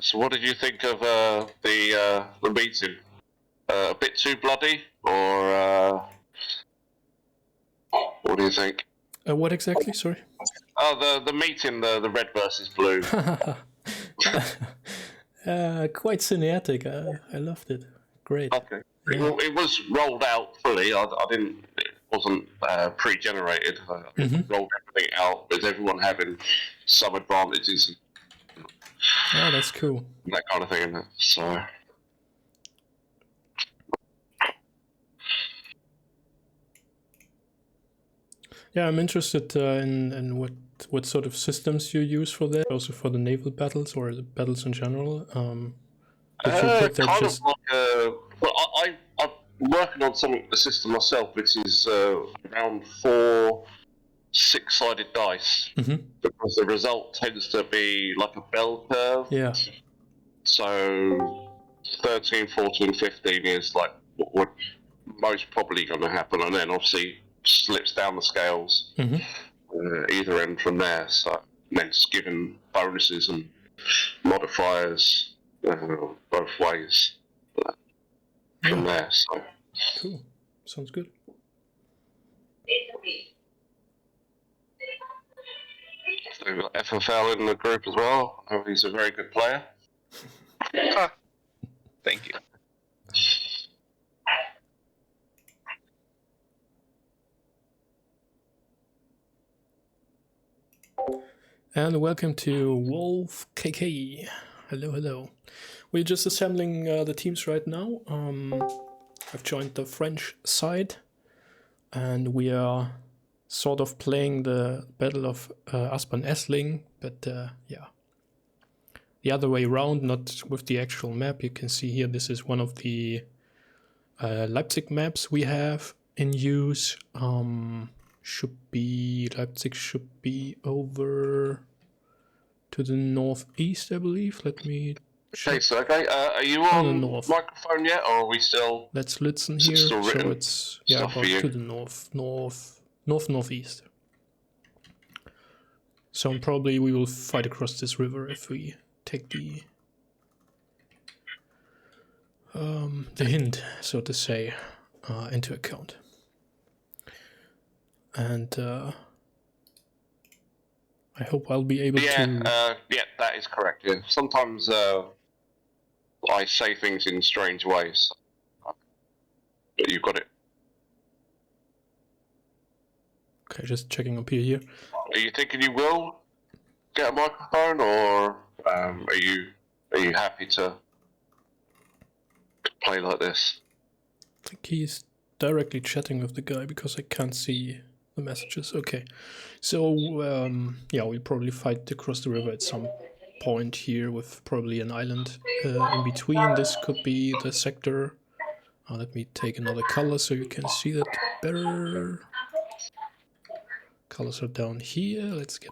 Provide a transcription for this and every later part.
So what did you think of the meeting? A bit too bloody, or what do you think? What exactly? Sorry. Oh, the meeting, the red versus blue. Quite cinematic. I loved it. Great. Okay. Yeah. Well, it was rolled out fully. I didn't. It wasn't pre-generated. It rolled everything out with everyone having some advantages. Oh, that's cool. That kind of thing. So. Yeah, I'm interested in what sort of systems you use for that. Also for the naval battles or the battles in general. Did you put that kind just? of like well, I'm working on a system myself, which is around 4 6-sided dice, because the result tends to be like a bell curve. Yeah. So 13, 14, 15 is like what would most probably going to happen, and then obviously slips down the scales either end from there. So then it's given bonuses and modifiers both ways from there. So cool, sounds good. So we've got FFL in the group as well. He's a very good player. Thank you. And welcome to Wolf KK. Hello, hello. We're just assembling the teams right now. I've joined the French side, and we are sort of playing the Battle of Espern-Asslingen, but yeah, the other way around, not with the actual map. You can see here, this is one of the Leipzig maps we have in use. Leipzig should be over to the northeast, I believe. Let me check. Okay, Sergey, are you on microphone yet, or are we still? Let's listen here. So it's about to the northeast. So probably we will fight across this river if we take the hint, so to say, into account. And I hope I'll be able to... Yeah, that is correct. Yeah. Sometimes I say things in strange ways, but you've got it. Okay, just checking up here. Are you thinking you will get a microphone, or are you happy to play like this? I think he's directly chatting with the guy because I can't see the messages. Okay, so yeah, we'll probably fight across the river at some point here with probably an island in between. This could be the sector. Let me take another color so you can see that better. Colors are down here. Let's get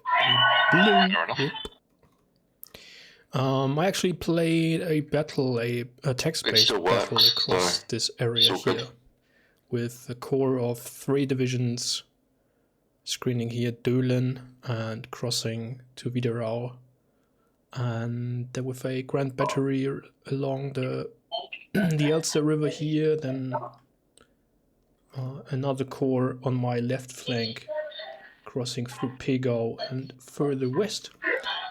blue. I actually played a battle, a text-based battle across this area here, with a core of 3 divisions, screening here Döhlen and crossing to Wiederau, and there with a grand battery along the Elster River here, then another corps on my left flank, crossing through Pegau and further west.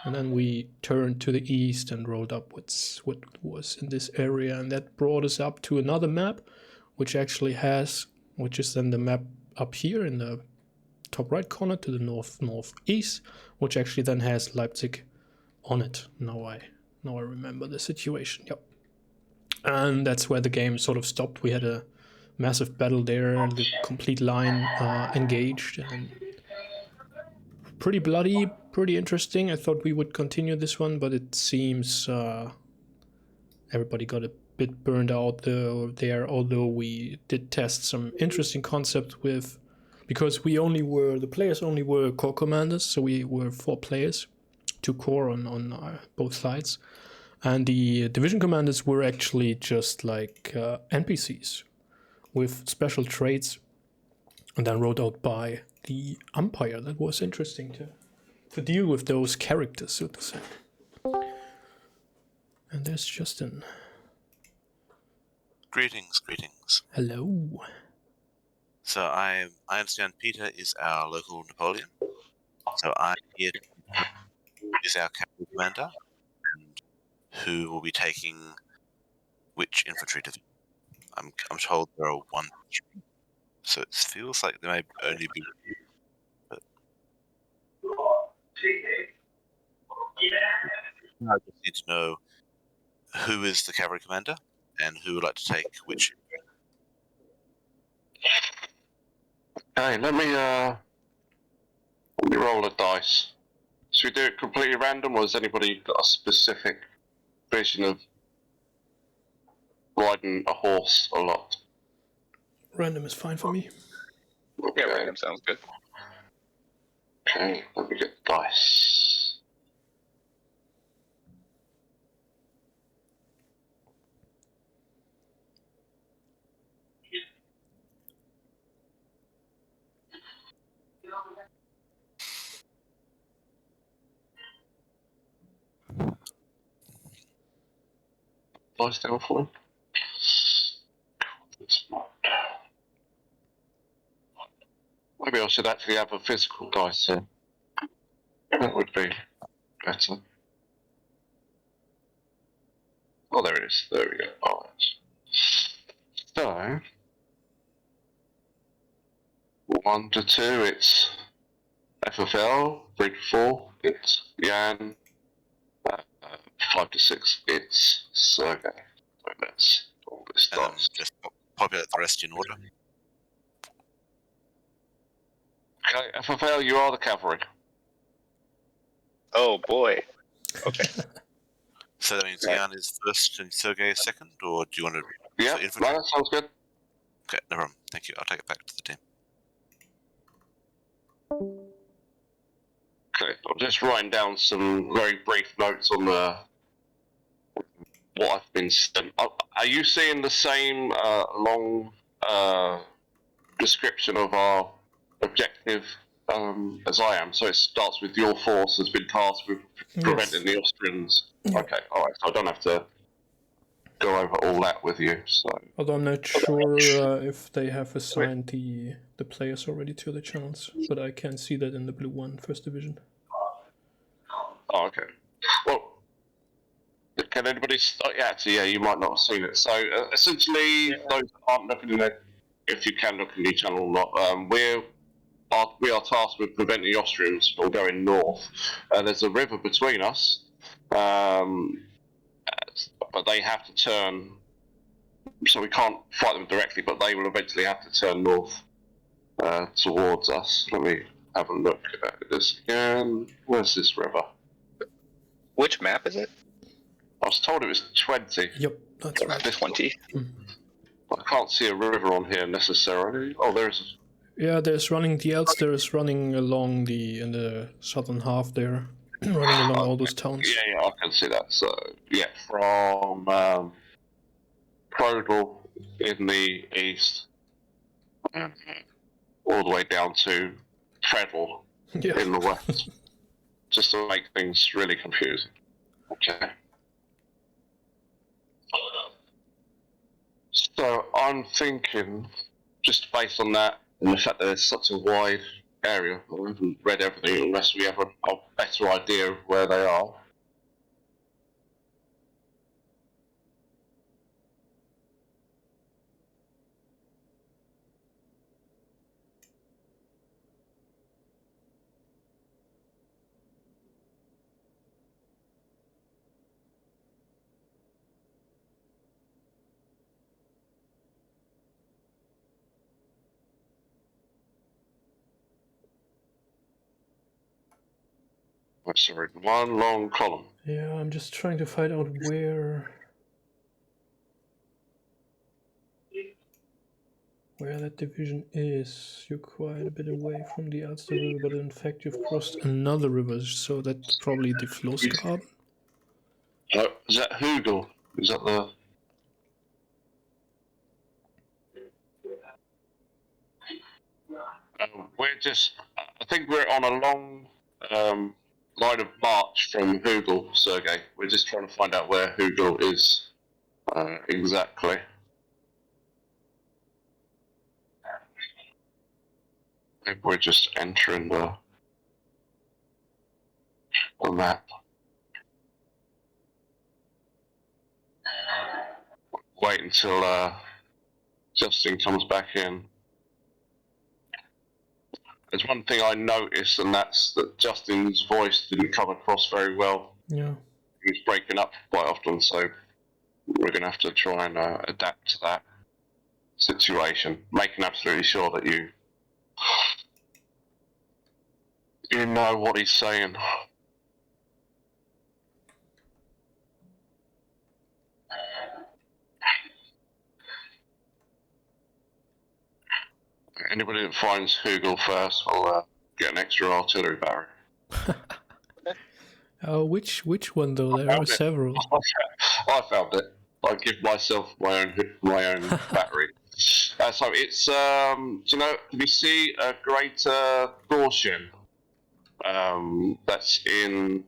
And then we turned to the east and rolled upwards what was in this area, and that brought us up to another map, which is then the map up here in the top right corner to the northeast, which actually then has Leipzig on it. Now I remember the situation. Yep. And that's where the game sort of stopped. We had a massive battle there, the complete line engaged, and pretty bloody, pretty interesting. I thought we would continue this one, but it seems everybody got a bit burned out there, although we did test some interesting concepts with, because the players only were corps commanders, so we were 4 players, 2 corps on both sides, and the division commanders were actually just like NPCs with special traits, and then wrote out by the umpire. That was interesting to deal with those characters, so to say. And there's Justin. Greetings. Hello. So I understand Peter is our local Napoleon. So I'm here to confirm who is our cavalry commander and who will be taking which infantry division. I'm told there are 1, 3. So it feels like there may only be. But I just need to know who is the cavalry commander and who would like to take which. Okay, let me roll a dice. Should we do it completely random, or has anybody got a specific vision of riding a horse a lot? Random is fine for me. Okay. Yeah, random sounds good. Okay, let me get dice. Dice down for him. It's not. Maybe I should actually have a physical dice then. That would be better. Oh, there it is. There we go. Alright. So, 1 to 2, it's FFL. 3 to 4, it's Jan. 5 to 6, it's Sergey. So that's all this And then dice. just populate the rest in order. Okay, FFL, you are the cavalry. Oh boy. Okay. So that means Right. Jan is first and Sergey is second, or do you want to? Yeah, for infantry? no, that sounds good. Okay, no problem. Thank you. I'll take it back to the team. Okay, I'm just writing down some very brief notes on what I've been sent. Are you seeing the same long description of our objective as I am? So it starts with your force has been tasked with preventing the Austrians. Yeah. Okay, alright, so I don't have to go over all that with you. So Although I'm not sure if they have assigned the players already to the channels, but I can see that in the blue one, first division. oh, okay. Well, can anybody? Yeah, actually, yeah, you might not have seen it. So essentially, those that aren't looking at, if you can look in your channel or not, we are tasked with preventing the Austrians from going north. There's a river between us, but they have to turn. So we can't fight them directly, but they will eventually have to turn north towards us. Let me have a look at this again. Where's this river? Which map is it? I was told it was 20. Yep, that's right. 20. I can't see a river on here necessarily. Oh, there's. Yeah, there's running the Elster is running along in the southern half there, running along all those towns. Yeah, I can see that. So yeah, from Prodal in the east, all the way down to Treadle Yeah. in the west, just to make things really confusing. Okay. So I'm thinking, just based on that, and the fact that there's such a wide area, I haven't read everything unless we have a better idea of where they are. So we're in one long column. Yeah, I'm just trying to find out where that division is. You're quite a bit away from the Elster River, but in fact you've crossed another river, so that's probably the Floßgraben. Oh, is that Hugel? Is that the? We're just. I think we're on a long line of march from Hugel, Sergey. We're just trying to find out where Hugel is exactly. Maybe we're just entering the map. Wait until Justin comes back in. There's one thing I noticed, and that's that Justin's voice didn't come across very well. Yeah. He was breaking up quite often, so we're going to have to try and adapt to that situation, making absolutely sure that you know what he's saying. Anybody that finds Hugel first will get an extra artillery battery. Which one though? There are several. I found it. I give myself my own battery. So it's do you see a greater Gaussian? That's in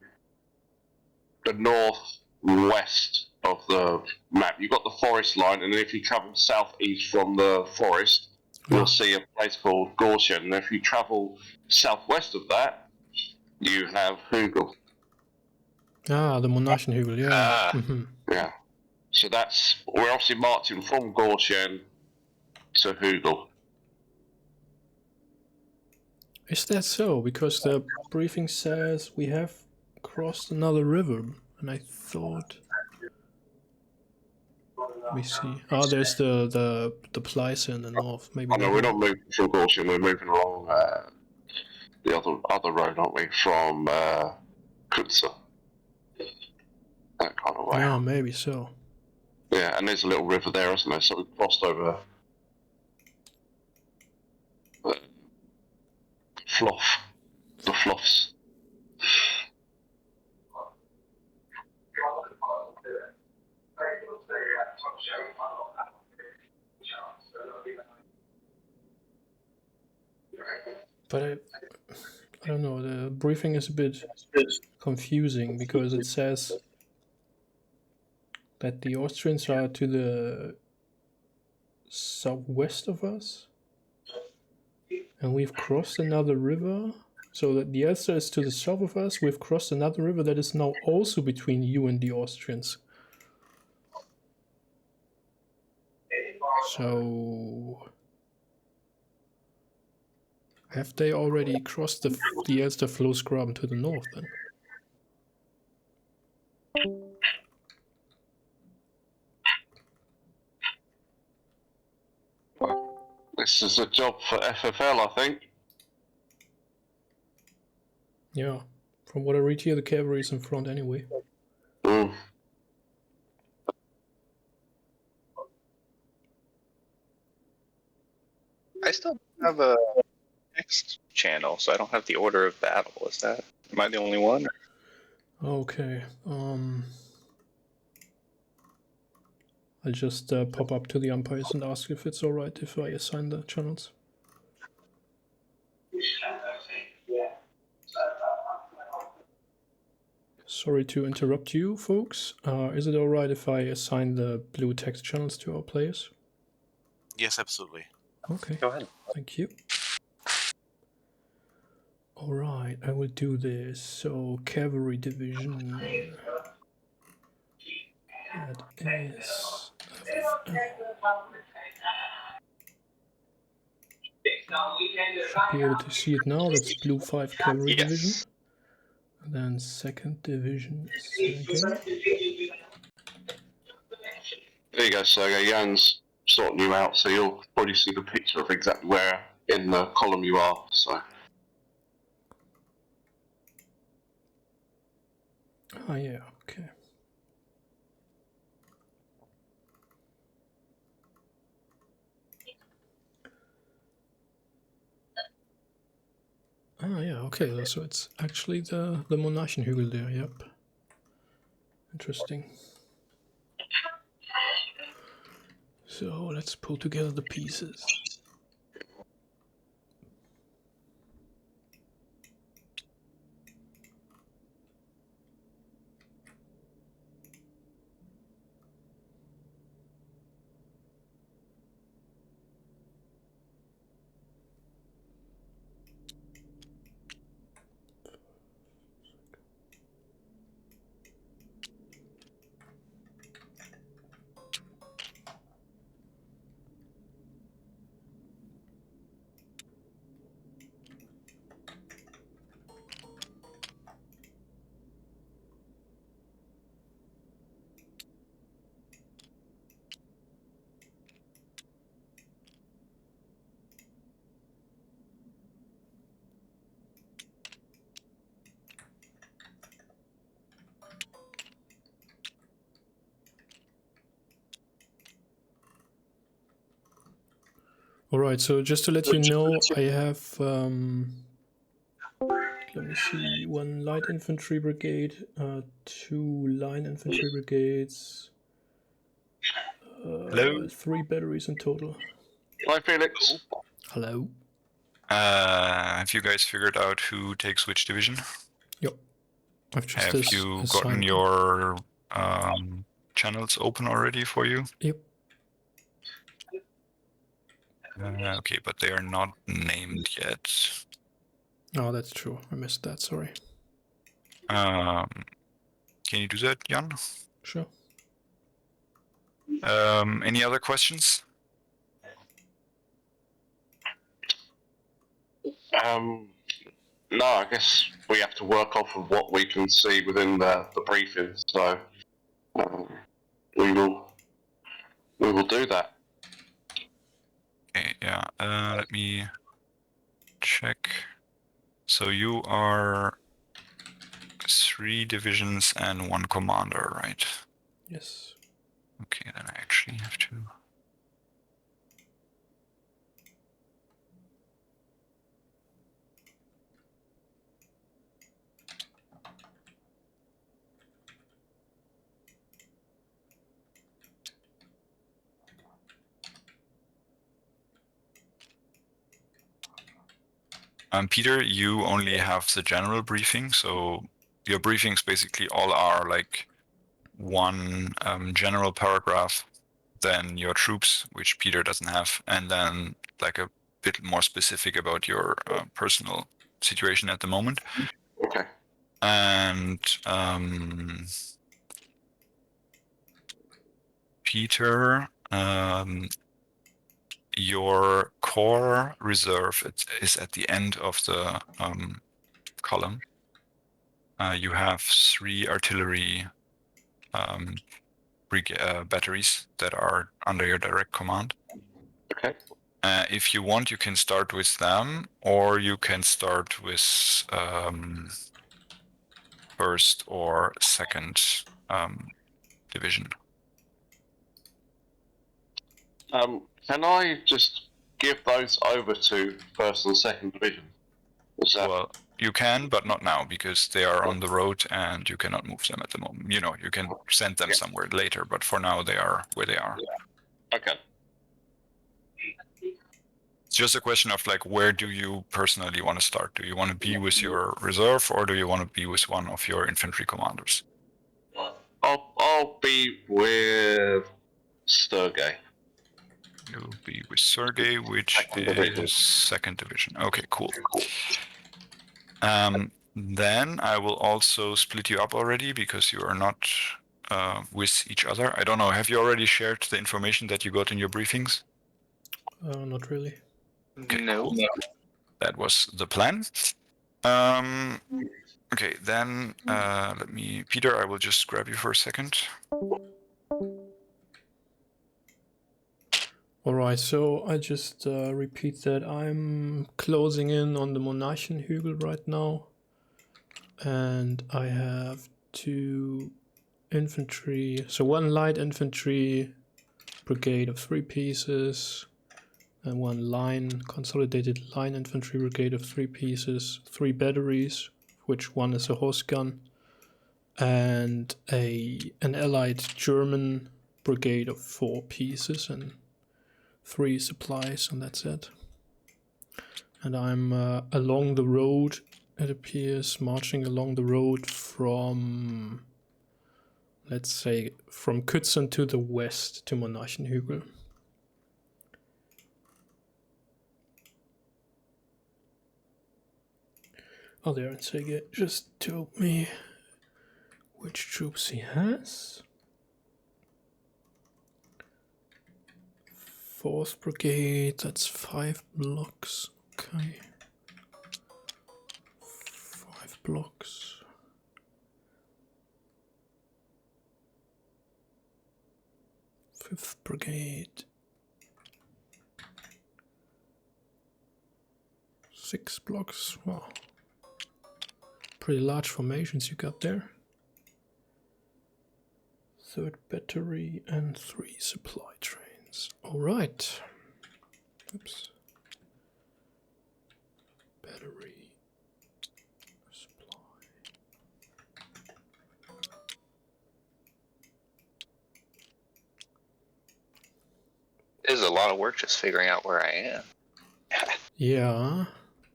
the northwest of the map. You've got the forest line, and if you travel southeast from the forest, you'll see a place called Gaussian. And if you travel southwest of that, you have Hugel. Ah, the Monarchenhügel, yeah. Yeah. So we're obviously marching from Gaussian to Hugel. Is that so? Because the briefing says we have crossed another river, and I thought. Let me see. Oh, there's the Pleiße in the north. Maybe. No, we're not moving from Gaussian. We're moving along the other road, aren't we? From Kutzer. That kind of way. Yeah, maybe so. Yeah, and there's a little river there, isn't there? So we've crossed over the Floffs. But I don't know, the briefing is a bit confusing because it says that the Austrians are to the southwest of us and we've crossed another river, so that the Elster is to the south of us. We've crossed another river that is now also between you and the Austrians. So have they already crossed the Elster Floßgraben to the north then? This is a job for FFL, I think. Yeah, from what I read here, the cavalry is in front anyway. Mm. I still have a text channel, so I don't have the order of battle. Am I the only one? Okay. I'll just pop up to the umpires and ask if it's alright if I assign the channels. Sorry to interrupt you, folks. Is it alright if I assign the blue text channels to our players? Yes, absolutely. Okay. Go ahead. Thank you. Alright, I will do this. So, cavalry division. That is. Should be able to see it now. That's Blue 5 Cavalry Division. And then second division is Sergey. There you go, Sergey. Jan's sorting you out, so you'll probably see the picture of exactly where in the column you are. So. Ah, yeah, okay. Ah, yeah, okay, so it's actually the Monarchenhügel there, yep. Interesting. So, let's pull together the pieces. All right, so just to let you know, I have, let me see, 1 light infantry brigade, 2 line infantry brigades, Hello. 3 batteries in total. Hi, Felix. Hello. Have you guys figured out who takes which division? Yep. I've just Have you gotten assigned them. your channels open already for you? Yep. Okay, but they are not named yet. Oh, that's true. I missed that. Sorry. Can you do that, Jan? Sure. Any other questions? No, I guess we have to work off of what we can see within the briefing. So we will do that. Okay, yeah. Let me check. So you are 3 divisions and 1 commander, right? Yes. Okay, then I actually have to. Peter, you only have the general briefing, so your briefings basically all are like 1 general paragraph, then your troops, which Peter doesn't have, and then like a bit more specific about your personal situation at the moment. Okay. And Peter, your core reserve is at the end of the column. You have 3 artillery batteries that are under your direct command. Okay. If you want, you can start with them, or you can start with first or second division. Can I just give those over to first and second division? Well, you can, but not now, because they are on the road and you cannot move them at the moment. You know, you can send them somewhere later, but for now they are where they are. Okay. It's just a question of like, where do you personally want to start? Do you want to be with your reserve, or do you want to be with one of your infantry commanders? I'll be with Sergei. You'll be with Sergei, which is second division. Okay, cool. Then I will also split you up already, because you are not with each other. I don't know, have you already shared the information that you got in your briefings? Not really. Okay, No. cool. That was the plan. Okay, then Peter, I will just grab you for a second. Alright, so I just repeat that I'm closing in on the Monarchenhügel right now. And I have 2 infantry, so 1 light infantry brigade of 3 pieces, and 1 consolidated line infantry brigade of 3 pieces, 3 batteries, which 1 is a horse gun, and an allied German brigade of 4 pieces and 3 supplies, and that's it. And I'm along the road, it appears, marching along the road from, let's say, from Kützen to the west to Monarchenhügel. Oh, there, and Sergei just told me which troops he has. 4th Brigade, that's 5 blocks. Okay. 5 blocks. 5th Brigade. 6 blocks. Wow. Pretty large formations you got there. 3rd Battery and 3 supply trains. All right. Oops. Battery supply. It is a lot of work just figuring out where I am. Yeah.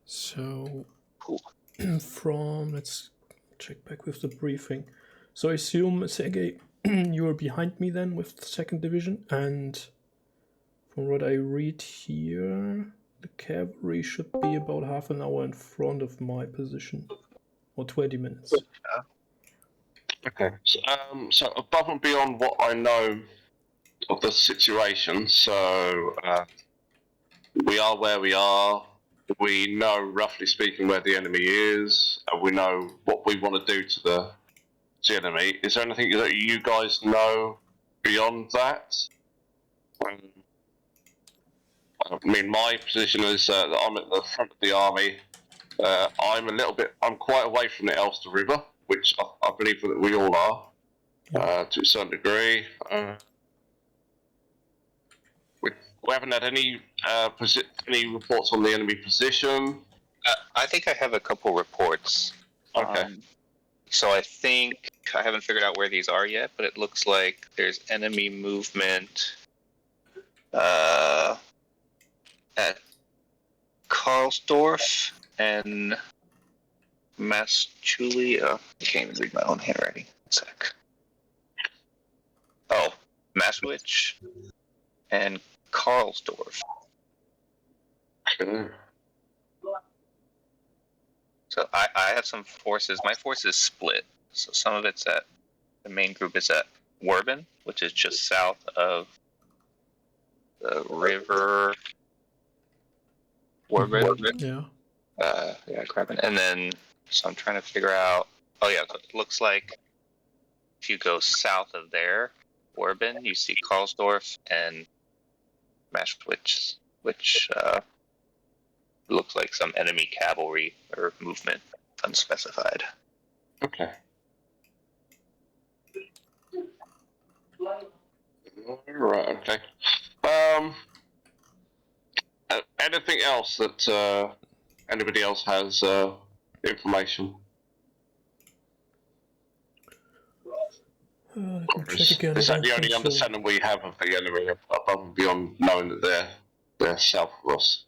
So Cool. let's check back with the briefing. So I assume, Sergei, you are behind me then with the 2nd Division, and from what I read here, the cavalry should be about half an hour in front of my position, or 20 minutes. Okay. So above and beyond what I know of the situation, so we are where we are. We know, roughly speaking, where the enemy is, and we know what we want to do to the enemy. Is there anything that you guys know beyond that? I mean, my position is that I'm at the front of the army. I'm quite away from the Elster River, which I believe that we all are, to a certain degree. We haven't had any reports on the enemy position. I think I have a couple reports. Okay. So I think I haven't figured out where these are yet, but it looks like there's enemy movement at Karlsdorf and Maschulia. I can't even read my own handwriting. 1 sec. Oh, Maswich and Karlsdorf. Okay. So I have some forces. My force is split. So some of it's at, the main group is at Werben, which is just south of the river. Werben. Yeah. Yeah, Graben. And then, so I'm trying to figure out, oh yeah, so it looks like if you go south of there, Werben, you see Karlsdorf and Maschwitz, which looks like some enemy cavalry or movement, unspecified. Okay. Right. Okay. Anything else that anybody else has information? Let me check again. Is I that the don't only think so. understanding we have of the enemy, above and beyond knowing that they're south of us?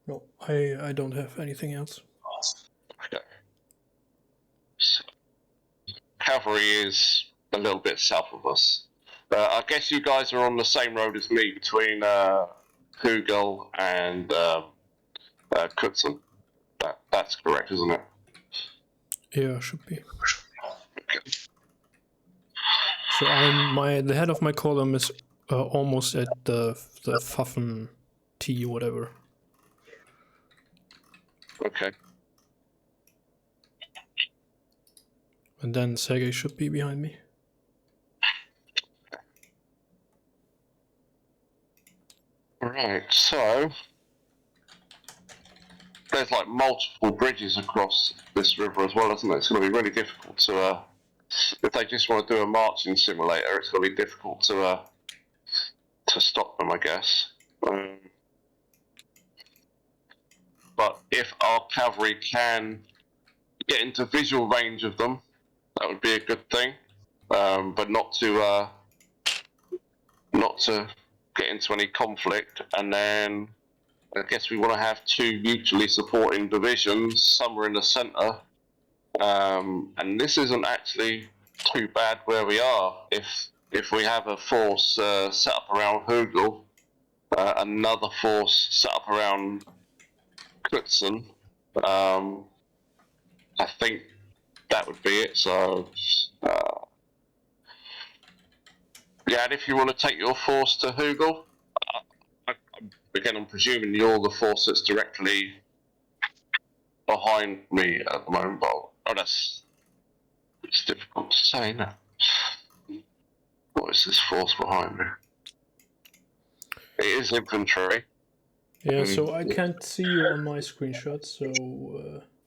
No, I don't have anything else. Okay. So, cavalry is a little bit south of us. I guess you guys are on the same road as me between Hugel and Kutzen. That's correct, isn't it? Yeah, should be. Okay. So the head of my column is almost at the Pfaffen T whatever. Okay. And then Sergei should be behind me. Right, so there's like multiple bridges across this river as well, isn't it? It's going to be really difficult to, if they just want to do a marching simulator, it's going to be difficult to stop them, I guess. But if our cavalry can get into visual range of them, that would be a good thing. But not to get into any conflict. And then I guess we want to have 2 mutually supporting divisions somewhere in the centre. And this isn't actually too bad where we are. If we have a force set up around Hugel, another force set up around Kutzen, I think that would be it. So, yeah, and if you want to take your force to Hugel, again, I'm presuming you're the force that's directly behind me at the moment. But it's difficult to say, isn't it? What is this force behind me? It is infantry. Yeah, so I can't see you on my screenshot, so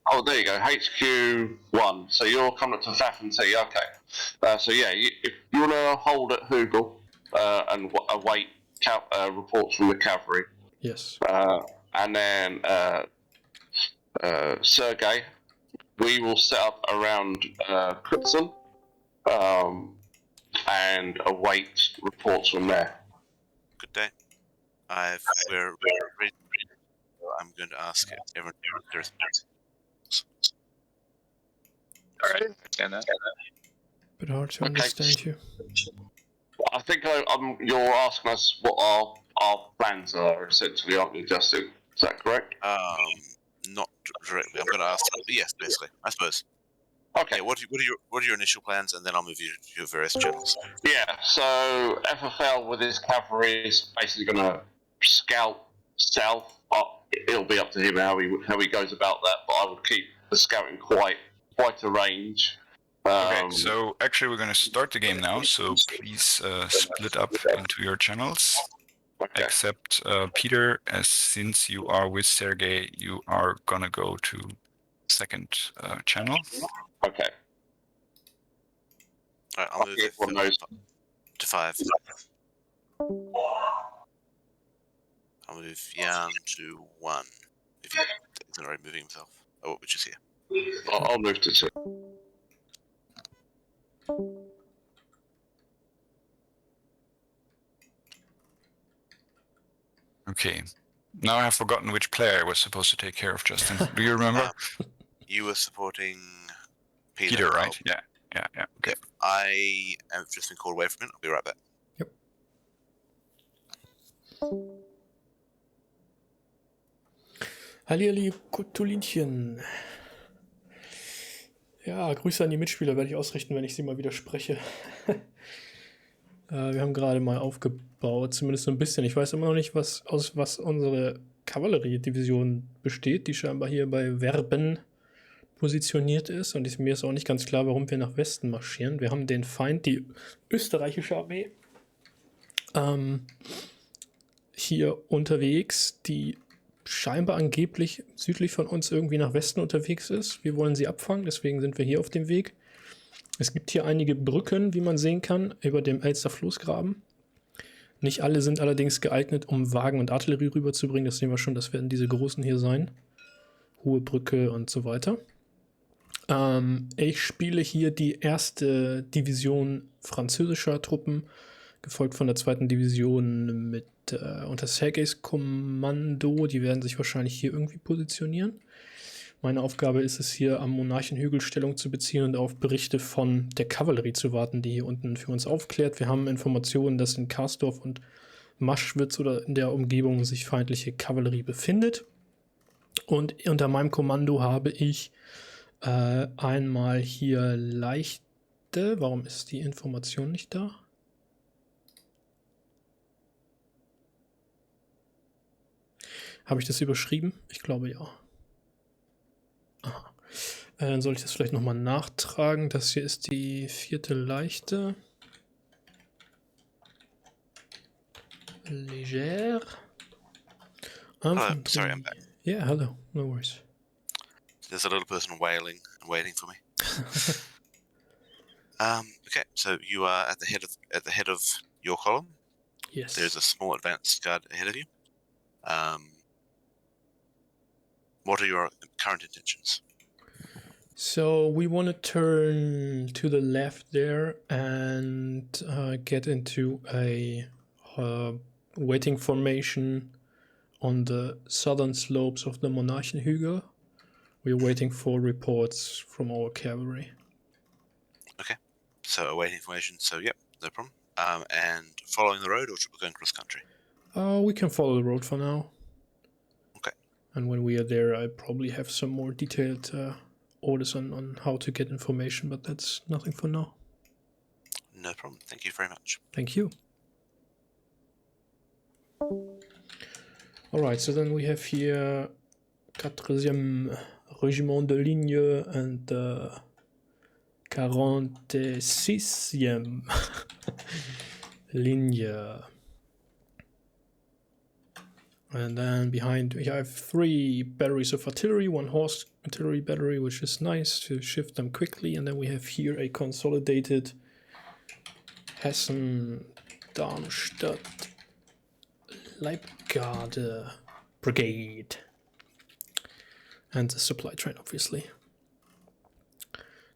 Oh, there you go. HQ1. So you're coming up to Faffen T. Okay. So yeah, if you want to hold at Hugel and await reports from the cavalry, Yes. and then Sergei, we will set up around Kutsen and await reports from there. Good day. We're ready. I'm going to ask everyone. All right, understand that. Bit hard to understand you. I think you're asking us what our plans are, essentially, aren't you, Justin? Is that correct? Not directly. I'm going to ask. Yes, basically, I suppose. Okay. Yeah. What are your initial plans, and then I'll move you to your various channels. Yeah. So FFL with his cavalry is basically going to scout south. It'll be up to him how he goes about that. But I would keep the scouting quite a range. Okay, so actually we're going to start the game now, so please split up into your channels, Okay. except Peter, as since you are with Sergei, you are going to go to second channel. Okay. All right, I'll move it to 5. I'll move Jan to 1, if he's already moving himself. Oh, which is here. I'll move to 2. Okay, now I have forgotten which player I was supposed to take care of, Justin. Do you remember? You were supporting Peter, right? Yeah. Okay. Yep. I have just been called away from it. I'll be right back. Yep. Hallihalli, Kotulinchen. Ja, Grüße an die Mitspieler werde ich ausrichten, wenn ich sie mal wieder spreche. Wir haben gerade mal aufgebaut, zumindest so ein bisschen. Ich weiß immer noch nicht, aus was unsere Kavalleriedivision besteht, die scheinbar hier bei Werben positioniert ist. Und mir ist auch nicht ganz klar, warum wir nach Westen marschieren. Wir haben den Feind, die österreichische Armee, hier unterwegs, die scheinbar angeblich südlich von uns irgendwie nach Westen unterwegs ist. Wir wollen sie abfangen, deswegen sind wir hier auf dem Weg. Es gibt hier einige Brücken, wie man sehen kann, über dem Elster Floßgraben. Nicht alle sind allerdings geeignet, um Wagen und Artillerie rüberzubringen. Das sehen wir schon, das werden diese großen hier sein. Hohe Brücke und so weiter. Ich spiele hier die erste Division französischer Truppen, gefolgt von der zweiten Division mit unter Sergeis Kommando. Die werden sich wahrscheinlich hier irgendwie positionieren. Meine Aufgabe ist es hier am Monarchenhügel Stellung zu beziehen und auf Berichte von der Kavallerie zu warten, die hier unten für uns aufklärt. Wir haben Informationen, dass in Karsdorf und Maschwitz oder in der Umgebung sich feindliche Kavallerie befindet. Und unter meinem Kommando habe ich einmal hier leichte. Warum ist die Information nicht da? Habe ich das überschrieben? Ich glaube ja. Aha. Dann sollte ich das vielleicht nochmal nachtragen. Das hier ist die 4. leichte. Légère. Sorry, I'm back. Yeah, hello. No worries. There's a little person wailing and waiting for me. Okay, so you are at the head of your column. Yes. There's a small advanced guard ahead of you. What are your current intentions? So we want to turn to the left there and get into a waiting formation on the southern slopes of the Monarchenhügel. We're waiting for reports from our cavalry. Okay, so awaiting information. So yep, no problem. And following the road, or should we go cross country? We can follow the road for now. Okay. And when we are there, I probably have some more detailed orders on how to get information, but that's nothing for now. No problem. Thank you very much. Thank you. Alright, so then we have here 4e Régiment de Ligne and 46e Ligne. And then behind we have 3 batteries of artillery, 1 horse artillery battery, which is nice to shift them quickly. And then we have here a consolidated Hessen, Darmstadt, Leibgarde brigade. And the supply train, obviously.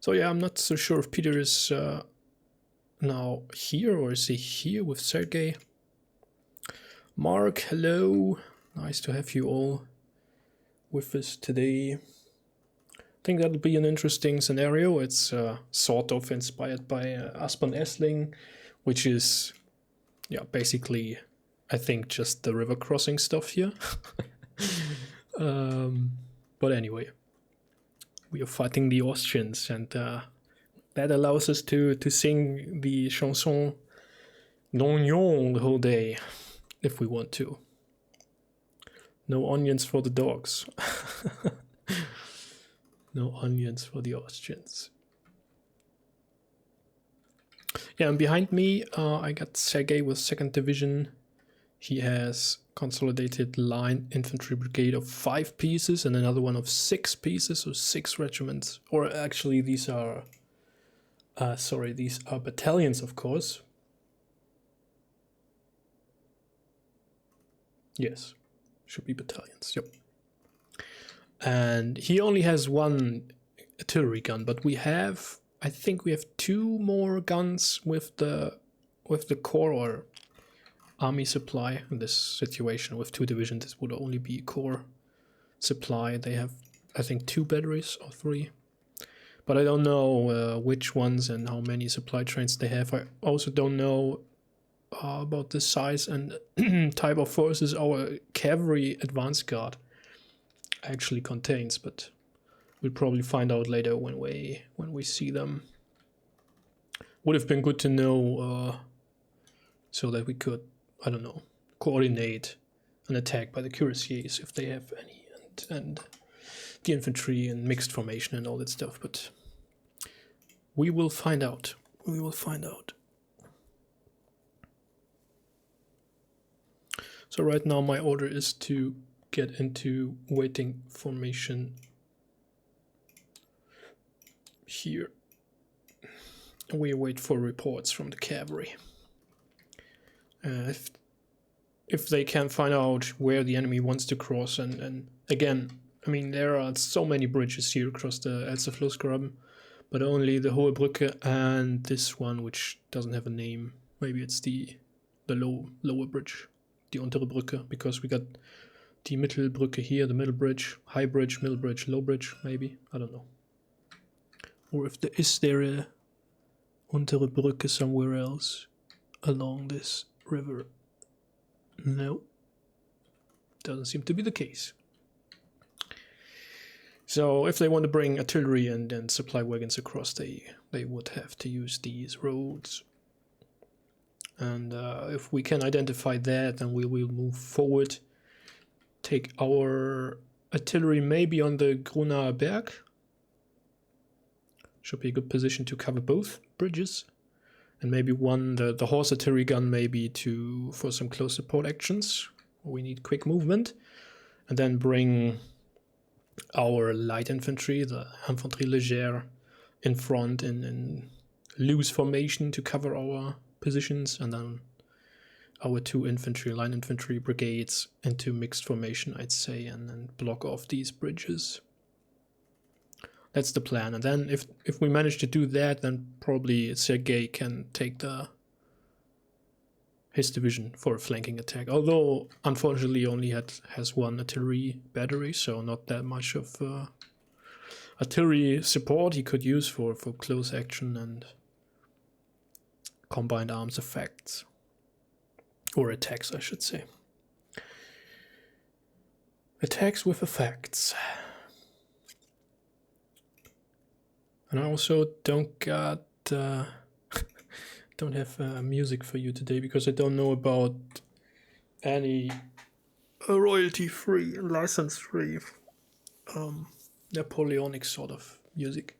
So yeah, I'm not so sure if Peter is now here, or is he here with Sergei? Mark, hello. Nice to have you all with us today. I think that'll be an interesting scenario. It's sort of inspired by Espern-Asslingen, which is, yeah, basically, I think, just the river crossing stuff here. But anyway, we are fighting the Austrians, and that allows us to sing the chanson d'Oignon the whole day, if we want to. No onions for the dogs. No onions for the Austrians. Yeah, and behind me, I got Sergei with 2nd Division. He has consolidated line infantry brigade of 5 pieces and another one of 6 pieces, so 6 regiments. Or actually, these are battalions, of course. Yes, should be battalions. Yep. And he only has 1 artillery gun, but I think we have 2 more guns with the corps or army supply in this situation. With 2 divisions, this would only be corps supply. They have, I think, 2 batteries or 3, but I don't know which ones and how many supply trains they have. I also don't know about the size and type of forces our cavalry advance guard actually contains, but we'll probably find out later when we see them. Would have been good to know so that we could, I don't know, coordinate an attack by the cuirassiers if they have any, and the infantry and mixed formation and all that stuff, but we will find out. We will find out. So right now my order is to get into waiting formation here. We wait for reports from the cavalry. If they can find out where the enemy wants to cross, and again, I mean, there are so many bridges here across the Elsterflussgraben, but only the Hohe Brücke and this one, which doesn't have a name. Maybe it's the lower bridge, the Untere Brücke, because we got the Mittelbrücke here, the middle bridge, high bridge, middle bridge, low bridge, maybe, I don't know. Or if is there a Untere Brücke somewhere else along this river? No, doesn't seem to be the case. So if they want to bring artillery and supply wagons across, they would have to use these roads. And if we can identify that, then we will move forward, take our artillery maybe on the Grunaer Berg. Should be a good position to cover both bridges. And maybe the horse artillery gun maybe for some close support actions. We need quick movement. And then bring our light infantry, the Infanterie Légère, in front in loose formation to cover our positions. And then our 2 line infantry brigades into mixed formation, I'd say, and then block off these bridges. That's the plan. And then if we manage to do that, then probably Sergei can take his division for a flanking attack. Although, unfortunately, only has 1 artillery battery, so not that much of artillery support he could use for close action and combined arms effects. Or attacks, I should say. Attacks with effects. And I also don't have music for you today because I don't know about any royalty-free, license-free Napoleonics sort of music.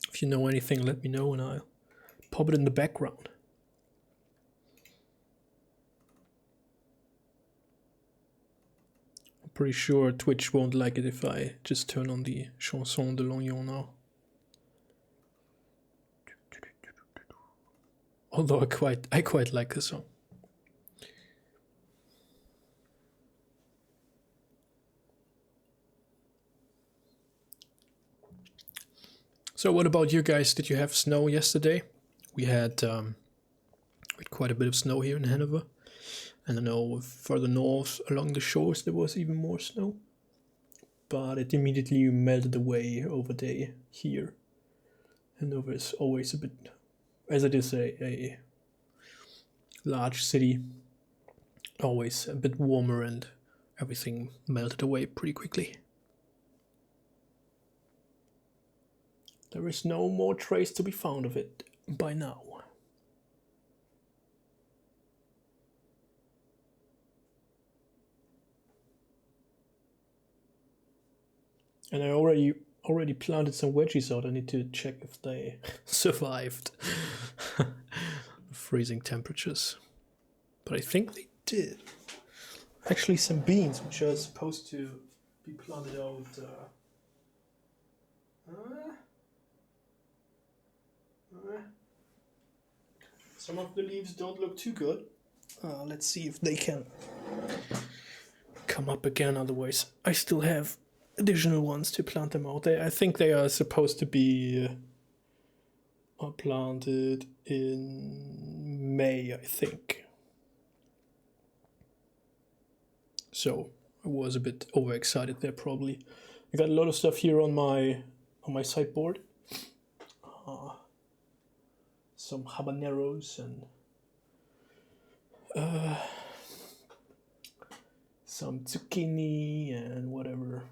If you know anything, let me know and I'll pop it in the background. Pretty sure Twitch won't like it if I just turn on the Chanson de l'Oignon now. Although I quite like the song. So what about you guys? Did you have snow yesterday? We had quite a bit of snow here in Hanover. And I know further north along the shores there was even more snow. But it immediately melted away over there here. Hanover is always a bit, as it is a large city, always a bit warmer, and everything melted away pretty quickly. There is no more trace to be found of it by now. And I already planted some veggies out. I need to check if they survived freezing temperatures. But I think they did. Actually, some beans, which are supposed to be planted out. Some of the leaves don't look too good. Let's see if they can come up again. Otherwise, I still have additional ones to plant them out. I think they are supposed to be planted in May, I think. So I was a bit overexcited there probably. I got a lot of stuff here on my sideboard. Some habaneros and some zucchini and whatever.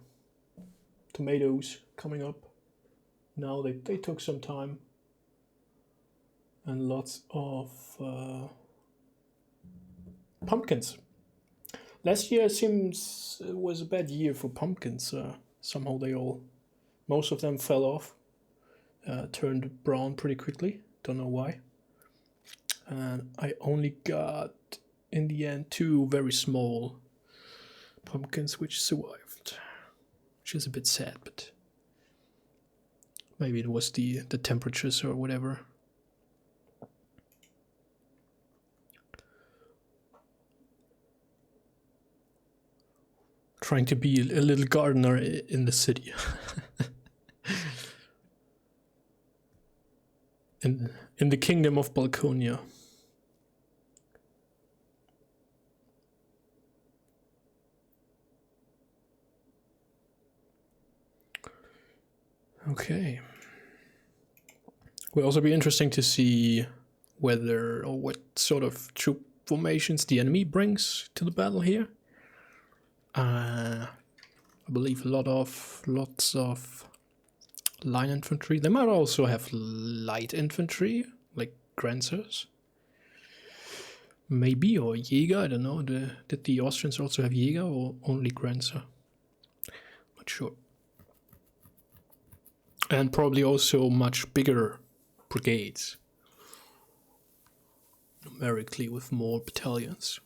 Tomatoes coming up. Now they took some time. And lots of pumpkins. Last year seems was a bad year for pumpkins. Somehow most of them fell off, turned brown pretty quickly. Don't know why. And I only got, in the end, 2 very small pumpkins which survived. Which is a bit sad, but maybe it was the temperatures or whatever. Trying to be a little gardener in the city. in the kingdom of Balconia. Okay. Will also be interesting to see whether or what sort of troop formations the enemy brings to the battle here. I believe lots of line infantry. They might also have light infantry, like Grancers. Maybe, or Jäger, I don't know. Did the Austrians also have Jäger or only Granzer? Not sure. And probably also much bigger brigades. Numerically with more battalions.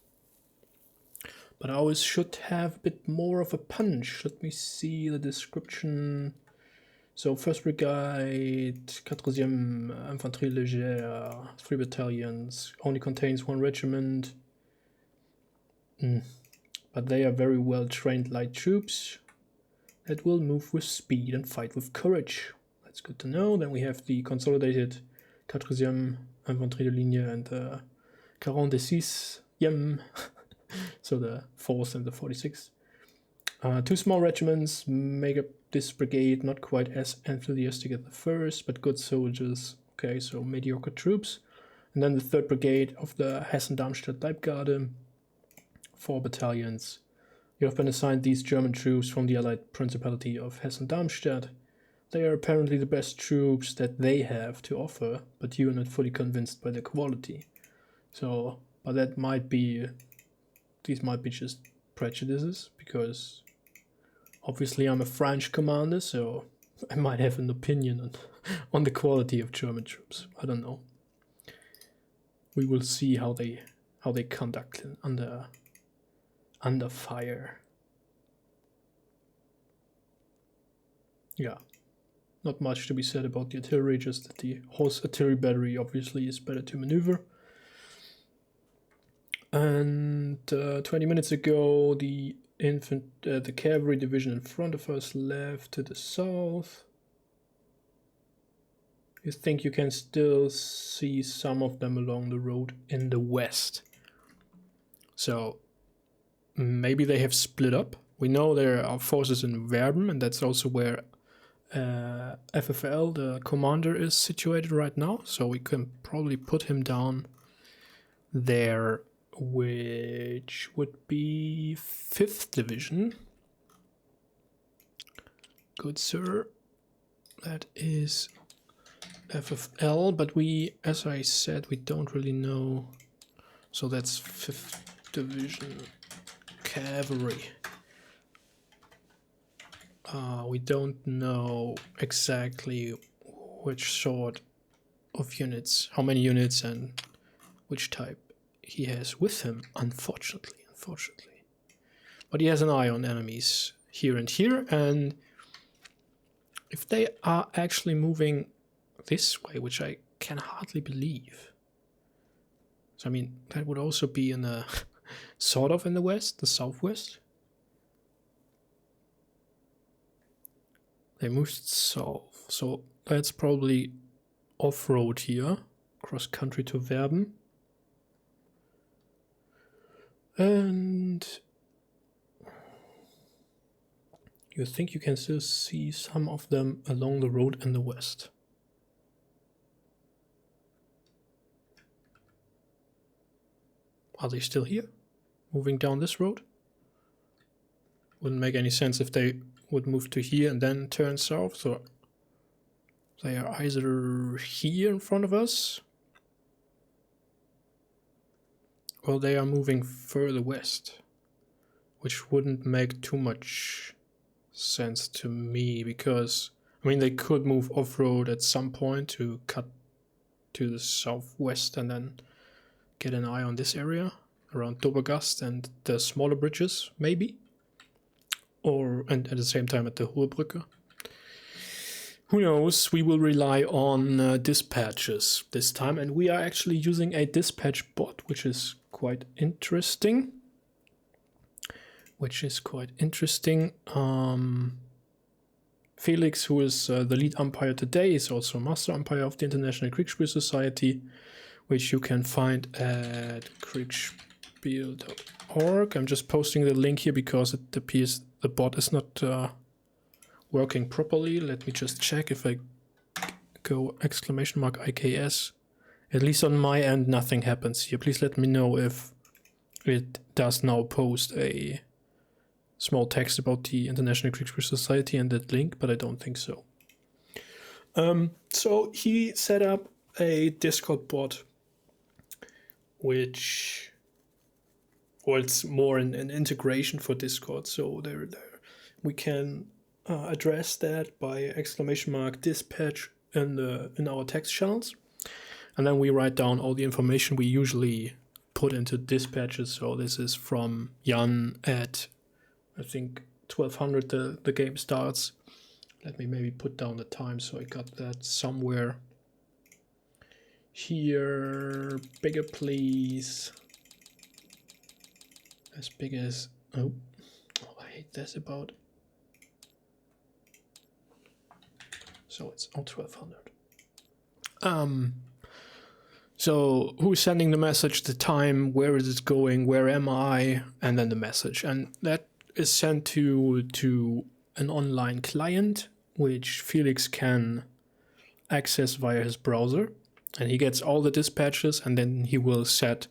But ours should have a bit more of a punch. Let me see the description. So 1st Brigade, 4e Infanterie Légère, 3 battalions, only contains 1 regiment. But they are very well trained light troops that will move with speed and fight with courage. That's good to know. Then we have the consolidated 4e Infanterie de Ligne and 46e. So the 4th and the 46th. 2 small regiments make up this brigade, not quite as enthusiastic as the 1st, but good soldiers. Okay, so mediocre troops. And then the 3rd Brigade of the Hessen-Darmstadt Leibgarde, 4 battalions. You have been assigned these German troops from the Allied Principality of Hessen-Darmstadt. They are apparently the best troops that they have to offer, but you are not fully convinced by their quality. So, but that might be, these might be just prejudices, because obviously I'm a French commander, so I might have an opinion on the quality of German troops. I don't know. We will see how they conduct under fire. Yeah, not much to be said about the artillery, just that the horse artillery battery obviously is better to maneuver. And 20 minutes ago, the cavalry division in front of us left to the south. You think you can still see some of them along the road in the west. So maybe they have split up. We know there are forces in Verben, and that's also where FFL, the commander, is situated right now. So we can probably put him down there, which would be 5th Division. Good, sir. That is FFL, but we, as I said, we don't really know. So that's 5th Division Cavalry. We don't know exactly which sort of units, how many units and which type he has with him, unfortunately. But he has an eye on enemies here and here, and if they are actually moving this way, which I can hardly believe. So I mean, that would also be in a sort of in the west, the southwest. They moved south, so that's probably off-road here, cross-country to Verben. And you think you can still see some of them along the road in the west. Are they still here? Moving down this road? Wouldn't make any sense if they would move to here and then turn south. So they are either here in front of us, or they are moving further west, which wouldn't make too much sense to me, because I mean they could move off-road at some point to cut to the southwest and then get an eye on this area around Dobergast and the smaller bridges, maybe, and at the same time at the Hohebrücke. Who knows? We will rely on dispatches this time, and we are actually using a dispatch bot, which is quite interesting. Felix, who is the lead umpire today, is also master umpire of the International Kriegsspiel Society, which you can find at kriegsspiel.org. I'm just posting the link here because it appears the bot is not working properly. Let me just check if I go !IKS. At least on my end, nothing happens here. Please let me know if it does now post a small text about the International Kriegsspiel Society and that link, but I don't think so. So he set up a Discord bot, which, well, it's more an integration for Discord. So there we can address that by !dispatch in our text channels, and then we write down all the information we usually put into dispatches. So this is from Jan at, I think, 1200 the game starts. Let me maybe put down the time so I got that somewhere here. Bigger, please. As big as, oh I hate this about. So it's 1200. So who's sending the message, the time, where is it going, where am I, and then the message, and that is sent to an online client which Felix can access via his browser, and he gets all the dispatches, and then he will set,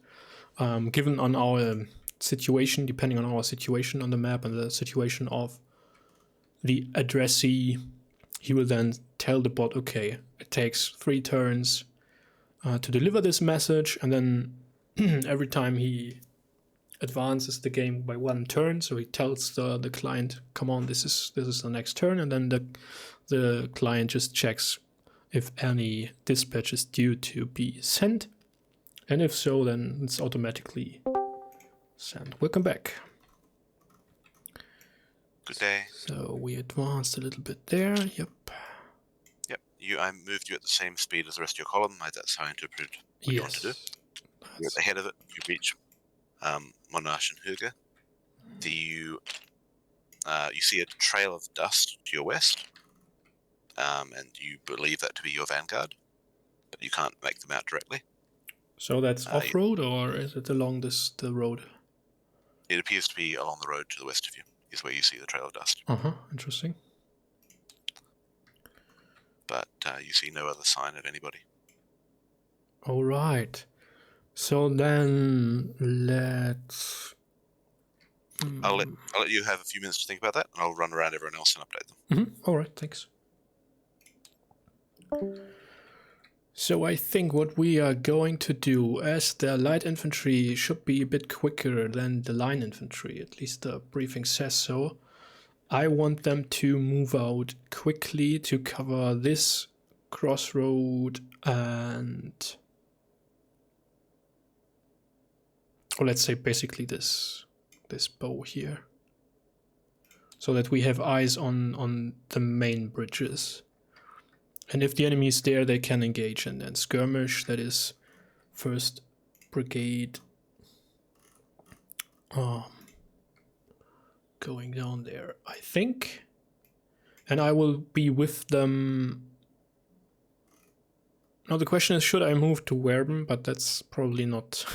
given on our situation, depending on our situation on the map and the situation of the addressee, he will then tell the bot, okay, it takes 3 turns to deliver this message, and then every time he advances the game by 1 turn, so he tells the client, come on, this is the next turn, and then the client just checks if any dispatch is due to be sent, and if so, then it's automatically sent. Welcome back. Good day. So we advanced a little bit there. Yep. Yep. I moved you at the same speed as the rest of your column. That's how I interpreted what you want to do. You're at the head of it. You reach Monarchenhügel. You see a trail of dust to your west, and you believe that to be your vanguard, but you can't make them out directly. So that's off-road, or is it along the road? It appears to be along the road to the west of you, is where you see the trail of dust. Interesting. But you see no other sign of anybody. All right. So then let's... I'll let you have a few minutes to think about that, and I'll run around everyone else and update them. All right, thanks. So I think what we are going to do, as the light infantry should be a bit quicker than the line infantry, at least the briefing says so, I want them to move out quickly to cover this crossroad and... or let's say basically this bow here. So that we have eyes on the main bridges. And if the enemy is there, they can engage and then skirmish. That is 1st Brigade going down there, I think. And I will be with them. Now the question is, should I move to Werben? But that's probably not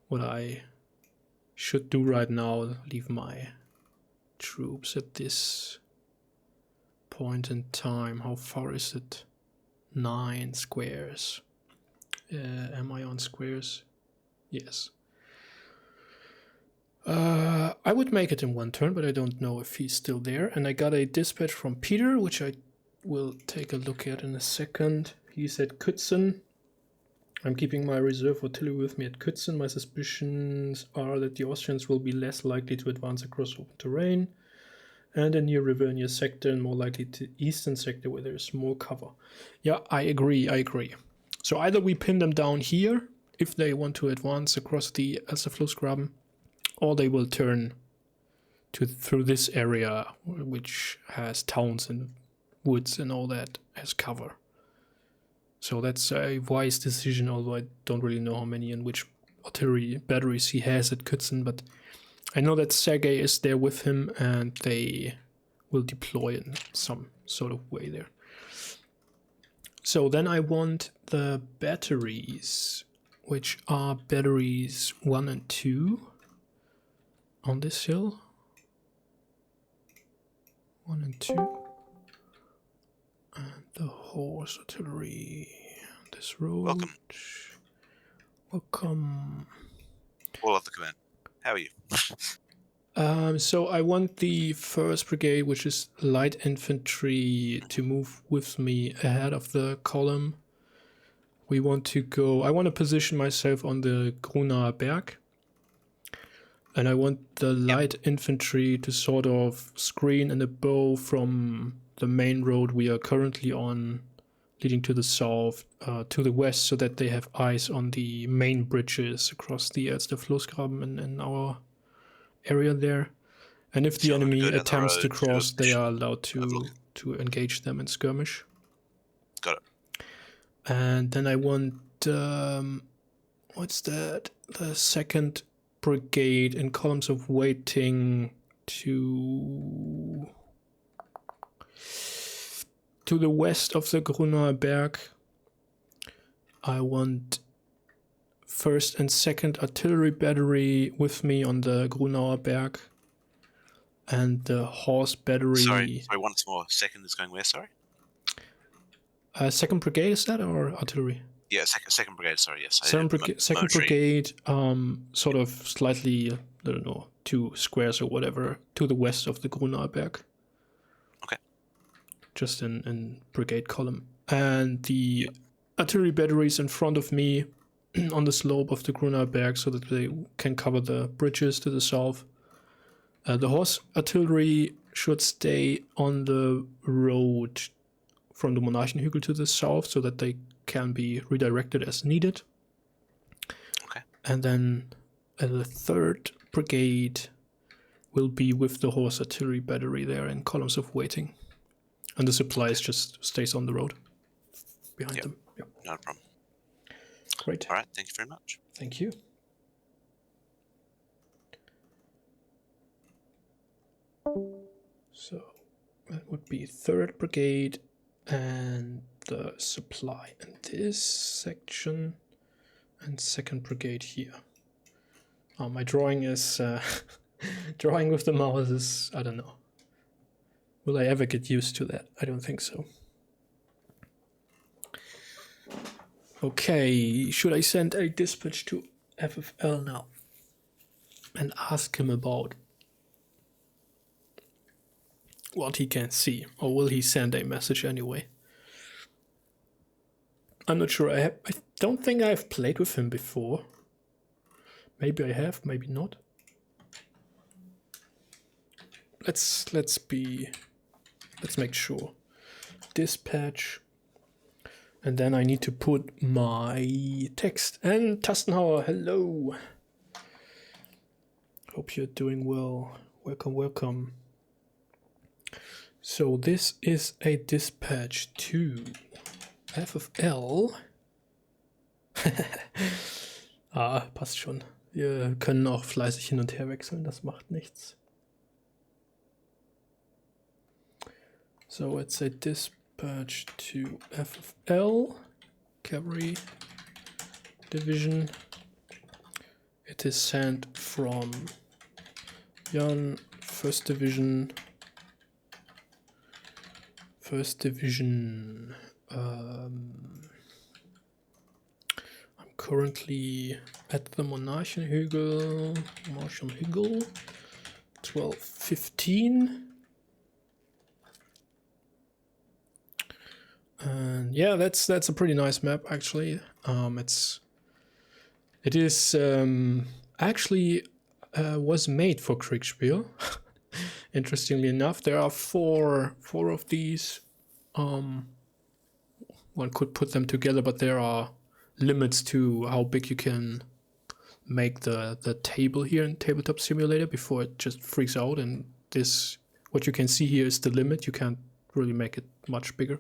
what I should do right now. Leave my troops at this point in time. How far is it? 9 squares. Am I on squares? Yes. I would make it in 1 turn, but I don't know if he's still there. And I got a dispatch from Peter, which I will take a look at in a second. He's at Kützen. I'm keeping my reserve artillery with me at Kützen. My suspicions are that the Austrians will be less likely to advance across open terrain and a near river near sector, and more likely to eastern sector where there's more cover. Yeah, I agree. So either we pin them down here if they want to advance across the Elsterflussgraben, or they will turn through this area, which has towns and woods and all that as cover. So that's a wise decision, although I don't really know how many and which artillery batteries he has at Kützen, but I know that Sergei is there with him and they will deploy in some sort of way there. So then I want the batteries, which are batteries 1 and 2 on this hill. 1 and 2. And the horse artillery on this road. Welcome. All of the command. How are you? So I want the 1st Brigade, which is light infantry, to move with me ahead of the column. I want to position myself on the Grunaer Berg. And I want the light infantry to sort of screen in a bow from the main road we are currently on, leading to the south, to the west, so that they have eyes on the main bridges across the Elsterflussgraben in our area there. And if the enemy attempts to cross, they are allowed to engage them in skirmish. Got it. And then I want, what's that? The 2nd Brigade in columns of waiting to the west of the Grunaer Berg. I want 1st and 2nd artillery battery with me on the Grunaer Berg, and the horse battery. Sorry, once more. 2nd is going where? Sorry. 2nd Brigade, is that, or artillery? Yeah, second brigade. Sorry, yes. 2nd Brigade, sort of slightly, I don't know, 2 squares or whatever to the west of the Grunaer Berg. Okay. Just in brigade column, and the artillery batteries in front of me on the slope of the Grunaer Berg, so that they can cover the bridges to the south. The horse artillery should stay on the road from the Monarchenhügel to the south, so that they can be redirected as needed. Okay. And then the 3rd Brigade will be with the horse artillery battery there in columns of waiting. And the supplies just stays on the road behind them. Yep. No problem. Great. All right, thank you very much. Thank you. So that would be 3rd Brigade and the supply in this section, and 2nd Brigade here. My drawing is drawing with the mouse is, I don't know. Will I ever get used to that? I don't think so. Okay, should I send a dispatch to FFL now and ask him about what he can see, or will he send a message anyway? I'm not sure. I don't think I've played with him before. Maybe I have, maybe not. Let's make sure. Dispatch. And then I need to put my text. And Tastenhauer, hello. Hope you're doing well. Welcome, welcome. So this is a dispatch to FFL. Passt schon. Wir können auch fleißig hin und her wechseln, das macht nichts. So it's a dispatch to FFL, Cavalry Division. It is sent from Jan, 1st Division. I'm currently at the Monarchenhügel, 12:15. And yeah, that's a pretty nice map actually. It is actually was made for Kriegsspiel. Interestingly enough, there are four of these. One could put them together, but there are limits to how big you can make the table here in Tabletop Simulator before it just freaks out. And this, what you can see here, is the limit. You can't really make it much bigger.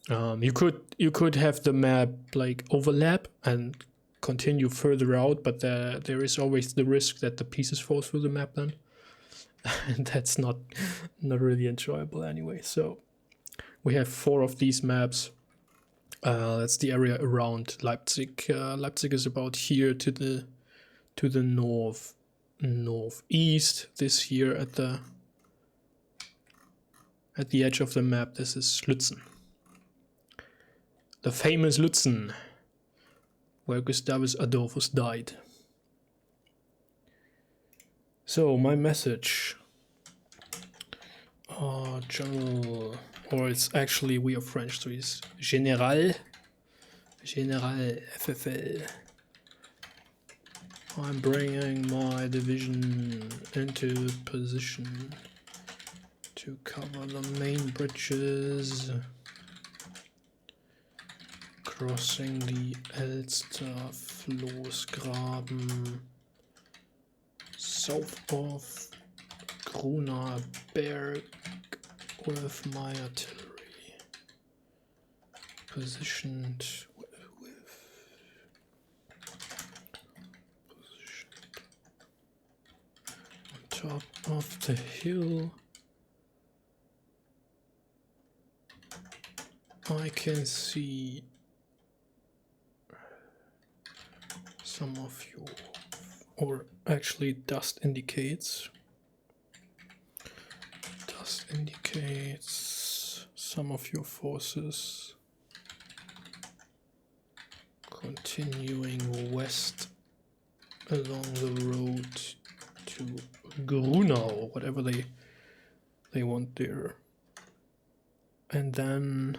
You could have the map like overlap and continue further out, but there is always the risk that the pieces fall through the map then. And that's not really enjoyable anyway. So we have 4 of these maps. That's the area around Leipzig. Leipzig is about here to the northeast. This here at the edge of the map, this is Lützen. The famous Lützen, where Gustavus Adolphus died. So my message, General, or it's actually, we are French, so it's General FFL. I'm bringing my division into position to cover the main bridges, crossing the Elster Floßgraben, south of Gruner Berg with my artillery positioned on top of the hill. I can see some of you, or actually dust indicates some of your forces continuing west along the road to Grunau, whatever they want there. And then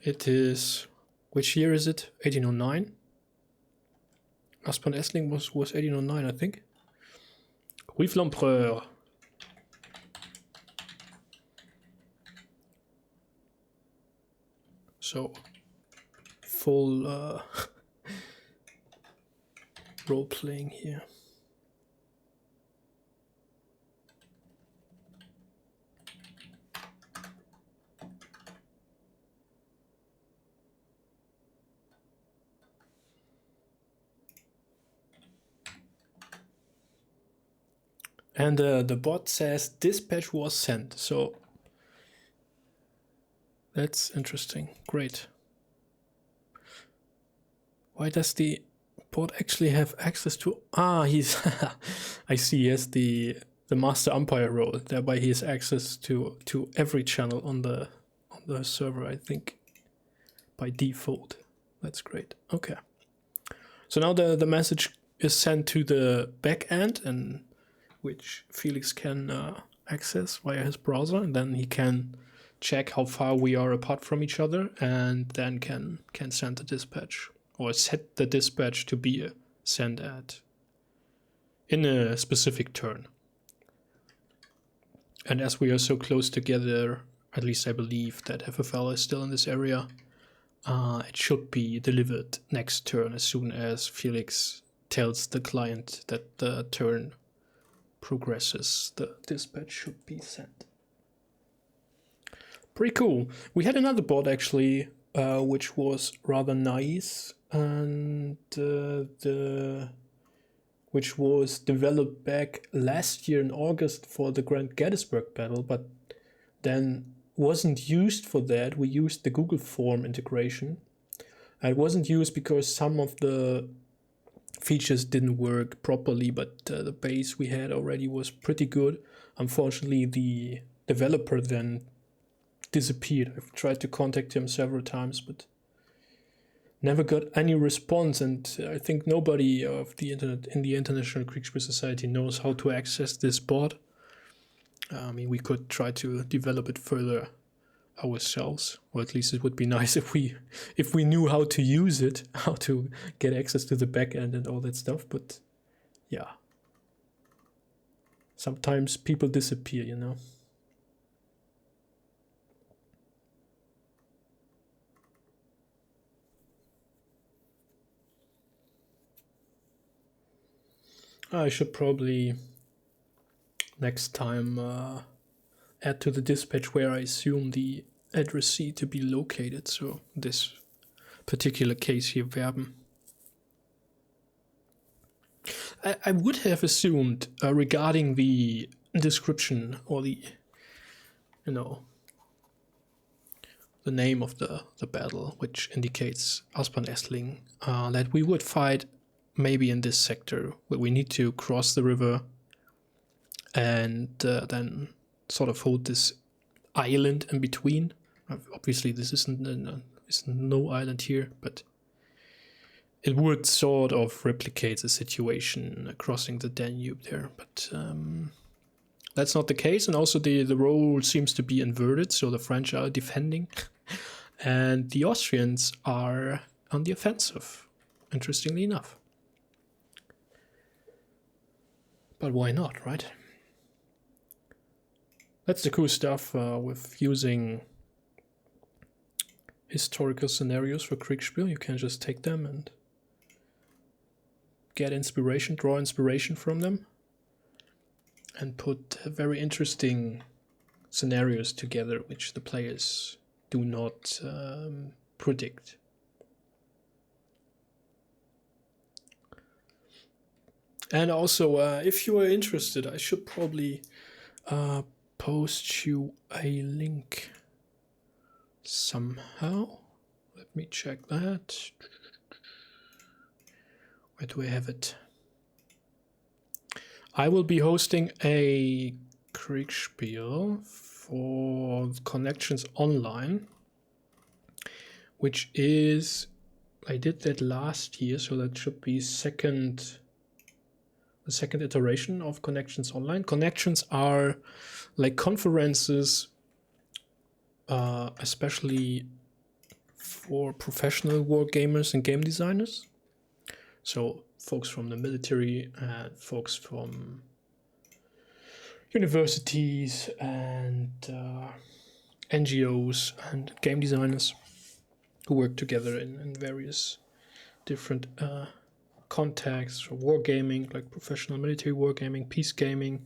it is, which year is it? 1809? Espern-Asslingen was 1809, I think. Vive l'Empereur! So, full role-playing here. And the bot says dispatch was sent. So that's interesting. Great. Why does the bot actually have access to... he's... I see, he has the master umpire role. Thereby he has access to every channel on the server, I think, by default. That's great. Okay. So now the message is sent to the back end, and which Felix can access via his browser, and then he can check how far we are apart from each other, and then can send the dispatch, or set the dispatch to be sent in a specific turn. And as we are so close together, at least I believe that FFL is still in this area, it should be delivered next turn as soon as Felix tells the client that the turn progresses. The dispatch should be sent. Pretty cool. We had another bot actually, which was rather nice, and which was developed back last year in August for the Grand Gettysburg Battle, but then wasn't used for that. We used the Google form integration. It wasn't used because some of the features didn't work properly, but the base we had already was pretty good. Unfortunately, the developer then disappeared. I've tried to contact him several times, but never got any response, and I think nobody of the internet in the International Kriegsspiel Society knows how to access this bot. I mean, we could try to develop it further ourselves, or at least it would be nice if we knew how to use it, how to get access to the backend and all that stuff. But yeah, sometimes people disappear, you know. I should probably next time add to the dispatch where I assume the addressee to be located. So this particular case here, Verben. I would have assumed regarding the description or the, you know, the name of the battle, which indicates Espern-Asslingen, that we would fight maybe in this sector where we need to cross the river and then sort of hold this island in between. Obviously this isn't no island here, but it would sort of replicate the situation crossing the Danube there. But that's not the case, and also the role seems to be inverted, so the French are defending and the Austrians are on the offensive, interestingly enough. But why not, right? That's the cool stuff with using historical scenarios for Kriegsspiel. You can just take them and get inspiration, draw inspiration from them, and put very interesting scenarios together which the players do not predict. And also, if you are interested, I should probably post you a link somehow. Let me check that. Where do I have it? I will be hosting a Kriegsspiel for Connections Online, which is, I did that last year, so that should be the second iteration of Connections Online. Connections are like conferences, especially for professional war gamers and game designers. So folks from the military and folks from universities and NGOs and game designers who work together in various different contexts for wargaming, like professional military wargaming, peace gaming,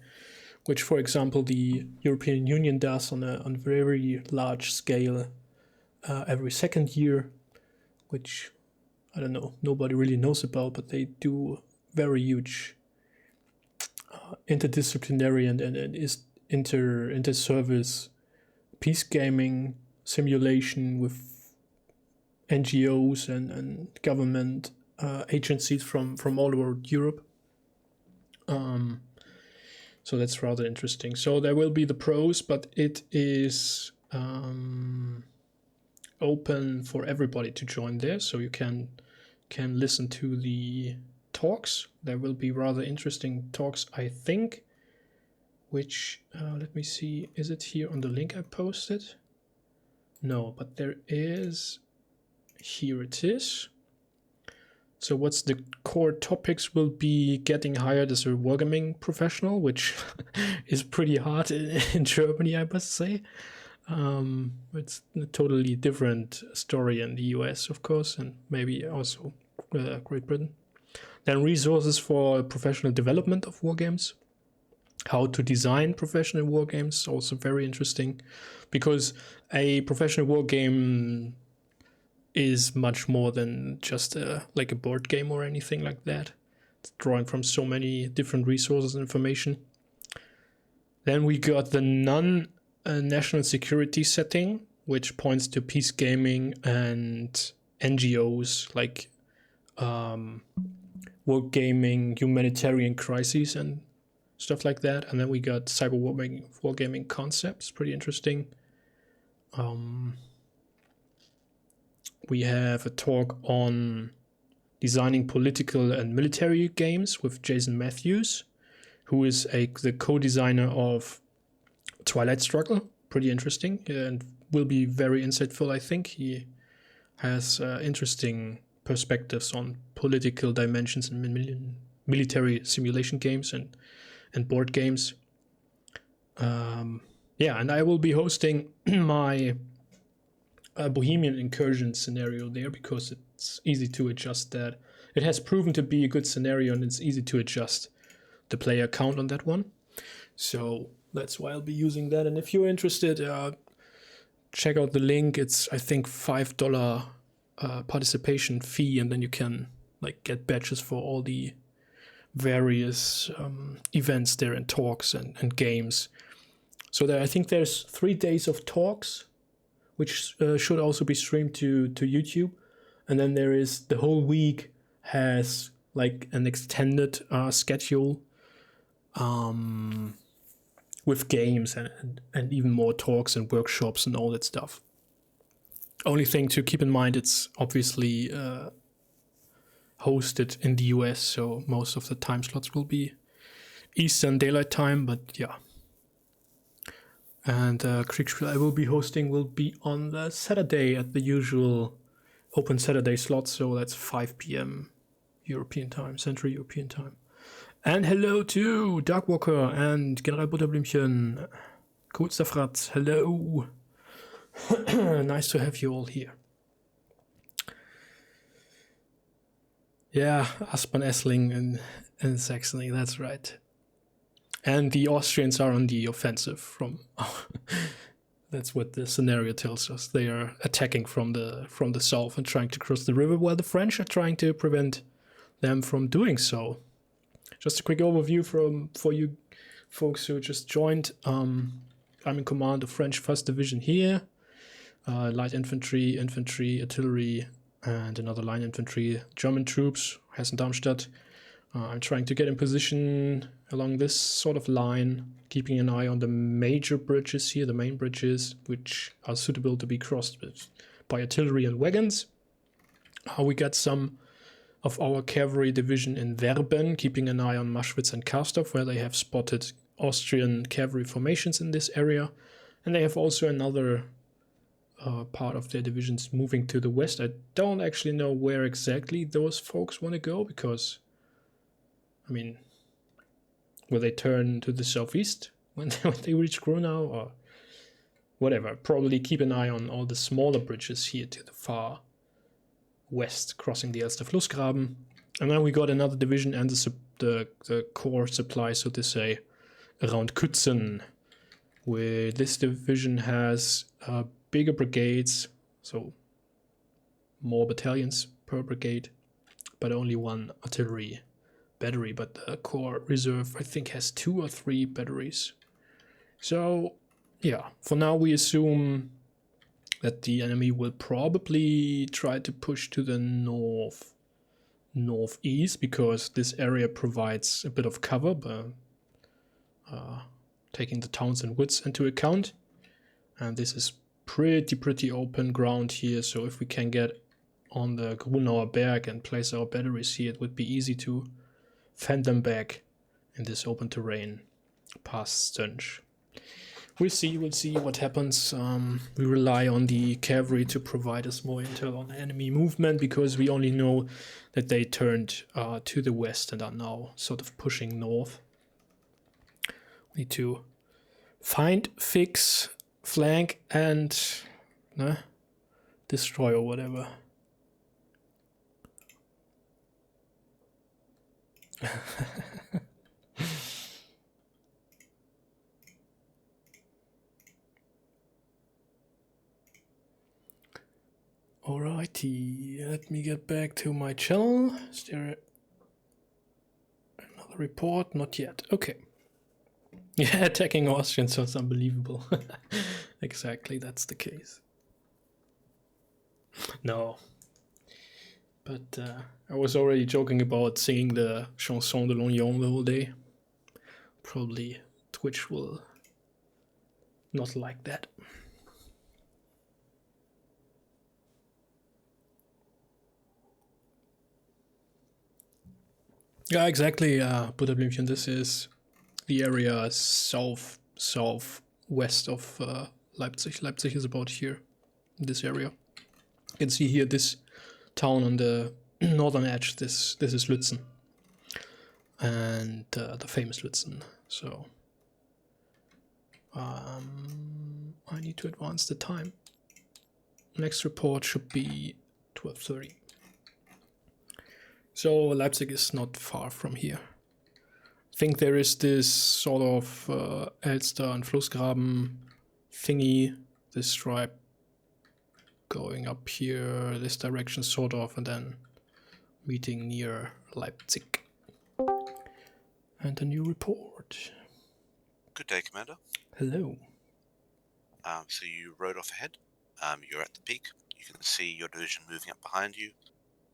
which, for example, the European Union does on a very large scale every second year, which, I don't know, nobody really knows about, but they do very huge interdisciplinary and is inter-service peace gaming simulation with NGOs and government agencies from all over Europe. So that's rather interesting. So there will be the pros, but it is open for everybody to join there. So you can listen to the talks. There will be rather interesting talks, I think. Which, let me see, is it here on the link I posted? No, but there is, here it is. So what's the core topics will be getting hired as a wargaming professional, which is pretty hard in Germany, I must say. It's a totally different story in the US, of course, and maybe also Great Britain. Then resources for professional development of wargames. How to design professional wargames, also very interesting, because a professional wargame is much more than just like a board game or anything like that. It's drawing from so many different resources and information. Then we got the non-national security setting, which points to peace gaming and NGOs like wargaming, humanitarian crises, and stuff like that. And then we got cyber wargaming concepts, pretty interesting. We have a talk on designing political and military games with Jason Matthews, who is the co-designer of Twilight Struggle. Pretty interesting and will be very insightful, I think. He has interesting perspectives on political dimensions in military simulation games and board games. And I will be hosting my Bohemian Incursion scenario there because it's easy to adjust that. It has proven to be a good scenario and it's easy to adjust the player count on that one. So that's why I'll be using that. And if you're interested, check out the link. It's, I think, $5 participation fee, and then you can like get badges for all the various events there and talks and games. So I think there's 3 days of talks, which should also be streamed to YouTube. And then there is the whole week has like an extended schedule with games and even more talks and workshops and all that stuff. Only thing to keep in mind, it's obviously hosted in the US, so most of the time slots will be Eastern Daylight Time, but yeah. And Kriegsspiel I will be hosting will be on the Saturday at the usual Open Saturday slot, so that's 5 p.m. European time, Central European time. And hello to Darkwalker and General Butterblümchen, Kurzafrat, hello. Nice to have you all here. Yeah, Espern-Asslingen in Saxony, that's right. And the Austrians are on the offensive from... That's what the scenario tells us. They are attacking from the south and trying to cross the river, while the French are trying to prevent them from doing so. Just a quick overview for you folks who just joined. I'm in command of French 1st Division here. Light infantry, artillery, and another line infantry. German troops, Hessen-Darmstadt. I'm trying to get in position along this sort of line, keeping an eye on the major bridges here, the main bridges, which are suitable to be crossed by artillery and wagons. We got some of our cavalry division in Werben, keeping an eye on Maschwitz and Karsdorf, where they have spotted Austrian cavalry formations in this area. And they have also another part of their divisions moving to the west. I don't actually know where exactly those folks want to go, because, I mean, will they turn to the southeast when they reach Grunau, or whatever? Probably keep an eye on all the smaller bridges here to the far west, crossing the Elster Flussgraben. And then we got another division and the core supply, so to say, around Kützen, where this division has bigger brigades, so more battalions per brigade, but only one artillery battery, but the core reserve I think has 2 or 3 batteries. So yeah, for now we assume that the enemy will probably try to push to the northeast, because this area provides a bit of cover, but taking the towns and woods into account. And this is pretty open ground here, so if we can get on the Grunauer Berg and place our batteries here, it would be easy to fend them back in this open terrain past Stunch. We'll see what happens. We rely on the cavalry to provide us more intel on enemy movement, because we only know that they turned to the west and are now sort of pushing north. We need to find, fix, flank, and destroy or whatever. Alrighty, let me get back to my channel. Is there another report? Not yet. Okay. Yeah, attacking Austrians sounds unbelievable. Exactly, that's the case. No. But I was already joking about singing the Chanson de l'Oignon the whole day. Probably Twitch will not like that. Yeah, exactly, Buddha Blümchen. This is the area southwest of Leipzig. Leipzig is about here, in this area. You can see here this town on the northern edge. This is Lützen, and the famous Lützen. So I need to advance the time. Next report should be 12:30. So Leipzig is not far from here. I think there is this sort of Elster and Flussgraben thingy, this stripe going up here, this direction sort of, and then meeting near Leipzig. And a new report. Good day, Commander. Hello. So you rode off ahead. You're at the peak. You can see your division moving up behind you,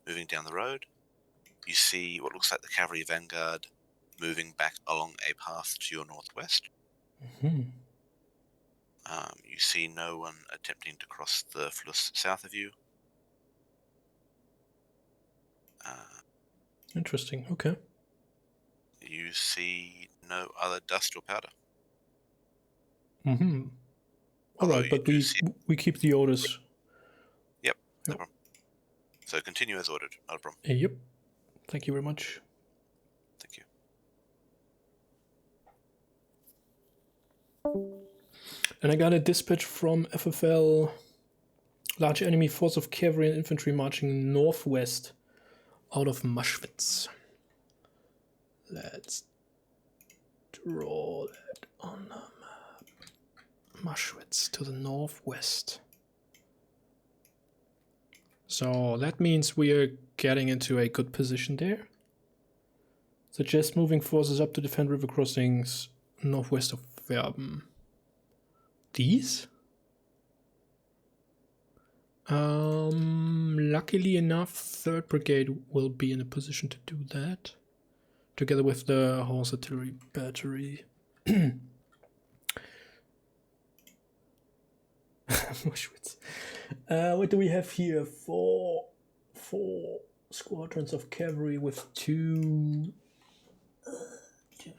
moving down the road. You see what looks like the cavalry vanguard moving back along a path to your northwest. Mm-hmm. You see no one attempting to cross the Fluss south of you. Interesting, okay. You see no other dust or powder. Mm-hmm. Alright, but we keep the orders. Yep, no problem. So continue as ordered, not a problem. Yep. Thank you very much. Thank you. And I got a dispatch from FFL. Large enemy force of cavalry and infantry marching northwest out of Maschwitz. Let's draw that on the map. Maschwitz to the northwest. So that means we are getting into a good position there. Suggest moving forces up to defend river crossings northwest of Verben. These? Luckily enough, 3rd Brigade will be in a position to do that, together with the horse artillery battery. What do we have here? Four squadrons of cavalry with two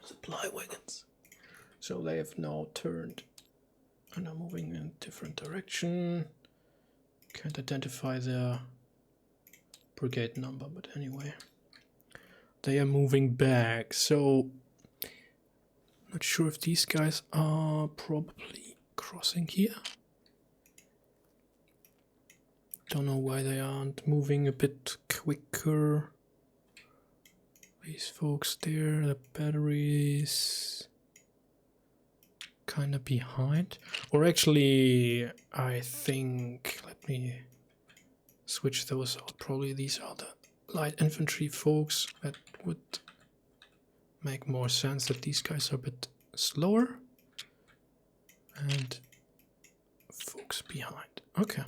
supply wagons. So they have now turned and are moving in a different direction. Can't identify their brigade number, but anyway. They are moving back, so not sure if these guys are probably crossing here. Don't know why they aren't moving a bit quicker. These folks there, the batteries kind of behind. Or actually, I think, let me switch those out. Probably these are the light infantry folks that would make more sense that these guys are a bit slower. And folks behind. Okay.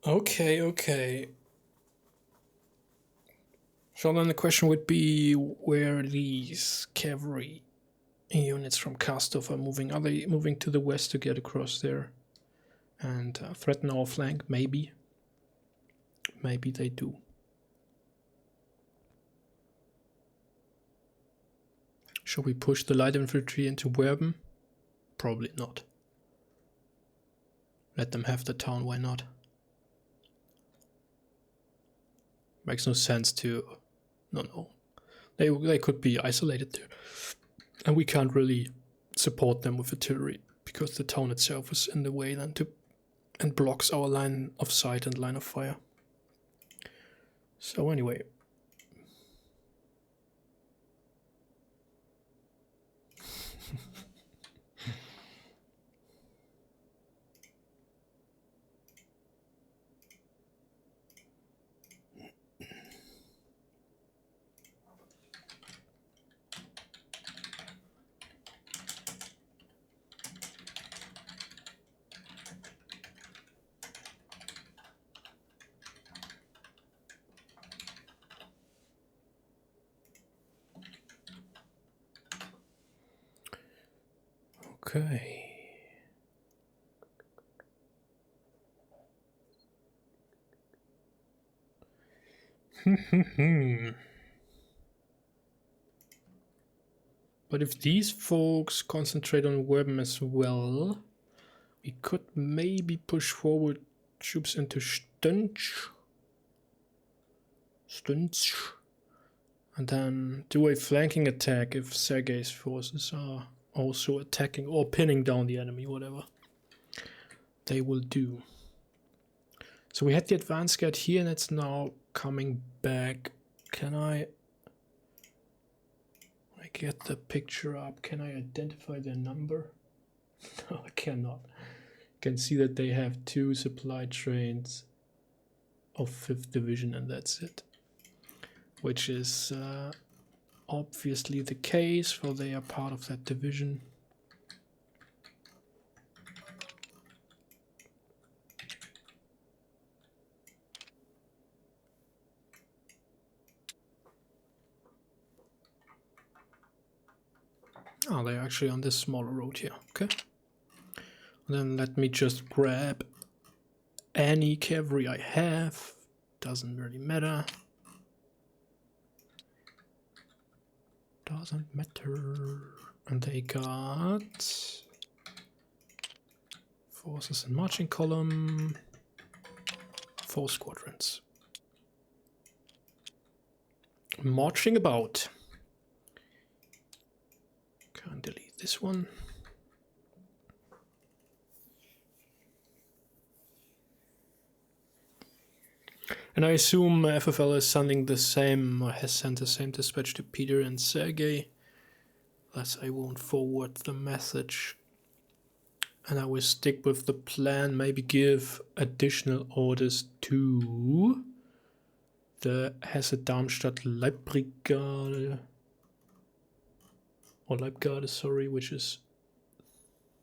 Okay. So then the question would be where these cavalry units from Kastorf are moving. Are they moving to the west to get across there and threaten our flank? Maybe. Maybe they do. Should we push the light infantry into Werben? Probably not. Let them have the town, why not? Makes no sense to... No. They could be isolated there. And we can't really support them with artillery, because the town itself is in the way then and blocks our line of sight and line of fire. So anyway... Okay. But if these folks concentrate on Werben as well, we could maybe push forward troops into Stunch. And then do a flanking attack if Sergei's forces are also attacking or pinning down the enemy, whatever they will do. So we had the advance guard here and it's now coming back. Can I get the picture up? Can I identify their number? No, I cannot. You can see that they have 2 supply trains of 5th Division and that's it. Which is obviously the case, for they are part of that division. Oh, they're actually on this smaller road here. Okay. Then let me just grab any cavalry I have. Doesn't really matter. Doesn't matter. And they got forces in marching column. 4 squadrons. Marching about. Can't delete this one. And I assume FFL is sending the same, or has sent the same dispatch to Peter and Sergei. Thus I won't forward the message. And I will stick with the plan, maybe give additional orders to the Hesse-Darmstadt Leibbrigade. Or Leibgarde, sorry, which is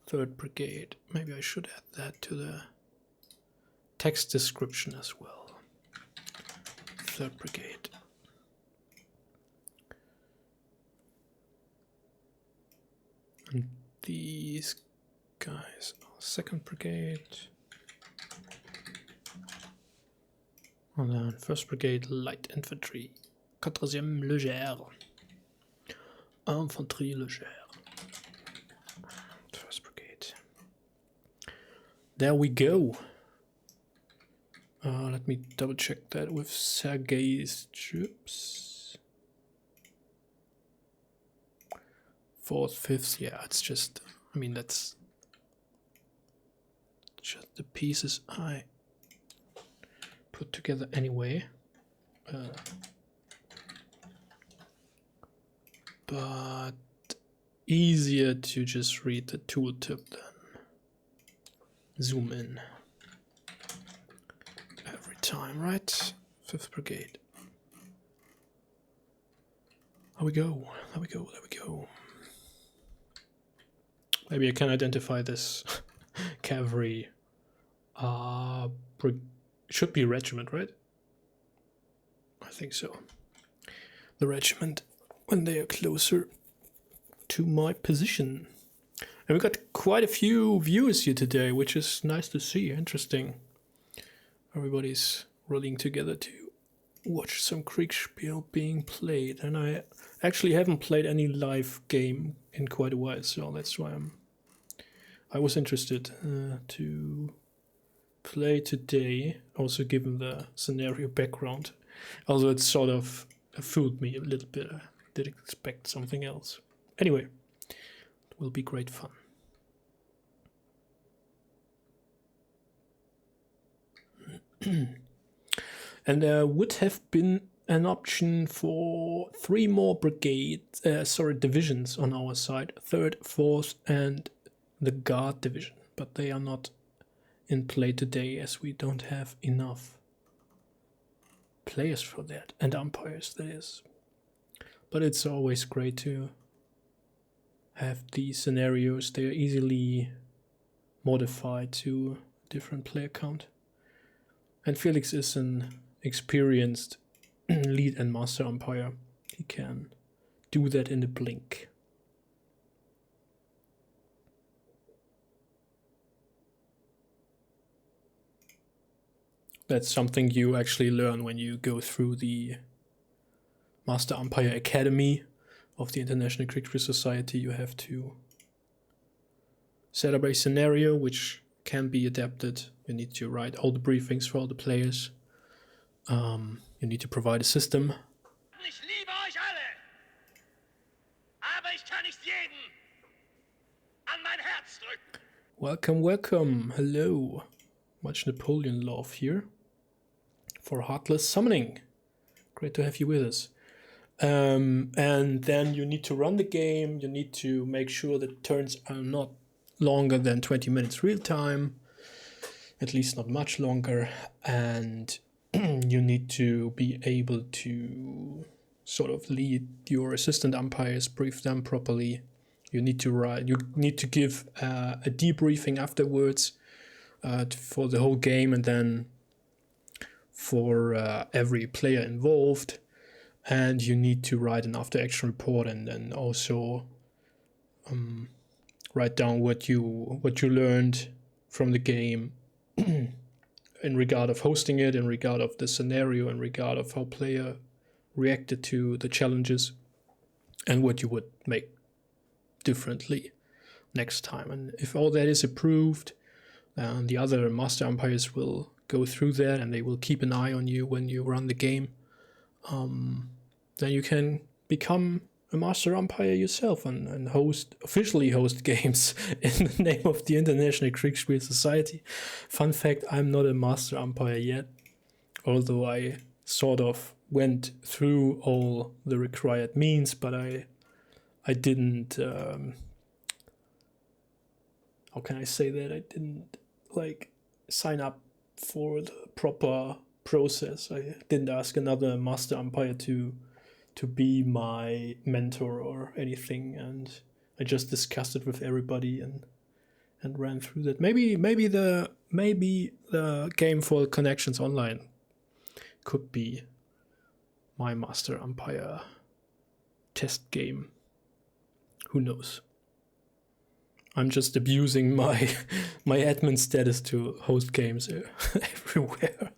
3rd Brigade. Maybe I should add that to the text description as well. 3rd Brigade. And these guys are 2nd Brigade. And then 1st Brigade Light Infantry. 4e Légère. Infanterie Légère. 1st Brigade. There we go. Let me double check that with Sergei's troops. 4th, 5th, yeah, it's just, I mean, that's just the pieces I put together anyway. But easier to just read the tooltip than zoom in every time, right? 5th Brigade. There we go. There we go. There we go. Maybe I can identify this cavalry. Should be regiment, right? I think so. The regiment when they are closer to my position. And we got quite a few viewers here today, which is nice to see. Interesting. Everybody's rolling together to watch some Kriegsspiel being played. And I actually haven't played any live game in quite a while, so that's why I was interested to play today, also given the scenario background. Although it sort of fooled me a little bit. I did expect something else. Anyway, it will be great fun. And there would have been an option for 3 more divisions on our side, 3rd, 4th, and the Guard division, but they are not in play today as we don't have enough players for that, and umpires, that is. But it's always great to have these scenarios. They are easily modified to different player count. And Felix is an experienced lead and master umpire. He can do that in a blink. That's something you actually learn when you go through the Master Umpire Academy of the International Kriegsspiel Society. You have to set up a scenario which can be adapted. You need to write all the briefings for all the players. You need to provide a system. Ich liebe euch alle, aber ich kann nicht jeden an mein Herz drücken. Welcome, welcome. Hello. Much Napoleon love here for Heartless Summoning. Great to have you with us. And then you need to run the game. You need to make sure that turns are not longer than 20 minutes real time. At least not much longer. And you need to be able to sort of lead your assistant umpires, brief them properly. You need to give a debriefing afterwards for the whole game, and then for every player involved. And you need to write an after-action report, and then also write down what you learned from the game in regard of hosting it, in regard of the scenario, in regard of how player reacted to the challenges, and what you would make differently next time. And if all that is approved, the other master umpires will go through that, and they will keep an eye on you when you run the game. Then you can become a master umpire yourself and officially host games in the name of the International Kriegsspiel Society. Fun fact, I'm not a master umpire yet, although I sort of went through all the required means, but I didn't, how can I say that? I didn't sign up for the proper process. I didn't ask another master umpire to be my mentor or anything, and I just discussed it with everybody and ran through that. Maybe the game for Connections Online could be my master umpire test game. Who knows? I'm just abusing my admin status to host games everywhere.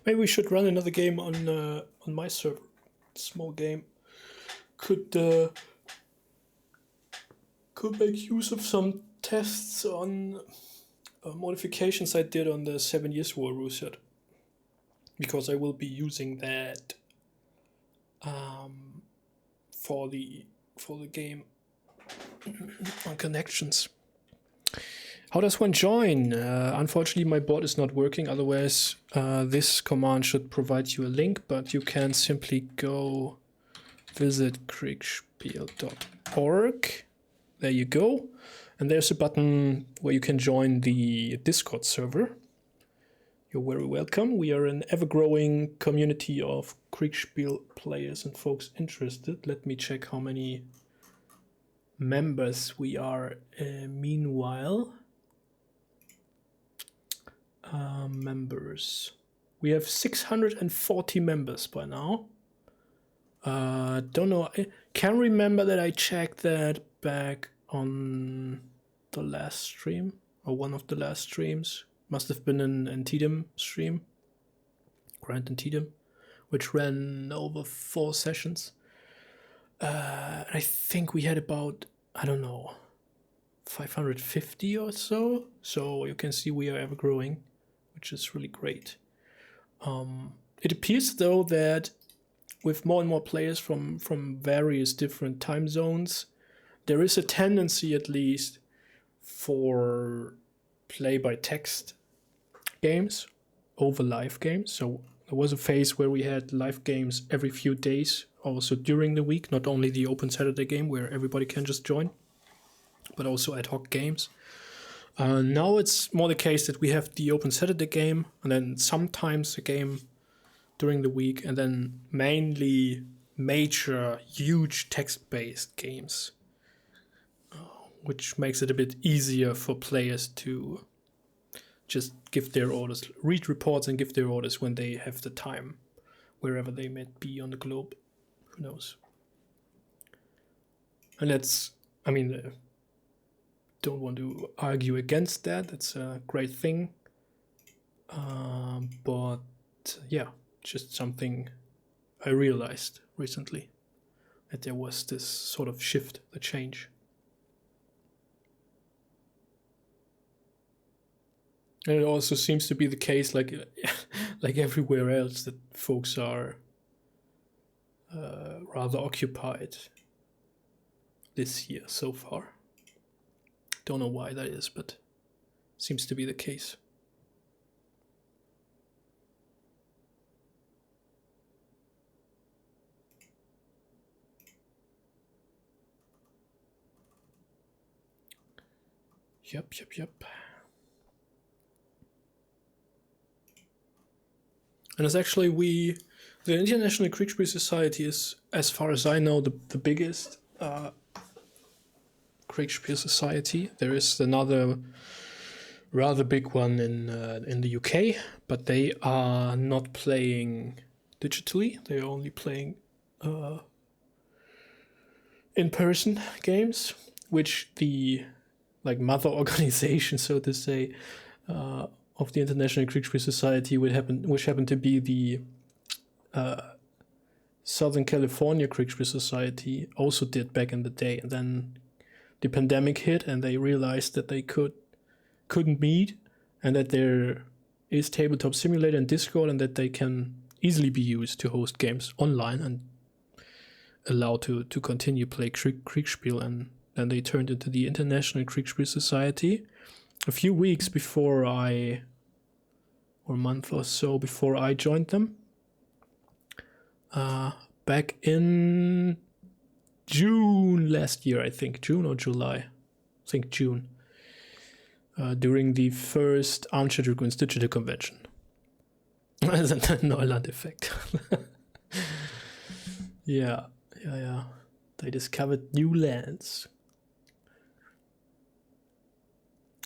Maybe we should run another game on my server. Small game. Could could make use of some tests on modifications I did on the 7 Years War rule set, because I will be using that for the game on connections. How does one join? Unfortunately, my bot is not working. Otherwise, this command should provide you a link, but you can simply go visit Kriegsspiel.org. There you go. And there's a button where you can join the Discord server. You're very welcome. We are an ever-growing community of Kriegsspiel players and folks interested. Let me check how many members we are meanwhile. Members. We have 640 members by now. Don't know. I can remember that I checked that back on the last stream, or one of the last streams. Must have been an Antietam stream, Grand Antietam, which ran over 4 sessions. I think we had about, I don't know, 550 or so. So you can see we are ever growing, which is really great. It appears though that with more and more players from various different time zones, there is a tendency at least for play by text games over live games. So there was a phase where we had live games every few days, also during the week, not only the Open Saturday game where everybody can just join, but also ad hoc games. Now it's more the case that we have the Open Saturday game, and then sometimes a game during the week, and then mainly major, huge text-based games, which makes it a bit easier for players to just give their orders, read reports and give their orders when they have the time, wherever they might be on the globe. Who knows? And that's, I mean, don't want to argue against that. It's a great thing. But yeah, just something I realized recently, that there was this sort of shift, the change. And it also seems to be the case, like everywhere else, that folks are rather occupied this year so far. Don't know why that is, but seems to be the case. Yep. And it's actually the International Kriegsspiel Society is, as far as I know, the biggest Kriegsspiel Society. There is another rather big one in the UK, but they are not playing digitally. They're only playing in-person games, which the mother organization, so to say, of the International Kriegsspiel Society, which happened to be the Southern California Kriegsspiel Society, also did back in the day. And then the pandemic hit, and they realized that they couldn't meet, and that there is Tabletop Simulator and Discord, and that they can easily be used to host games online and allow to continue play Kriegsspiel. And then they turned into the International Kriegsspiel Society a few weeks before or a month or so before I joined them. Back in June last year, I think. June or July? I think June. During the first Armchair Dragoons Digital Convention. The Neuland effect. Yeah. They discovered new lands.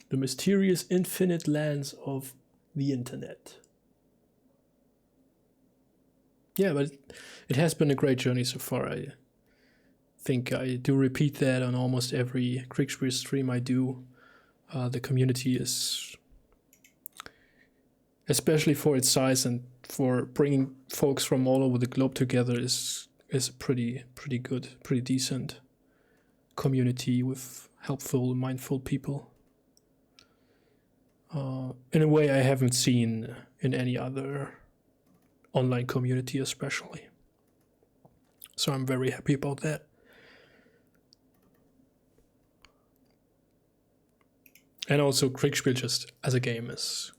The mysterious infinite lands of the internet. Yeah, but it has been a great journey so far. I think I do repeat that on almost every Kriegsspiel stream I do. The community is, especially for its size and for bringing folks from all over the globe together, is a pretty good, pretty decent community with helpful, mindful people. In a way I haven't seen in any other online community especially. So I'm very happy about that. And also Kriegsspiel just as a game is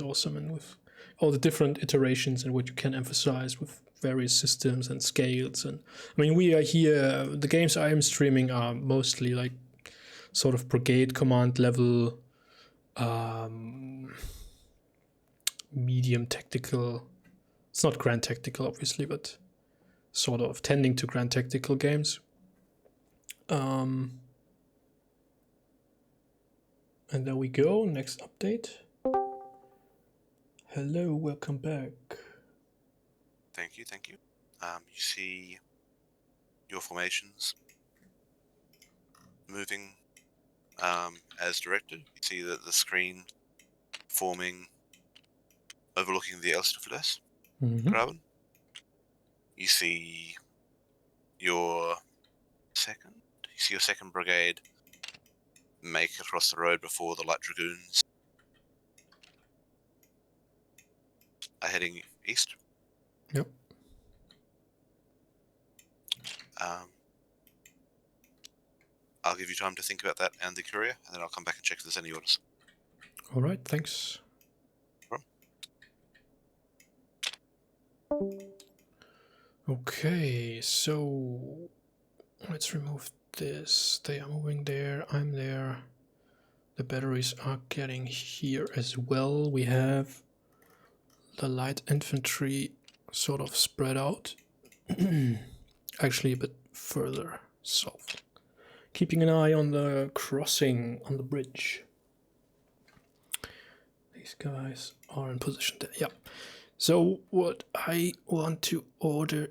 awesome, and with all the different iterations and what you can emphasize with various systems and scales. And I mean, we are here, the games I am streaming are mostly like sort of brigade command level, medium tactical. It's not grand tactical, obviously, but sort of tending to grand tactical games. And there we go. Next update. Hello, welcome back. Thank you, thank you. You see your formations moving as directed. You see that the screen forming, overlooking the Elsterfloss. Graben. You see your second brigade make across the road before the light dragoons are heading east. Yep. I'll give you time to think about that and the courier, and then I'll come back and check if there's any orders. All right, thanks. Okay, so let's remove this. They are moving there, I'm there. The batteries are getting here as well. We have the light infantry sort of spread out. Actually a bit further south. Keeping an eye on the crossing on the bridge. These guys are in position there. Yeah. So what I want to order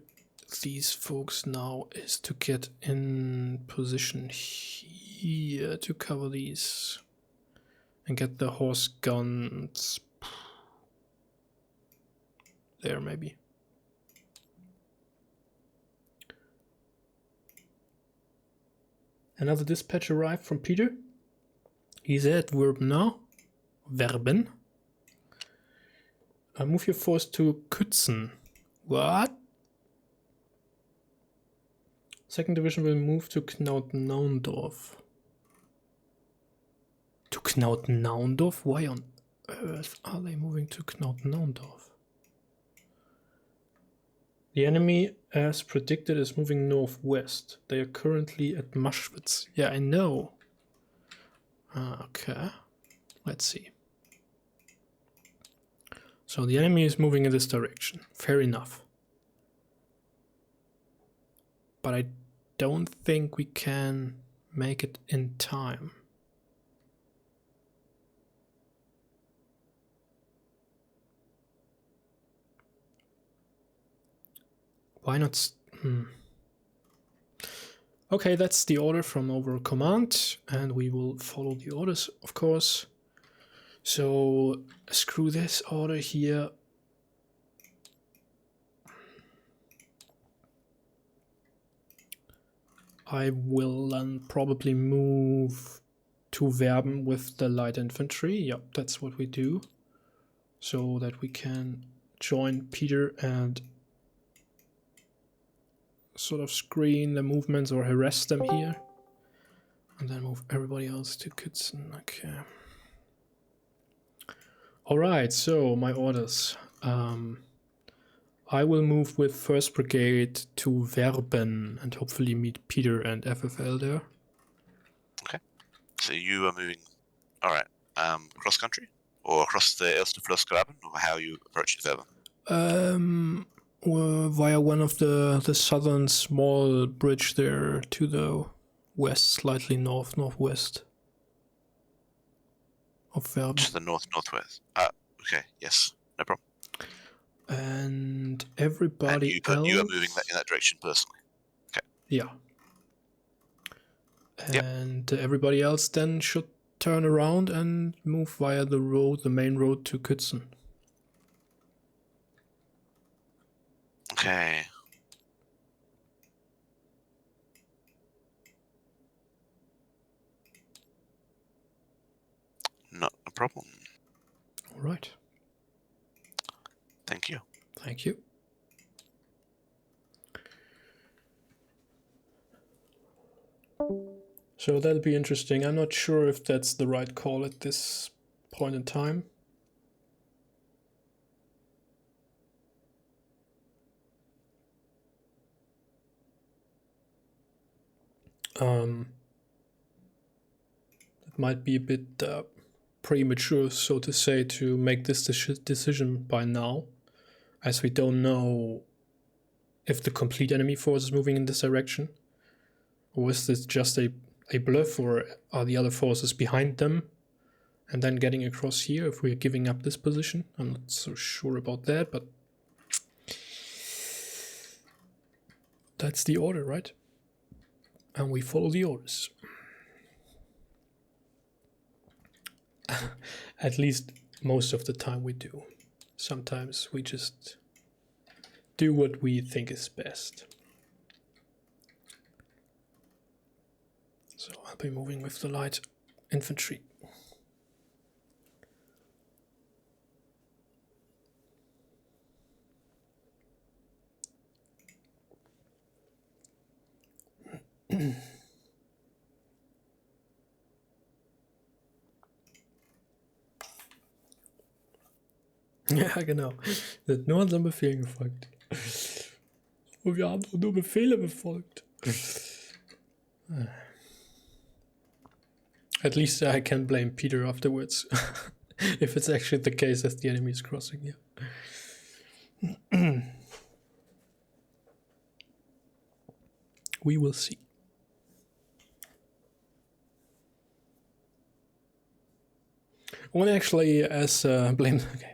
these folks now is to get in position here to cover these and get the horse guns there maybe. Another dispatch arrived from Peter. He's at Verben now. Verben. Move your force to Kützen. What? Second division will move to Knaut-Naundorf. To Knaut-Naundorf? Why on earth are they moving to Knaut-Naundorf? The enemy, as predicted, is moving northwest. They are currently at Maschwitz. Yeah, I know. Okay. Let's see. So the enemy is moving in this direction. Fair enough. But I don't think we can make it in time. Why not? Okay, that's the order from over command, and we will follow the orders, of course. So screw this order here. I will then probably move to Verben with the light infantry. Yep, that's what we do. So that we can join Peter and sort of screen the movements or harass them here. And then move everybody else to Kützen. Okay. Alright, so my orders. I will move with 1st Brigade to Verben and hopefully meet Peter and FFL there. Okay. So you are moving, alright, cross country? Or across the Elsterfloss Graben? Or how you approach the Verben? Via one of the southern small bridge there to the west, slightly northwest of Verben. To the northwest. Okay, yes, no problem. And everybody and else... you are moving in that direction personally. Okay. Yeah. And everybody else then should turn around and move via the road, the main road to Kützen. Okay. problem. All right. Thank you. Thank you. So that'll be interesting. I'm not sure if that's the right call at this point in time. It might be a bit premature, so to say, to make this decision by now, as we don't know if the complete enemy force is moving in this direction, or is this just a bluff, or are the other forces behind them and then getting across here if we're giving up this position? I'm not so sure about that, but that's the order, right? And we follow the orders. At least most of the time we do. Sometimes we just do what we think is best. So I'll be moving with the light infantry. Ja, genau. Wird nur unseren Befehlen gefolgt. Und wir haben doch nur Befehle befolgt. At least I can blame Peter afterwards. If it's actually the case that the enemy is crossing here. We will see. I want to actually blame the game.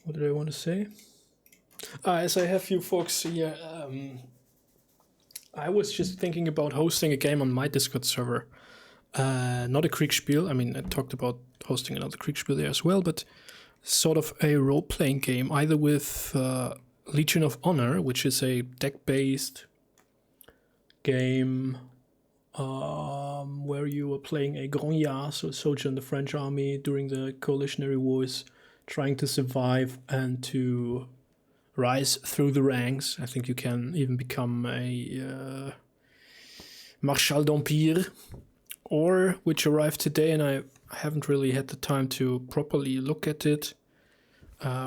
What did I want to say? As I have you folks here, I was just thinking about hosting a game on my Discord server. Not a Kriegsspiel. I mean, I talked about hosting another Kriegsspiel there as well, but sort of a role-playing game, either with Legion of Honor, which is a deck-based game where you are playing a Grognard, so a soldier in the French army during the coalitionary wars, trying to survive and to rise through the ranks. I think you can even become a Marshal d'Empire, or which arrived today, and I haven't really had the time to properly look at it,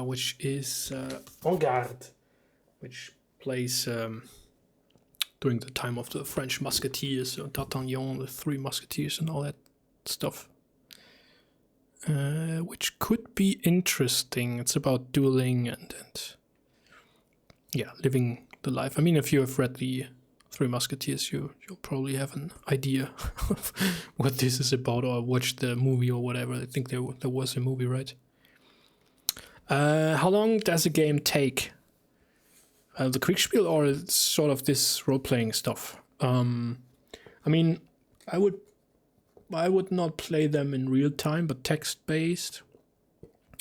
which is En Garde, which plays during the time of the French Musketeers, D'Artagnan, the Three Musketeers, and all that stuff. Which could be interesting. It's about dueling and yeah, living the life. I mean, if you have read the Three Musketeers, you'll probably have an idea of what this is about, or watched the movie or whatever. I think there was a movie, right? How long does a game take? The Kriegsspiel, or sort of this role-playing stuff? I mean, I would not play them in real time, but text-based.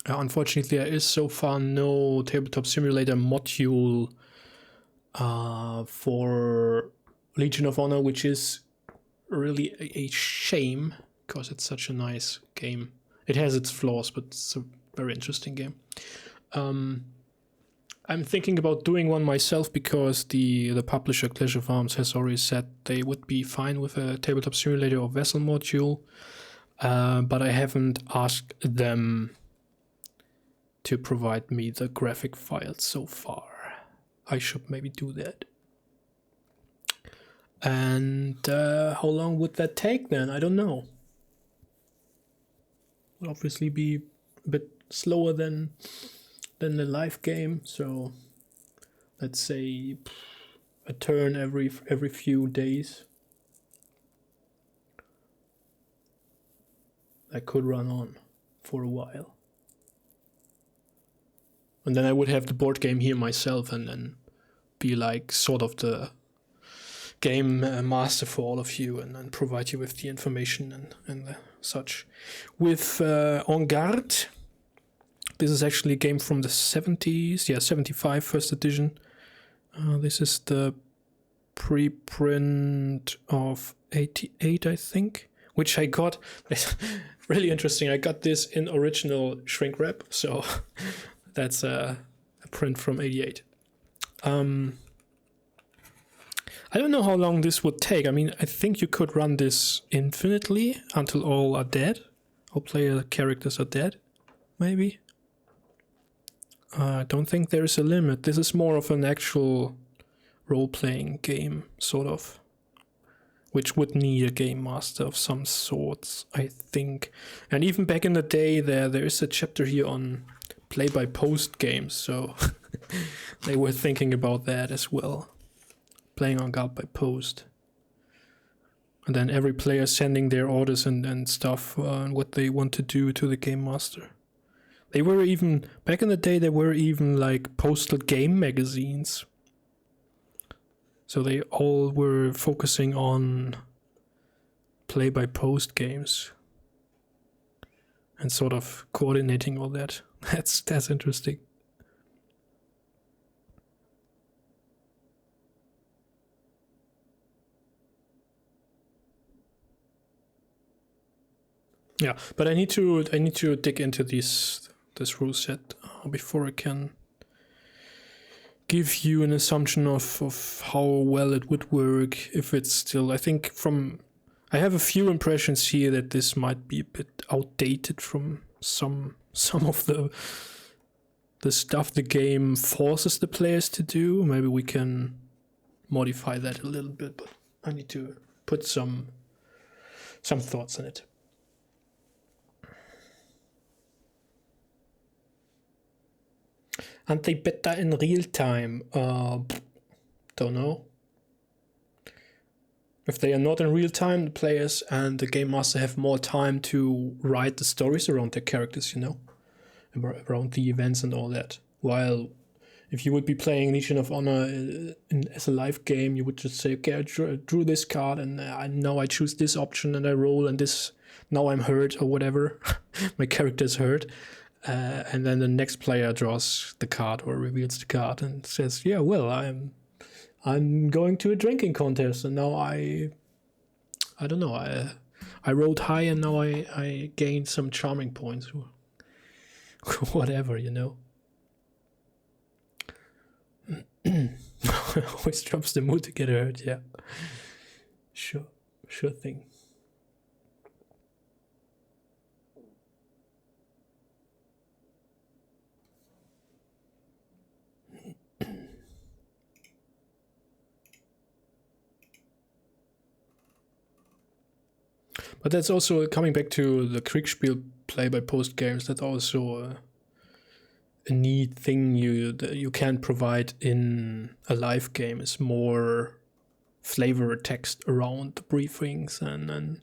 Unfortunately, there is so far no tabletop simulator module for Legion of Honor, which is really a shame, because it's such a nice game. It has its flaws, but it's a very interesting game. I'm thinking about doing one myself, because the publisher Clash of Arms has already said they would be fine with a tabletop simulator or vessel module, but I haven't asked them to provide me the graphic files so far. I should maybe do that. And how long would that take then? I don't know. Would obviously be a bit slower than the live game, so let's say a turn every few days. That could run on for a while. And then I would have the board game here myself, and then be like sort of the game master for all of you, and then provide you with the information and such. With En Garde, This is actually a game from the 70s. Yeah, 75, first edition. This is the preprint of 88, I think, which I got. Really interesting. I got this in original shrink wrap, so that's a print from 88. I don't know how long this would take. I mean, I think you could run this infinitely until all are dead. All player characters are dead, maybe. I don't think there's a limit. This is more of an actual role-playing game, sort of, which would need a game master of some sorts, I think. And even back in the day, there is a chapter here on play-by-post games, so they were thinking about that as well. Playing on guard by post. And then every player sending their orders and stuff and what they want to do to the game master. They were even, back in the day, there were even like postal game magazines. So they all were focusing on play-by-post games. And sort of coordinating all that. That's interesting. Yeah, but I need to dig into this rule set before I can give you an assumption of how well it would work if it's still. I think I have a few impressions here that this might be a bit outdated from some of the stuff the game forces the players to do. Maybe we can modify that a little bit, but I need to put some thoughts on it. Aren't they better in real time? Don't know. If they are not in real time, the players and the game master have more time to write the stories around their characters, you know, around the events and all that. While if you would be playing Legion of Honor as a live game, you would just say, okay, I drew this card and now I choose this option and I roll and this, now I'm hurt or whatever. My character's hurt. And then the next player draws the card or reveals the card and says, yeah, well, I'm going to a drinking contest and now I don't know, I rolled high and now I gained some charming points or whatever, you know. Always drops the mood to get hurt, yeah. Sure thing. But that's also coming back to the Kriegsspiel play-by-post games. That's also a neat thing you can provide in a live game. Is more flavor text around the briefings and a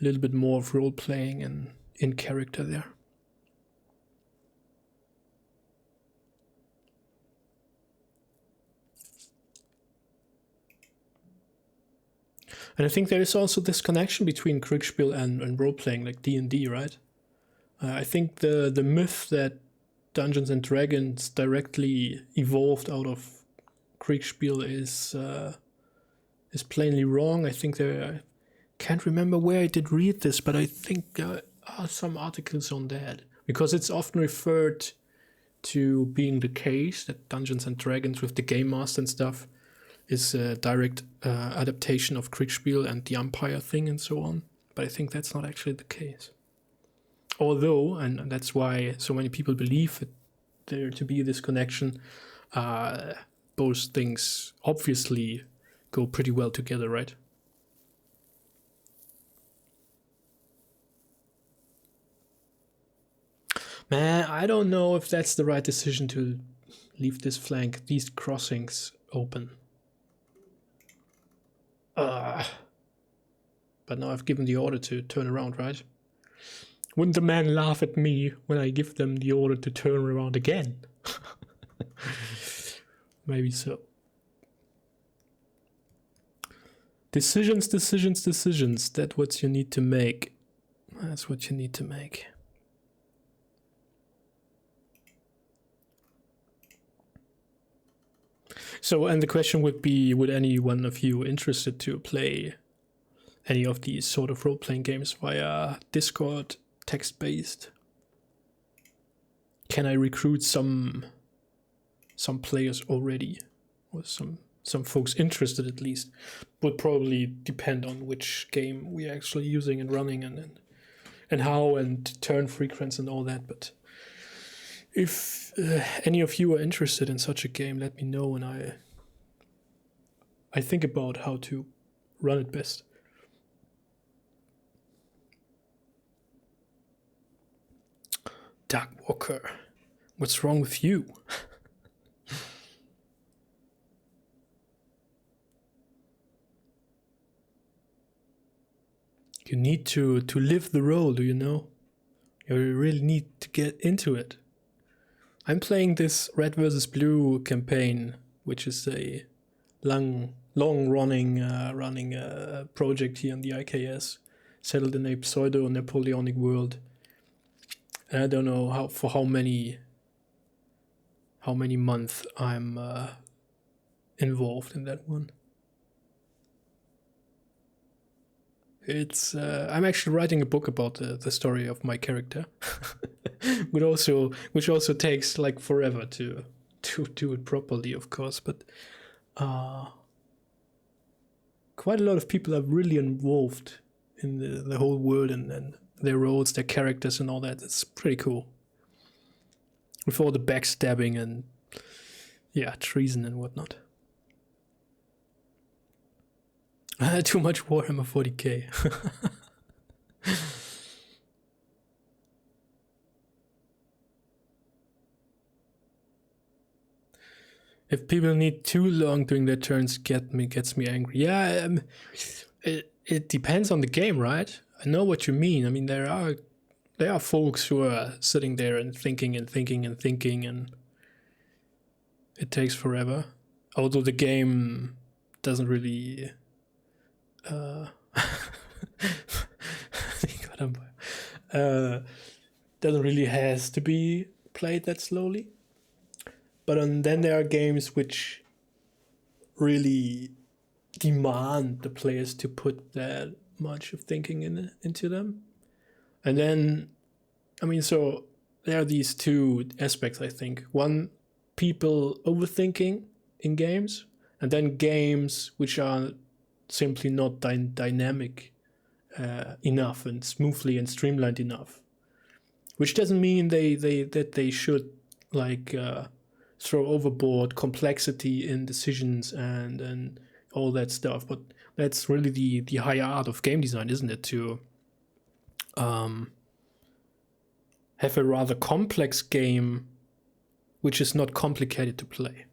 little bit more of role-playing and in character there. And I think there is also this connection between Kriegsspiel and role-playing, like D&D, right? I think the myth that Dungeons and Dragons directly evolved out of Kriegsspiel is plainly wrong. I think I can't remember where I did read this, but I think there are some articles on that. Because it's often referred to being the case that Dungeons and Dragons with the Game Master and stuff is a direct adaptation of Kriegsspiel and the Empire thing and so on. But I think that's not actually the case. Although, and that's why so many people believe there to be this connection, both things obviously go pretty well together, right? Man, I don't know if that's the right decision to leave these crossings open. But now I've given the order to turn around, right? Wouldn't the man laugh at me when I give them the order to turn around again? Maybe so. Decisions. That's what you need to make. That's what you need to make. So, and the question would be, would any one of you interested to play any of these sort of role-playing games via Discord, text-based? Can I recruit some players already, or some folks interested at least? Would probably depend on which game we're actually using and running, and how, and turn frequency and all that. But if any of you are interested in such a game, let me know, and I think about how to run it best. Dark Walker, what's wrong with you? You need to live the role, do you know? You really need to get into it. I'm playing this Red vs. Blue campaign, which is a long-running project here in the IKS, settled in a pseudo-Napoleonic world. And I don't know how many months I'm involved in that one. It's I'm actually writing a book about the story of my character, which also takes like forever to do it properly, of course. But quite a lot of people are really involved in the whole world and their roles, their characters, and all that. It's pretty cool. With all the backstabbing and treason and whatnot. Too much Warhammer 40k. If people need too long doing their turns, gets me angry. Yeah, it depends on the game, right? I know what you mean. I mean, there are folks who are sitting there and thinking, and it takes forever. Although the game doesn't really doesn't really has to be played that slowly. But then there are games which really demand the players to put that much of thinking into them. And then, I mean, so there are these two aspects, I think. One, people overthinking in games, and then games which are simply not dynamic enough and smoothly and streamlined enough. Which doesn't mean that they should like throw overboard complexity in decisions and all that stuff. But that's really the high art of game design, isn't it? To have a rather complex game which is not complicated to play.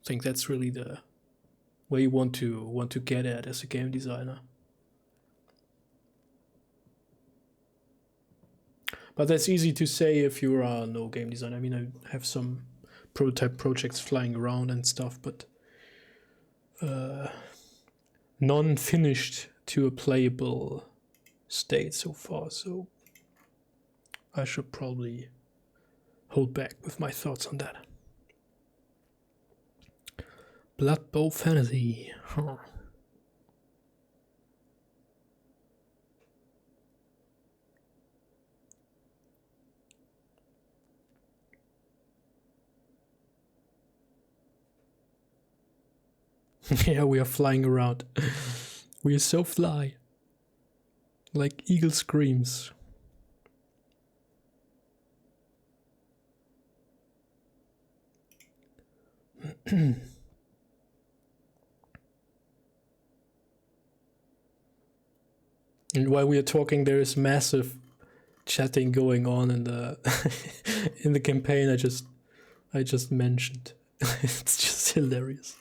I think that's really the way you want to get at as a game designer. But that's easy to say if you are no game designer. I mean, I have some prototype projects flying around and stuff, but none finished to a playable state so far. So I should probably hold back with my thoughts on that. Blood Bowl Fantasy. Huh. Yeah, we are flying around. We are so fly. Like eagle screams. And while we are talking, there is massive chatting going on in the in the campaign I just mentioned. It's just hilarious.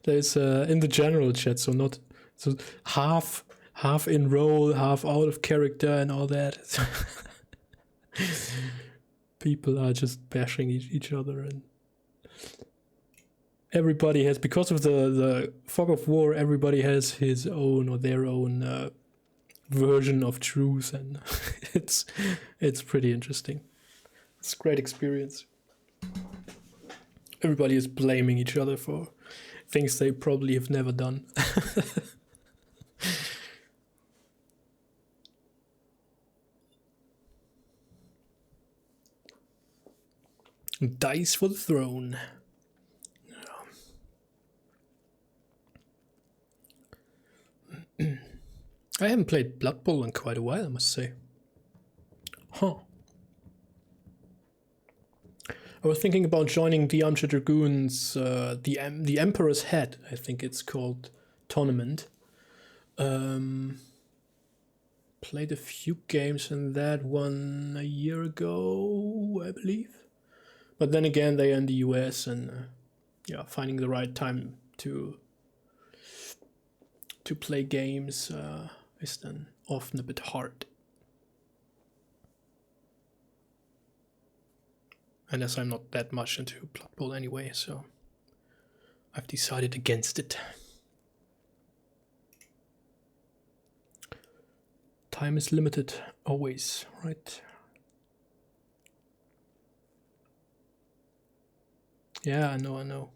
There's in the general chat, so half in role, half out of character, and all that. People are just bashing each other, and everybody has, because of the fog of war, everybody has his own or their own version of truth, and it's pretty interesting. It's a great experience. Everybody is blaming each other for things they probably have never done. Dice for the throne. I haven't played Blood Bowl in quite a while, I must say. Huh. I was thinking about joining the Armchair Dragoons, the Emperor's Head, I think it's called, tournament. Played a few games in that one a year ago, I believe. But then again, they're in the US, and finding the right time to play games is then often a bit hard. And as I'm not that much into Blood Bowl anyway, so I've decided against it. Time is limited, always, right? Yeah, I know.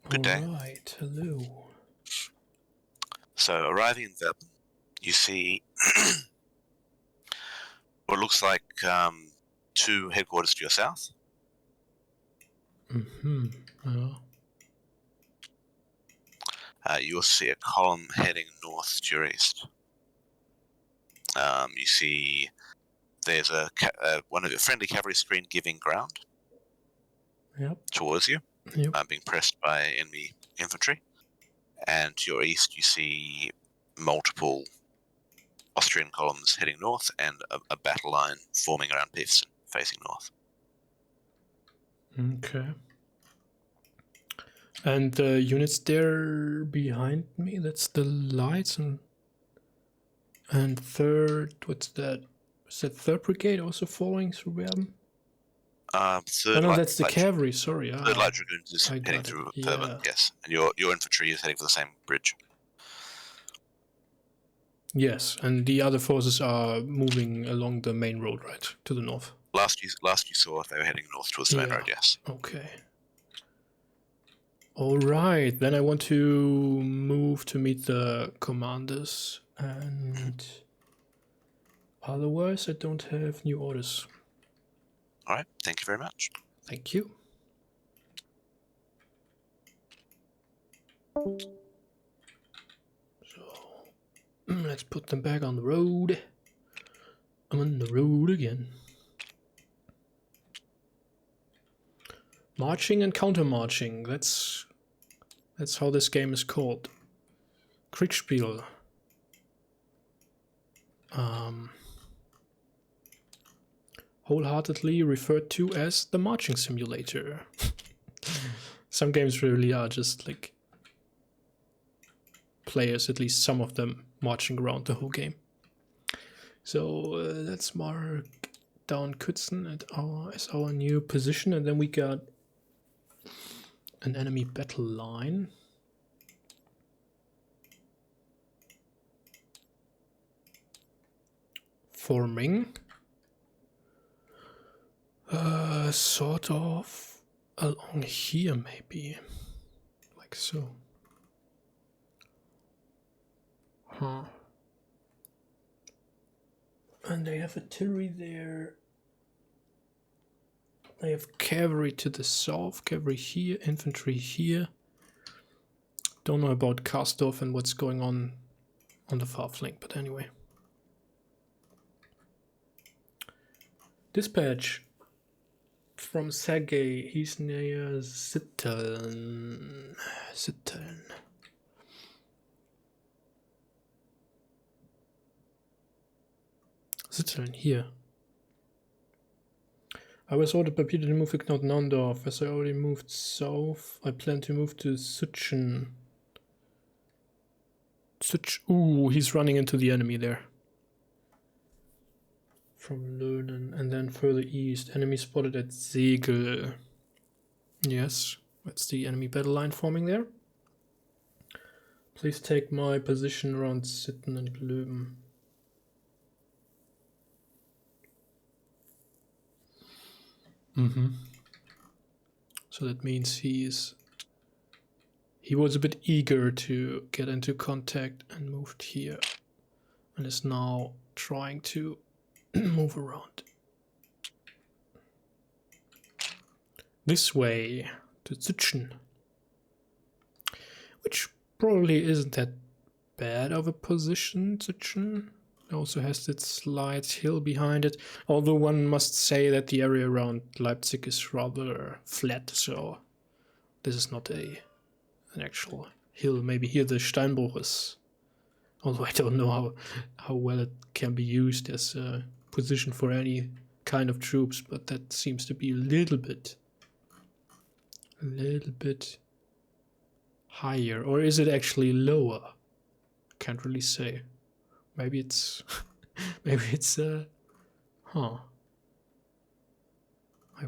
Good day. Alright, hello. So, arriving in Verben, you see what looks like two headquarters to your south. Mm-hmm. You'll see a column heading north to your east. You see there's one of your friendly cavalry screen giving ground towards you, being pressed by enemy infantry. And to your east, you see multiple Austrian columns heading north and a battle line forming around Peterson, facing north. Okay. And the units there behind me, that's the lights, and third, what's that? Is that 3rd Brigade also following through Verben? That's the cavalry, sorry. Third Light Dragoons is heading through Verben, yes. And your infantry is heading for the same bridge. Yes, and the other forces are moving along the main road, right? To the north. Last you saw, they were heading north towards the main road, yes. Okay. Alright, then I want to move to meet the commanders, and otherwise I don't have new orders. Alright, thank you very much. Thank you. So, let's put them back on the road. I'm on the road again. Marching and counter-marching, that's how this game is called. Kriegsspiel. Wholeheartedly referred to as the marching simulator. Some games really are just like players, at least some of them, marching around the whole game. So let's mark down Kützen as our new position, and then we got an enemy battle line. Forming. Sort of along here, maybe. Like so. Huh. And they have artillery there. They have cavalry to the south, cavalry here, infantry here. Don't know about Karsdorf and what's going on the far flank, but anyway. Dispatch. from Sergei. He's near Zitteln. Zitteln, here. I was ordered by Peter to move to Knott-Naundorf. As I already moved south, I plan to move to Zutschen. Ooh, he's running into the enemy there. From Löhnen, and then further east. Enemy spotted at Segel. Yes, that's the enemy battle line forming there. Please take my position around Sitten and Glöben. So that means he was a bit eager to get into contact and moved here, and is now trying to move around this way to Zutschen, which probably isn't that bad of a position. Zutschen also has its slight hill behind it, although one must say that the area around Leipzig is rather flat, so this is not an actual hill. Maybe here the Steinbruch is, although I don't know how well it can be used as a position for any kind of troops, but that seems to be a little bit higher. Or is it actually lower? Can't really say. Maybe it's maybe it's maybe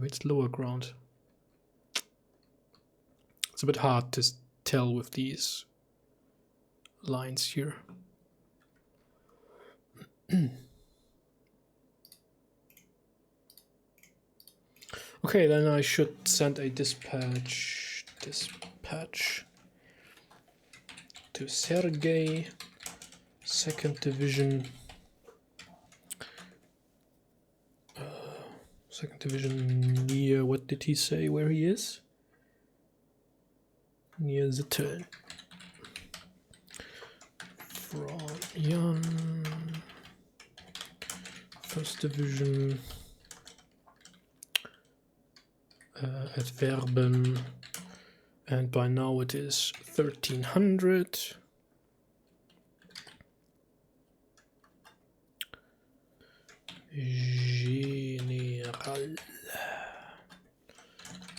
it's lower ground. It's a bit hard to tell with these lines here. Okay, then I should send a dispatch to Sergei, 2nd Division. 2nd Division near, what did he say where he is? Near Zitteln. From Jan, 1st Division at Verben, and by now it is 1300. General,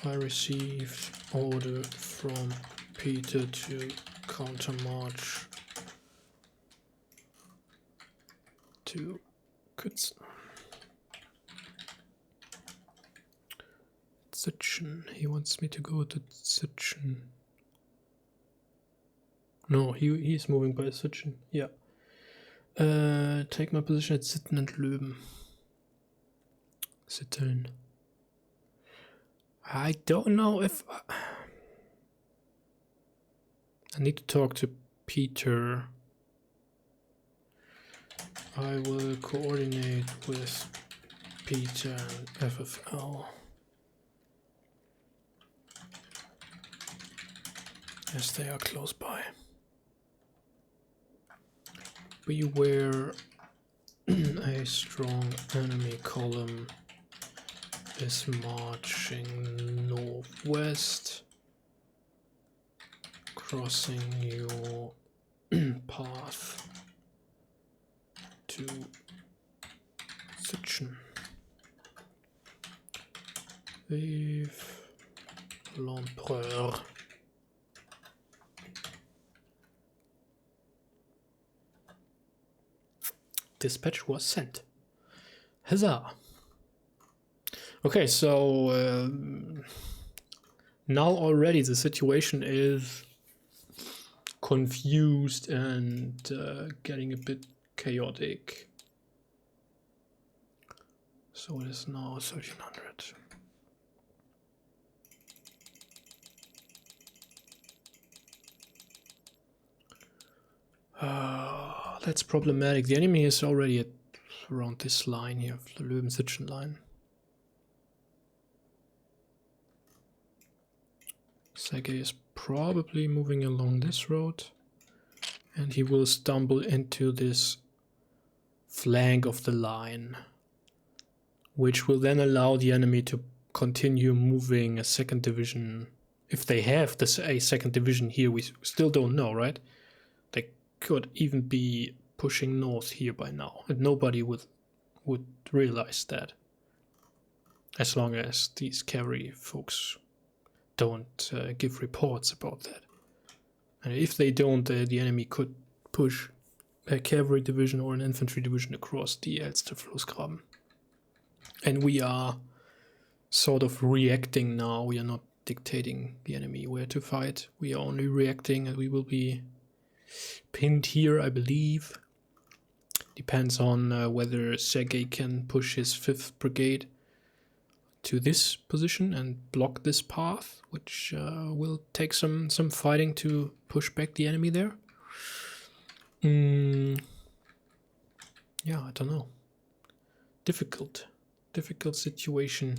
I received order from Peter to countermarch to Zutschen. He wants me to go to Zutschen. No, he's moving by Zutschen. Yeah. Take my position at Sitten and Löben. Zitteln. I don't know if I need to talk to Peter. I will coordinate with Peter and FFL as they are close by. Beware, a strong enemy column is marching northwest, crossing your path to Zutschen. Vive l'Empereur. Dispatch was sent. Huzzah! Okay, so now already the situation is confused and getting a bit chaotic. So it is now 1300. That's problematic. The enemy is already at around this line here, the Löwen-Zutschen line. Sergei is probably moving along this road, and he will stumble into this flank of the line, which will then allow the enemy to continue moving a second division. If they have a second division here, we still don't know, right? They could even be pushing north here by now, and nobody would realize that, as long as these cavalry folks don't give reports about that. And if they don't, the enemy could push a cavalry division or an infantry division across the Elsterflussgraben. And we are sort of reacting now. We are not dictating the enemy where to fight. We are only reacting, and we will be pinned here, I believe. Depends on whether Sergei can push his 5th brigade to this position and block this path, which will take some fighting to push back the enemy there. Yeah, I don't know. Difficult situation.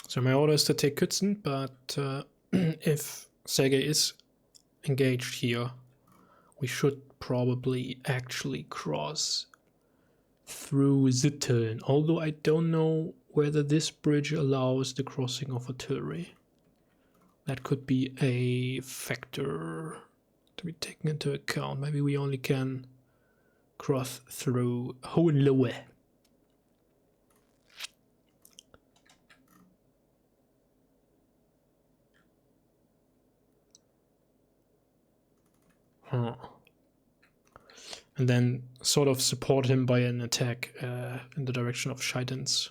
So my order is to take Kützen, but if Sergei is engaged here, we should probably actually cross through Zitteln, although I don't know whether this bridge allows the crossing of artillery. That could be a factor to be taken into account. Maybe we only can cross through Hohenlohe. And then sort of support him by an attack in the direction of Scheidens.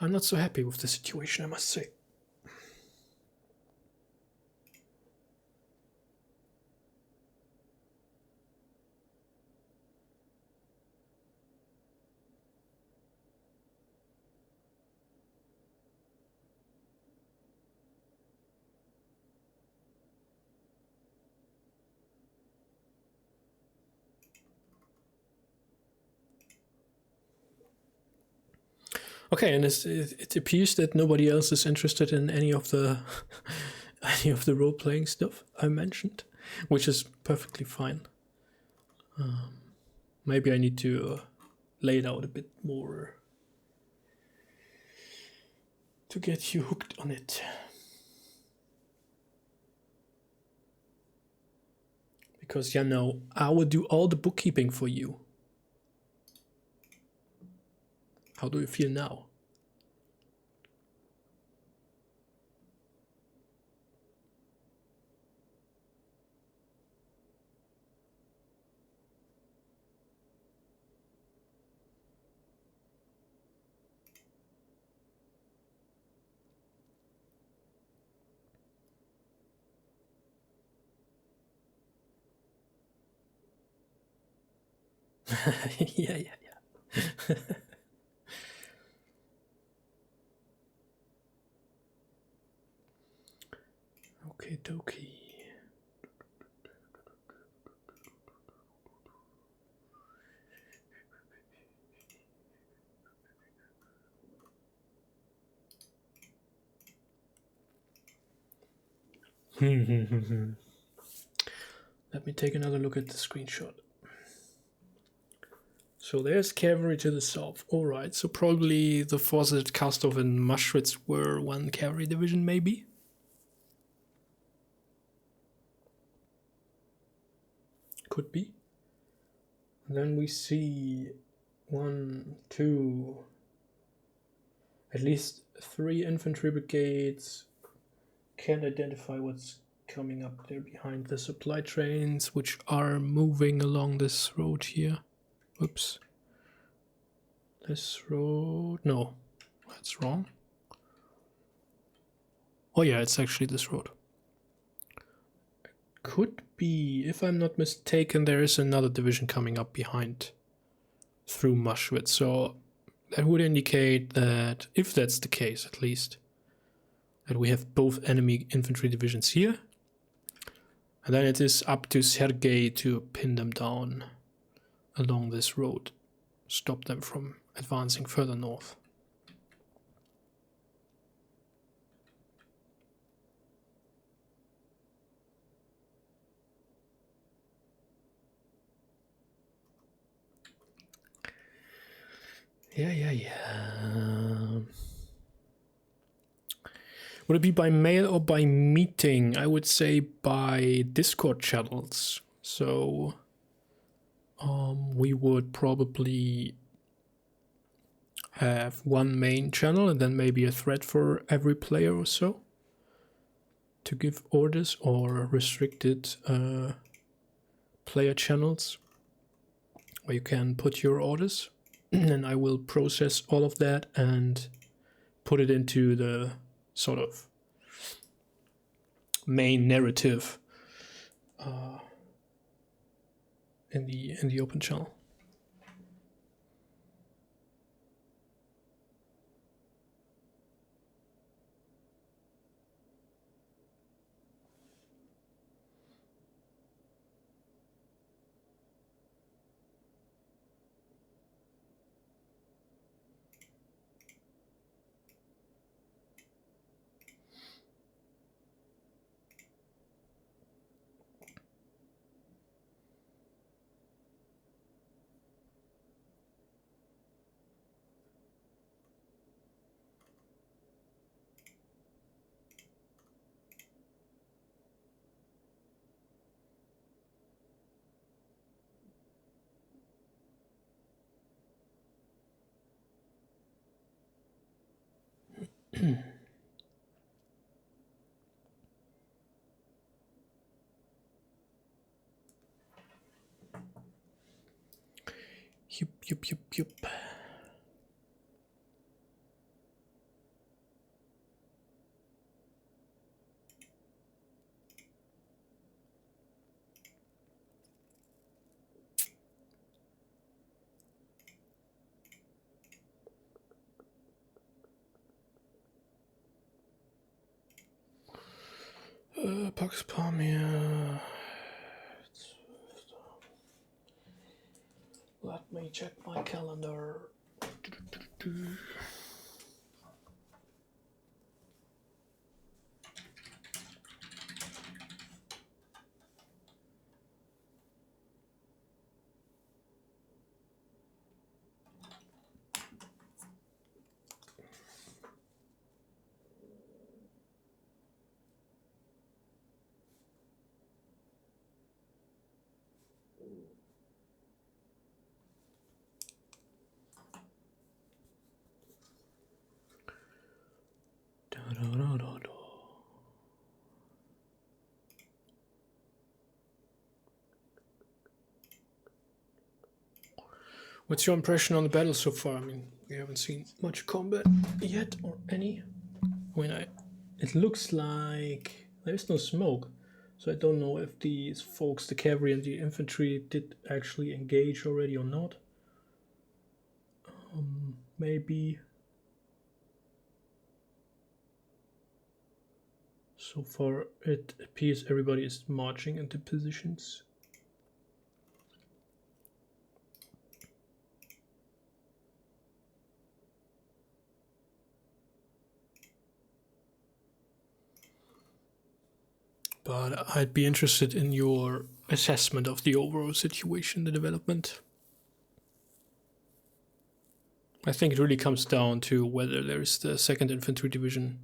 I'm not so happy with the situation, I must say. Okay, and it appears that nobody else is interested in any of the role-playing stuff I mentioned, which is perfectly fine. Maybe I need to lay it out a bit more to get you hooked on it. Because, you know, I will do all the bookkeeping for you. How do you feel now? Yeah. Okay, dokie. Let me take another look at the screenshot. So there's cavalry to the south. Alright, so probably the forces at Kastorf and Maschwitz were one cavalry division, maybe? Could be. And then we see 1, 2, at least 3 infantry brigades. Can't identify what's coming up there behind the supply trains, which are moving along this road here. Oops. This road... No, that's wrong. Oh yeah, it's actually this road. Could be, if I'm not mistaken, there is another division coming up behind through Maschwitz. So that would indicate that, if that's the case at least, that we have both enemy infantry divisions here. And then it is up to Sergei to pin them down along this road. Stop them from advancing further north. Yeah. Would it be by mail or by meeting? I would say by Discord channels. So we would probably have one main channel and then maybe a thread for every player or so to give orders, or restricted player channels where you can put your orders and I will process all of that and put it into the sort of main narrative in the open channel. Yup. Pax Pamir. Let me check my calendar. What's your impression on the battle so far? I mean, we haven't seen much combat yet, or any. I mean, it looks like there's no smoke, so I don't know if these folks, the cavalry and the infantry, did actually engage already or not. Maybe. So far, it appears everybody is marching into positions. But I'd be interested in your assessment of the overall situation, the development. I think it really comes down to whether there is the 2nd Infantry Division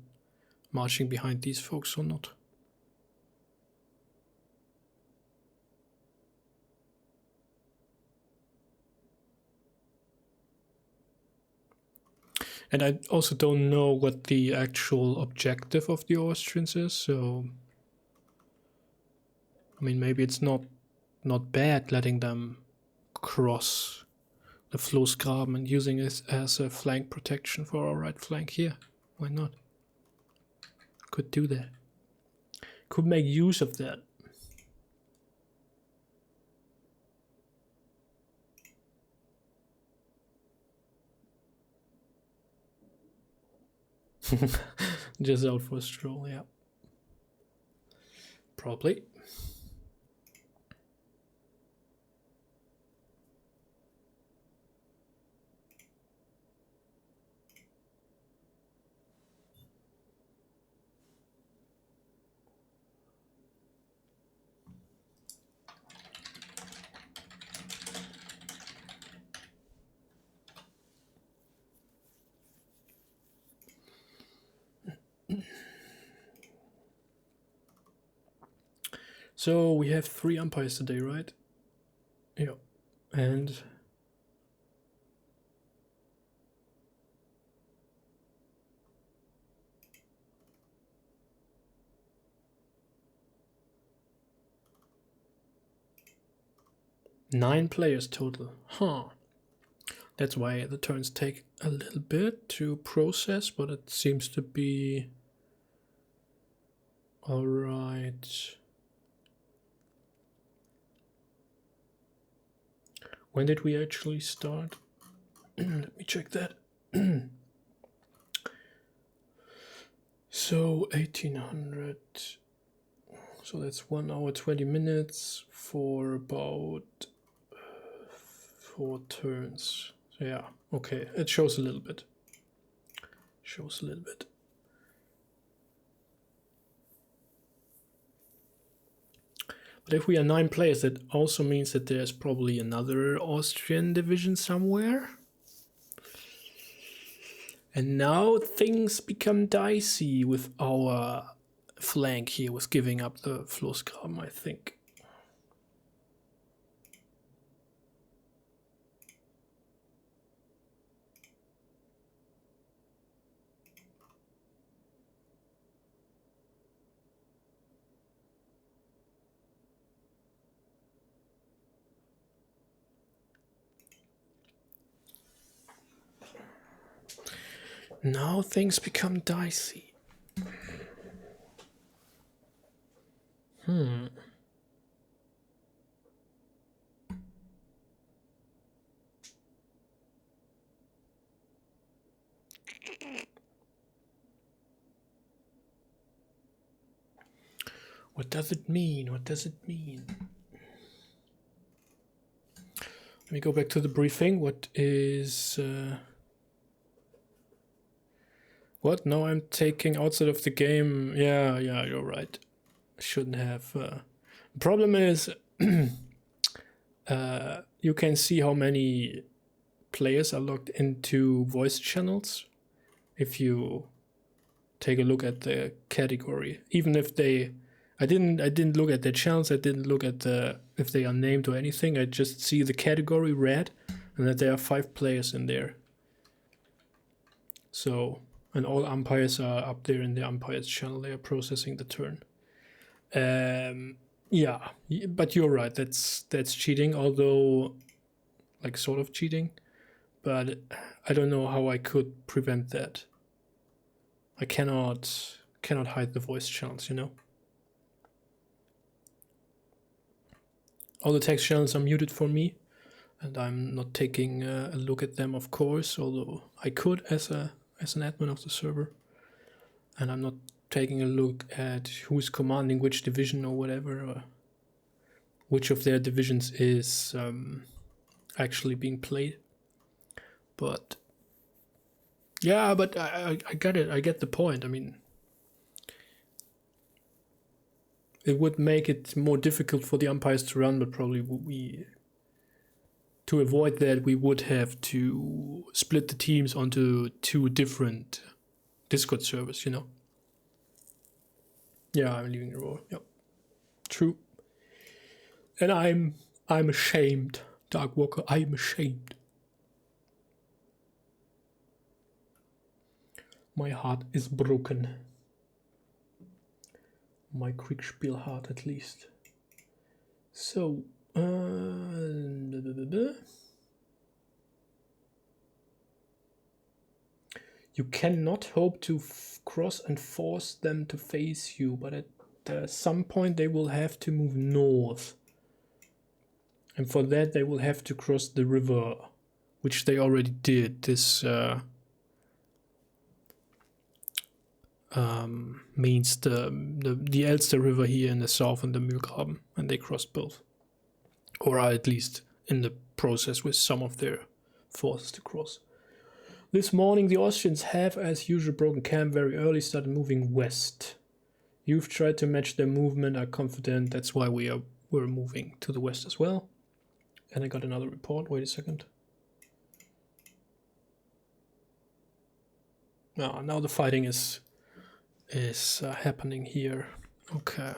marching behind these folks or not. And I also don't know what the actual objective of the Austrians is, so I mean, maybe it's not bad letting them cross the Floßgraben and using it as a flank protection for our right flank here. Why not? Could do that. Could make use of that. Just out for a stroll, yeah. Probably. So we have 3 umpires today, right? Yeah. And nine players total. Huh. That's why the turns take a little bit to process, but it seems to be all right. When did we actually start? Let me check that. So 1800. So that's 1 hour 20 minutes for about 4 turns. So yeah, okay, it shows a little bit. Shows a little bit. But if we are 9 players, that also means that there's probably another Austrian division somewhere. And now things become dicey with our flank here, with giving up the Floßgraben, I think. Now things become dicey. What does it mean? What does it mean? Let me go back to the briefing. What is... What? No, I'm taking outside of the game. Yeah, you're right. I shouldn't have. The problem is, you can see how many players are logged into voice channels if you take a look at the category. Even if they, I didn't look at their channels. I didn't look at if they are named or anything. I just see the category red, and that there are 5 players in there. So. And all umpires are up there in the umpires channel. They are processing the turn. Yeah, but you're right. That's cheating, although like sort of cheating. But I don't know how I could prevent that. I cannot hide the voice channels, you know. All the text channels are muted for me, and I'm not taking a look at them, of course. Although I could as an admin of the server, and I'm not taking a look at who's commanding which division or whatever, or which of their divisions is actually being played. But yeah, but I get it. I get the point. I mean, it would make it more difficult for the umpires to run, but probably to avoid that, we would have to split the teams onto 2 different Discord servers, you know. Yeah, I'm leaving the roll. Yep, true. And I'm ashamed, Dark Walker. I'm ashamed. My heart is broken. My Kriegsspiel heart, at least. So, you cannot hope to cross and force them to face you, but at some point they will have to move north. And for that they will have to cross the river, which they already did. This means the Elster River here in the south and the Mühlgraben, and they crossed both. Or are at least in the process with some of their forces to cross. This morning the Austrians have, as usual, broken camp very early, started moving west. You've tried to match their movement, are confident, that's why we're moving to the west as well. And I got another report, wait a second. Now the fighting is happening here. Okay.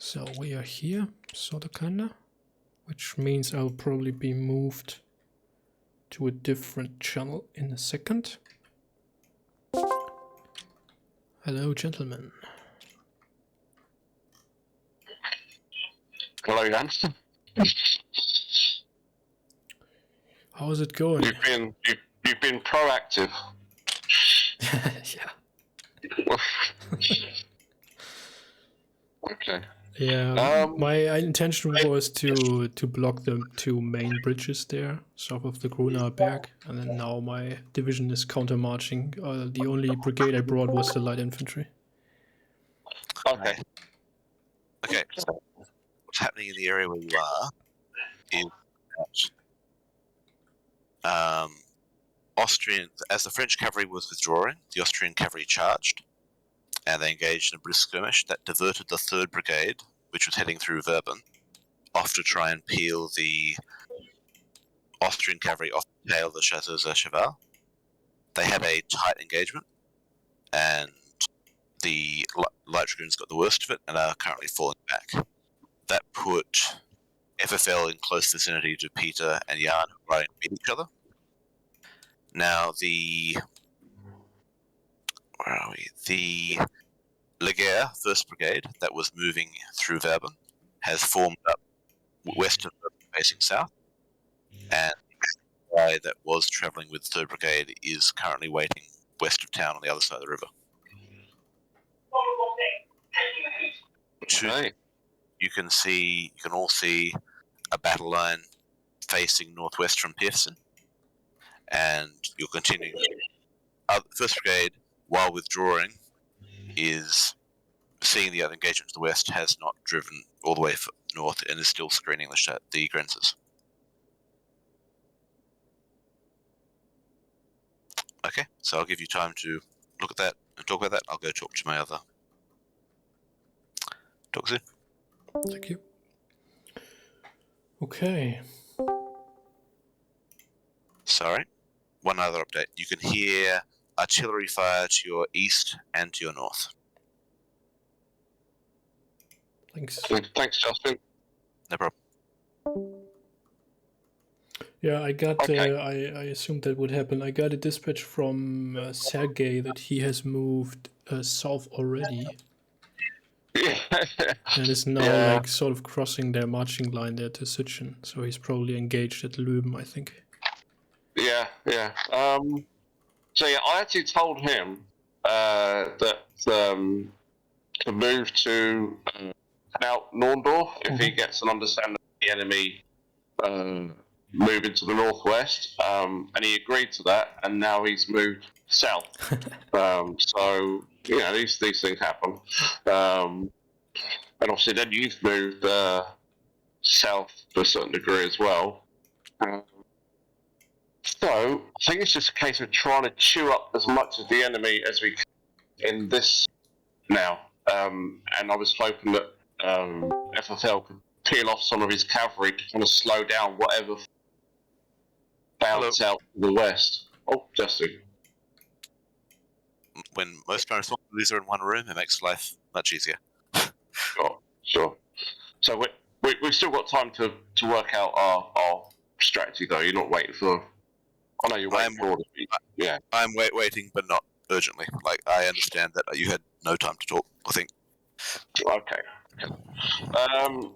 So we are here, sorta kinda, which means I'll probably be moved to a different channel in a second. Hello, gentlemen. Hello, Jan. How's it going? You've been proactive. Yeah. Okay. Yeah, my intention was to block the 2 main bridges there, south of the Gruner Berg, and then now my division is counter-marching. The only brigade I brought was the light infantry. Okay. Okay, so what's happening in the area where you are is that as the French cavalry was withdrawing, the Austrian cavalry charged, and they engaged in a brisk skirmish that diverted the 3rd Brigade, which was heading through Verben, off to try and peel the Austrian cavalry off the tail of the Chateaux de Cheval. They had a tight engagement, and the Light Dragoons got the worst of it and are currently falling back. That put FFL in close vicinity to Peter and Jan, who are to meet each other. Now where are we? The Legere 1st Brigade that was moving through Verben has formed up west of Verben facing south, and the guy that was travelling with 3rd Brigade is currently waiting west of town on the other side of the river. Okay. You can all see a battle line facing northwest from Pearson, and you're continuing. 1st Brigade, while withdrawing, is seeing the other engagement to the west, has not driven all the way north and is still screening the Grenses. Okay, so I'll give you time to look at that and talk about that. I'll go talk to my other. Talk soon. Thank you. Okay. Sorry. One other update. You can hear artillery fire to your east and to your north. Thanks. Thanks, Justin. No problem. Yeah, I got. Okay. I assumed that would happen. I got a dispatch from Sergei that he has moved south already and is now Yeah. like sort of crossing their marching line there to Sitchen. So he's probably engaged at Löben, I think. Yeah. So yeah, I actually told him that to move to out Norndorf if he gets an understanding of the enemy moving to the northwest, and he agreed to that, and now he's moved south. So you know these things happen, and obviously then you've moved south to a certain degree as well. So I think it's just a case of trying to chew up as much of the enemy as we can in this now. And I was hoping that FFL could peel off some of his cavalry to kind of slow down whatever bounce out to the west. Oh, Justin. When most responsibilities are in one room, it makes life much easier. Sure. So we've still got time to work out our strategy, though. You're not waiting for. I know you're waiting for orders. Yeah. I'm waiting, but not urgently. Like, I understand that you had no time to talk, I think. Okay.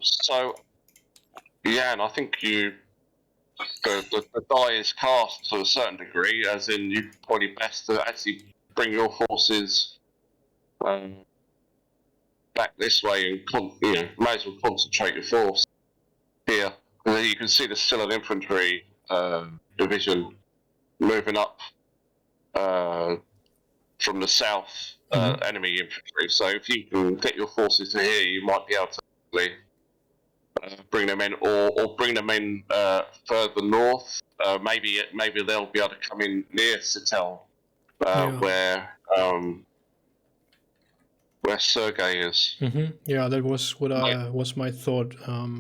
So, yeah, and I think the die is cast to a certain degree, as in you probably best to actually bring your forces back this way and may as well concentrate your force here. You can see there's still an infantry division moving up from the south, enemy infantry. So if you can get your forces to here, you might be able to bring them in, or bring them in further north. Maybe they'll be able to come in near Sittel, where Sergei is. Yeah, that was what was my thought.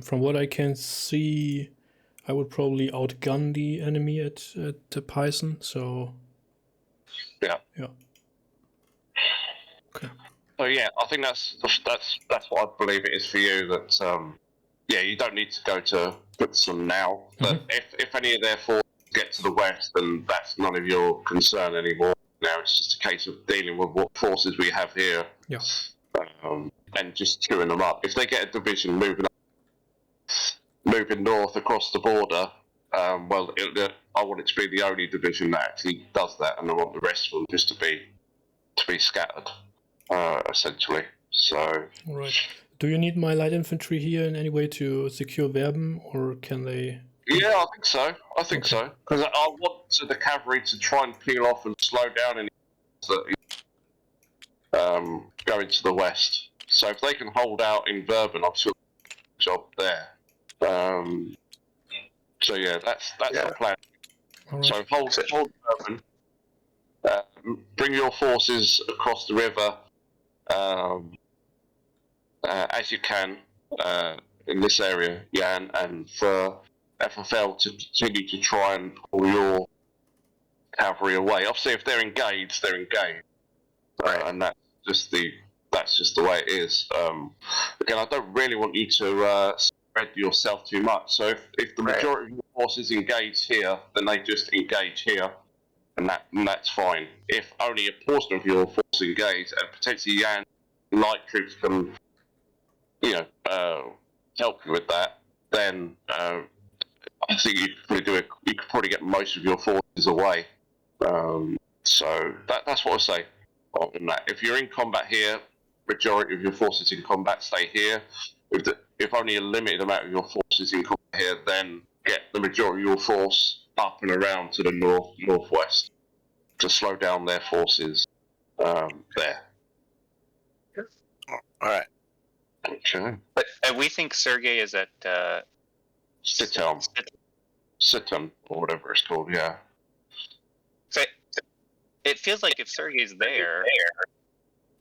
From what I can see, I would probably outgun the enemy at Peissen. So yeah. Okay. So yeah, I think that's what I believe it is for you. That you don't need to go to Butson now. But if any of their forces get to the west, then that's none of your concern anymore. Now it's just a case of dealing with what forces we have here, and just chewing them up. If they get a division moving north across the border, I want it to be the only division that actually does that, and I want the rest of them just to be scattered, essentially. So. All right. Do you need my light infantry here in any way to secure Verben, or can they? Yeah, I think so. Because I want the cavalry to try and peel off and slow down any that going to the west. So if they can hold out in Verben, I've sort of job there. So yeah, that's the plan. Right. So hold Verben. Bring your forces across the river as you can in this area, Jan, and for FFL to continue to try and pull your cavalry away. Obviously, if they're engaged, and that's just the way it is. Again, I don't really want you to spread yourself too much. So if the majority of your forces engage here, then they just engage here, and that's fine. If only a portion of your force engage, and potentially Jan light troops can, help you with that, then I think you could probably get most of your forces away. So that's what I say on that. If you're in combat here, majority of your forces in combat stay here. If only a limited amount of your forces in combat here, then get the majority of your force up and around to the northwest to slow down their forces there. All right. Okay. But we think Sergei is at Siton, or whatever it's called, yeah. So it feels like if Sergei's there,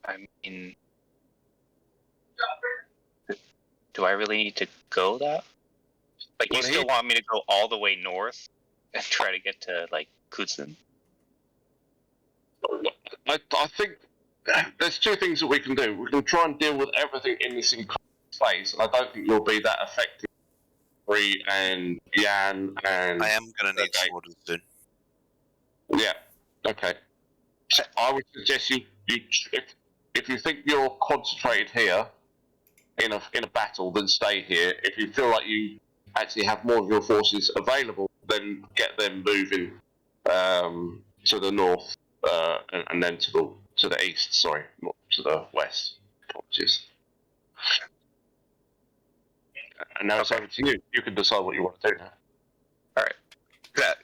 I mean, do I really need to go that? Like, you still want me to go all the way north and try to get to, like, Kutsin? I think there's two things that we can do. We can try and deal with everything in this phase, and I don't think you'll be that effective. And Jan and I am going to need orders soon. Yeah. Okay. So I would suggest you if you think you're concentrated here in a battle, then stay here. If you feel like you actually have more of your forces available, then get them moving to the north and then to the east. Sorry, not to the west. Apologies. And now it's over to you. You can decide what you want to do now. All right.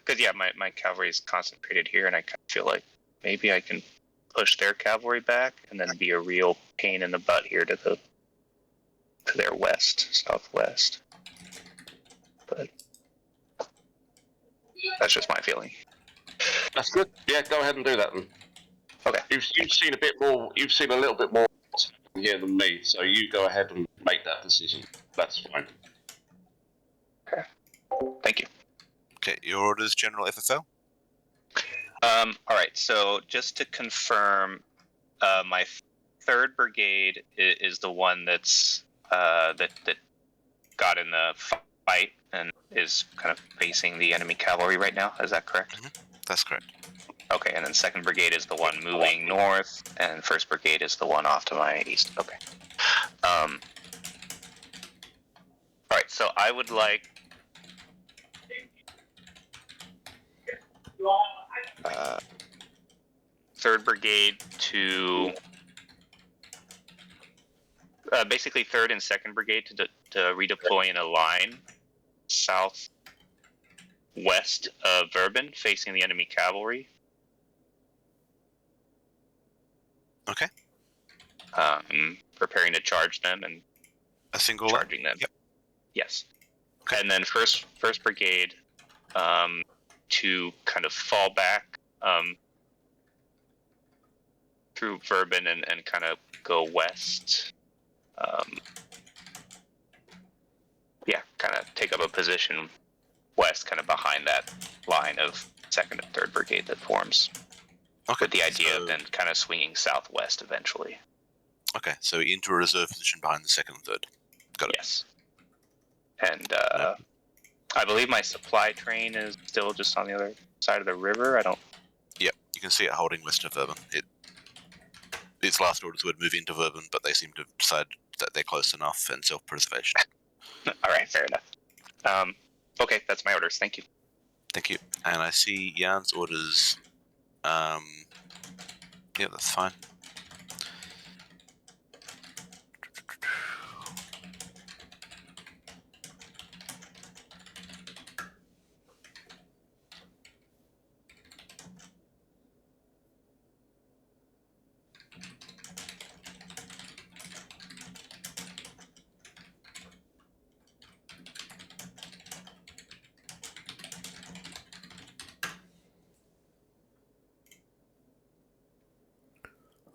Because my cavalry is concentrated here, and I kind of feel like maybe I can push their cavalry back, and then be a real pain in the butt here to their southwest. But that's just my feeling. That's good. Yeah, go ahead and do that then. Okay. You've seen a bit more. You've seen a little bit more here than me, so you go ahead and make that decision. That's fine. Okay. Thank you. Okay, your orders, General FFL? All right, so just to confirm, my 3rd Brigade is the one that's that got in the fight and is kind of facing the enemy cavalry right now. Is that correct? Mm-hmm. That's correct. Okay, and then 2nd Brigade is the one moving north, and 1st Brigade is the one off to my east. Okay. All right, so I would like 3rd Brigade to basically 3rd and 2nd Brigade to redeploy in a line southwest of Verben, facing the enemy cavalry. Okay. Preparing to charge them and a single charging them. Yep. Yes. Okay. And then first Brigade to kind of fall back through Verben and kind of go west. Kind of take up a position west, kind of behind that line of 2nd and 3rd Brigade that forms. Okay. With the idea of then kind of swinging southwest eventually. Okay, so into a reserve position behind the second and third. Got it. Yes. And I believe my supply train is still just on the other side of the river. I don't. Yep, you can see it holding west of Verben. Its last orders would move into Verben, but they seem to have decided that they're close enough and self-preservation. All right, fair enough. Okay, that's my orders. Thank you. Thank you. And I see Jan's orders. Yeah, that's fine.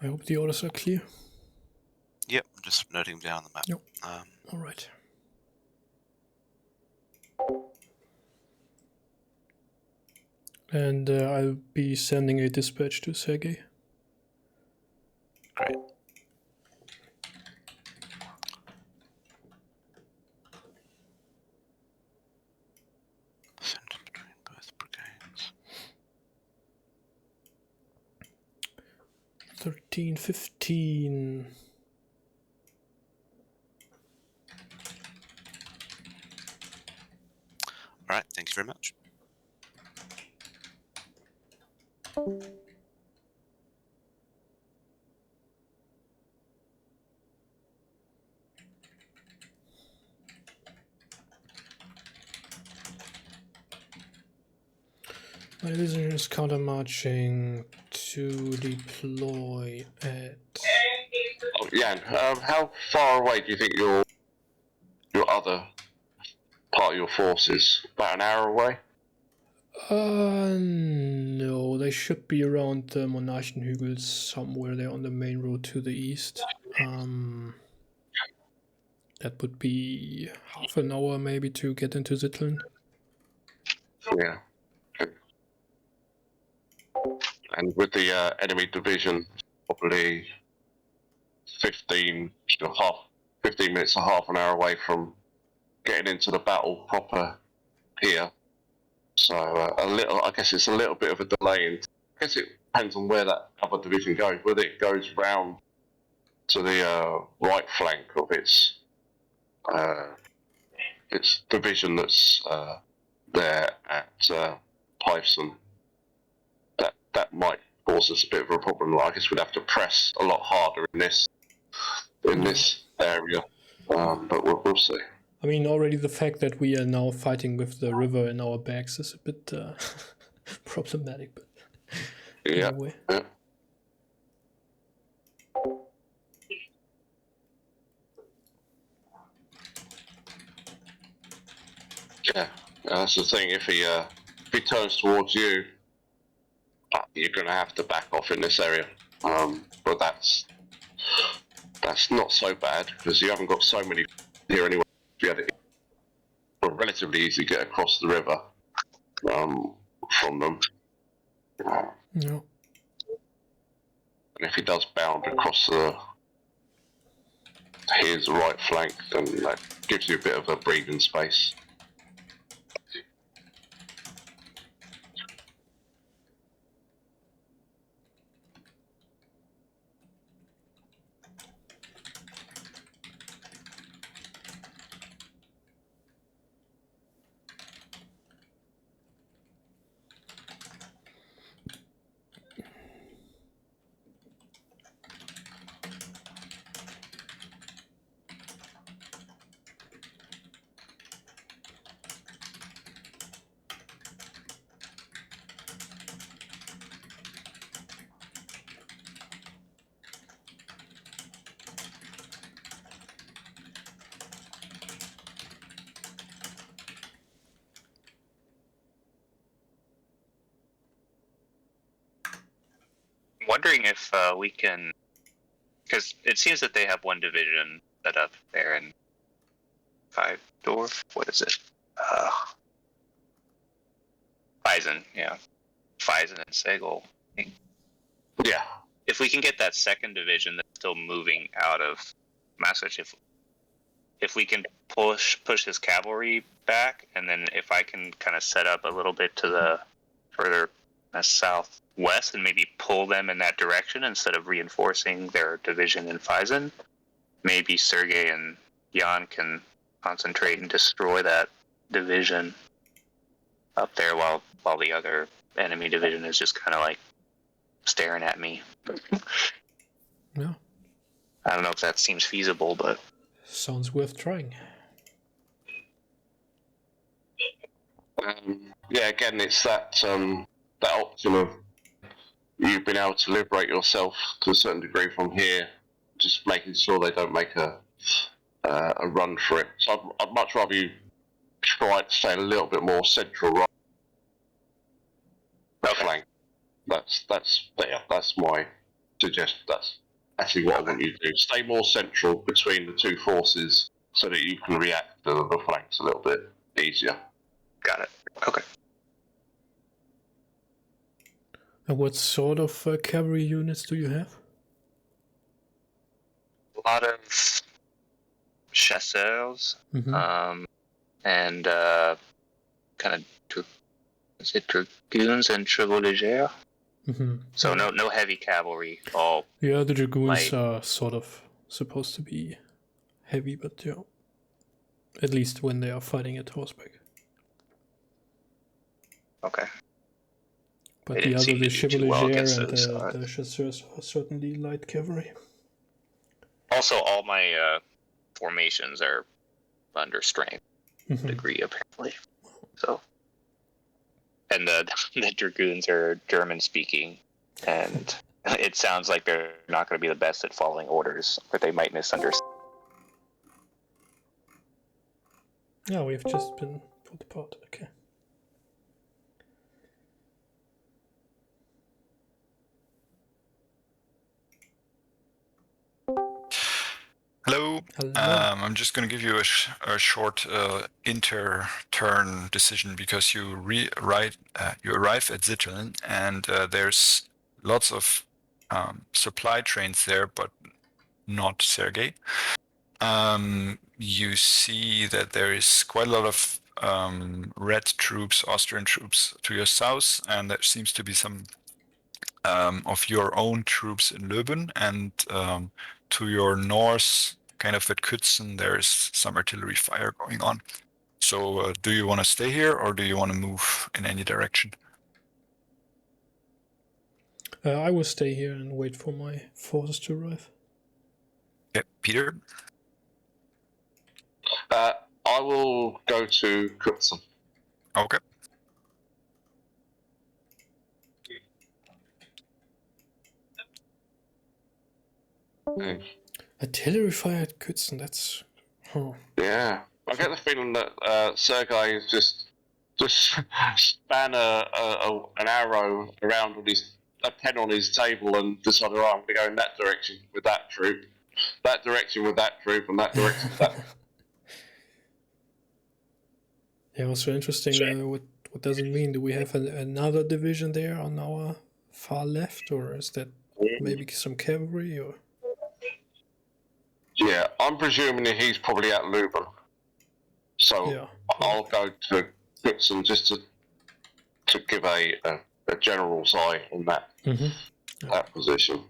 I hope the orders are clear. Yep, I'm just noting them down on the map. Yep. All right. And I'll be sending a dispatch to Sergei. Great. Center between both brigades. 13, 15. All right, thank you very much. My division is counter-marching to deploy at... Oh, Jan, how far away do you think your other part of your force is? About an hour away? No, they should be around the Monarchenhügel, somewhere there on the main road to the east. That would be half an hour maybe to get into Zitteln. Yeah. And with the enemy division, probably 15 minutes to half an hour away from getting into the battle proper here. So I guess it's a little bit of a delay. I guess it depends on where that other division goes. Whether it goes round to the right flank of its division that's there at Pifeson, that might cause us a bit of a problem. I guess we'd have to press a lot harder in this area, but we'll see. I mean, already the fact that we are now fighting with the river in our backs is a bit problematic, but Yeah. anyway. Yeah. Yeah, that's the thing. If he turns towards you, you're going to have to back off in this area. But that's not so bad because you haven't got so many here anyway. You had it relatively easy to get across the river from them. Yeah. And if he does bound across his right flank, then that gives you a bit of a breathing space. Wondering if we can, because it seems that they have one division set up there in Five-Dorf. What is it? Feisen, yeah. Feisen and Segel. Yeah. if we can get that second division that's still moving out of Maastricht, if we can push his cavalry back, and then if I can kind of set up a little bit to the further southwest and maybe pull them in that direction instead of reinforcing their division in Feisen, maybe Sergei and Jan can concentrate and destroy that division up there while the other enemy division is just kind of like staring at me. Yeah. I don't know if that seems feasible, but Sounds worth trying. Yeah, again, it's that that option of you've been able to liberate yourself to a certain degree from here, just making sure they don't make a run for it. So I'd much rather you try to stay a little bit more central right flank. That's my suggestion. That's actually what I want you to do. Stay more central between the two forces so that you can react to the flanks a little bit easier. got it. Okay. And what sort of cavalry units do you have? A lot of chasseurs, Mm-hmm. and kind of dragoons and chevaux légers. Mm-hmm. So no heavy cavalry. All Yeah, the dragoons light. are sort of supposed to be heavy, but yeah, at least when they are fighting at horseback. okay. But They the didn't other, seem the to do too chevaux well légers against and those, the chasseurs are certainly light cavalry. Also, all my formations are under strength Mhm. degree apparently. So, and the dragoons are German speaking, and it sounds like they're not going to be the best at following orders, or they might misunderstand. Yeah, we've just been pulled apart. Okay. Hello. Hello. I'm just going to give you a short inter-turn decision because you arrive at Zitteln, and there's lots of supply trains there, but not Sergei. You see that there is quite a lot of red troops, Austrian troops to your south, and there seems to be some of your own troops in Löben, and to your north, kind of at Kützen, there's some artillery fire going on. So do you want to stay here, or do you want to move in any direction? I will stay here and wait for my forces to arrive. Okay, Peter? I will go to Kutzen. Okay. Artillery fire at Kützen, that's... Huh. Yeah, I get the feeling that Sergei has just span an arrow around with a pen on his table and decided, oh, I'm going to go in that direction with that troop, that direction with that troop, and that direction with that. Yeah, also interesting. What does it mean? Do we have another division there on our far left, or is that maybe some cavalry? Or Yeah, I'm presuming that he's probably at Leuven. So yeah, I'll go to Kutzen just to give a general's eye on that that position.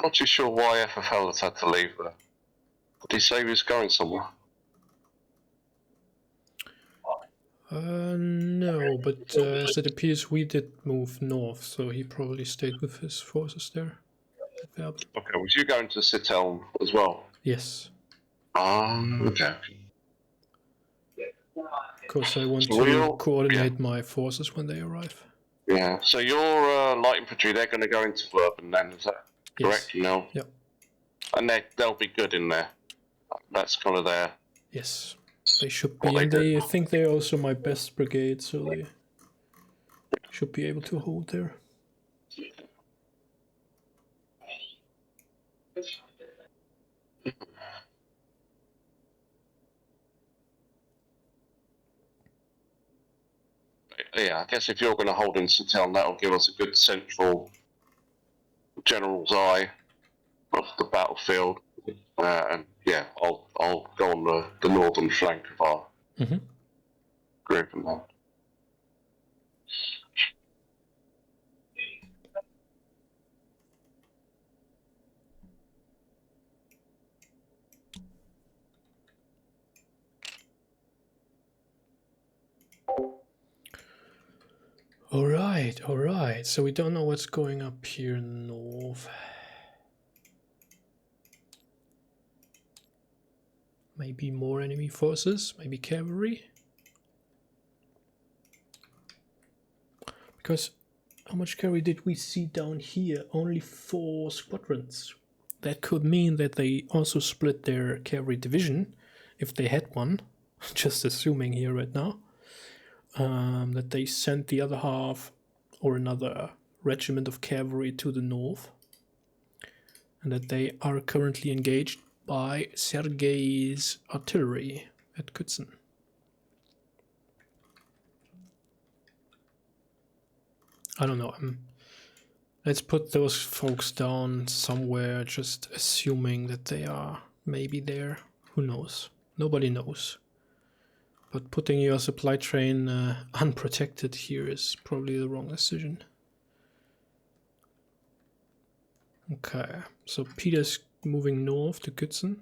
Not too sure why FFL has had to leave there. Did he say he was going somewhere? No, but as it appears, we did move north, so he probably stayed with his forces there. Okay, was you going to Sitteln as well? Yes. Okay. Because I want to coordinate my forces when they arrive. Yeah, so your light infantry, they're going to go into Verben then, is that correct? Yes. You know? Yep. And they'll be good in there. That's kind of their... Yes, they should be, and they think they're also my best brigade, so they should be able to hold there. yeah, I guess if you're going to hold in Satel, that'll give us a good central general's eye of the battlefield. And yeah, I'll go on the northern flank of our group and that. All right. So we don't know what's going up here north. Maybe more enemy forces, maybe cavalry. Because how much cavalry did we see down here? Only 4 squadrons. That could mean that they also split their cavalry division, if they had one. Just assuming here right now. That they sent the other half or another regiment of cavalry to the north. And that they are currently engaged by Sergei's artillery at Kützen. I don't know. Let's put those folks down somewhere, just assuming that they are maybe there. Who knows? Nobody knows. But putting your supply train unprotected here is probably the wrong decision. Okay, so Peter's moving north to Kützen.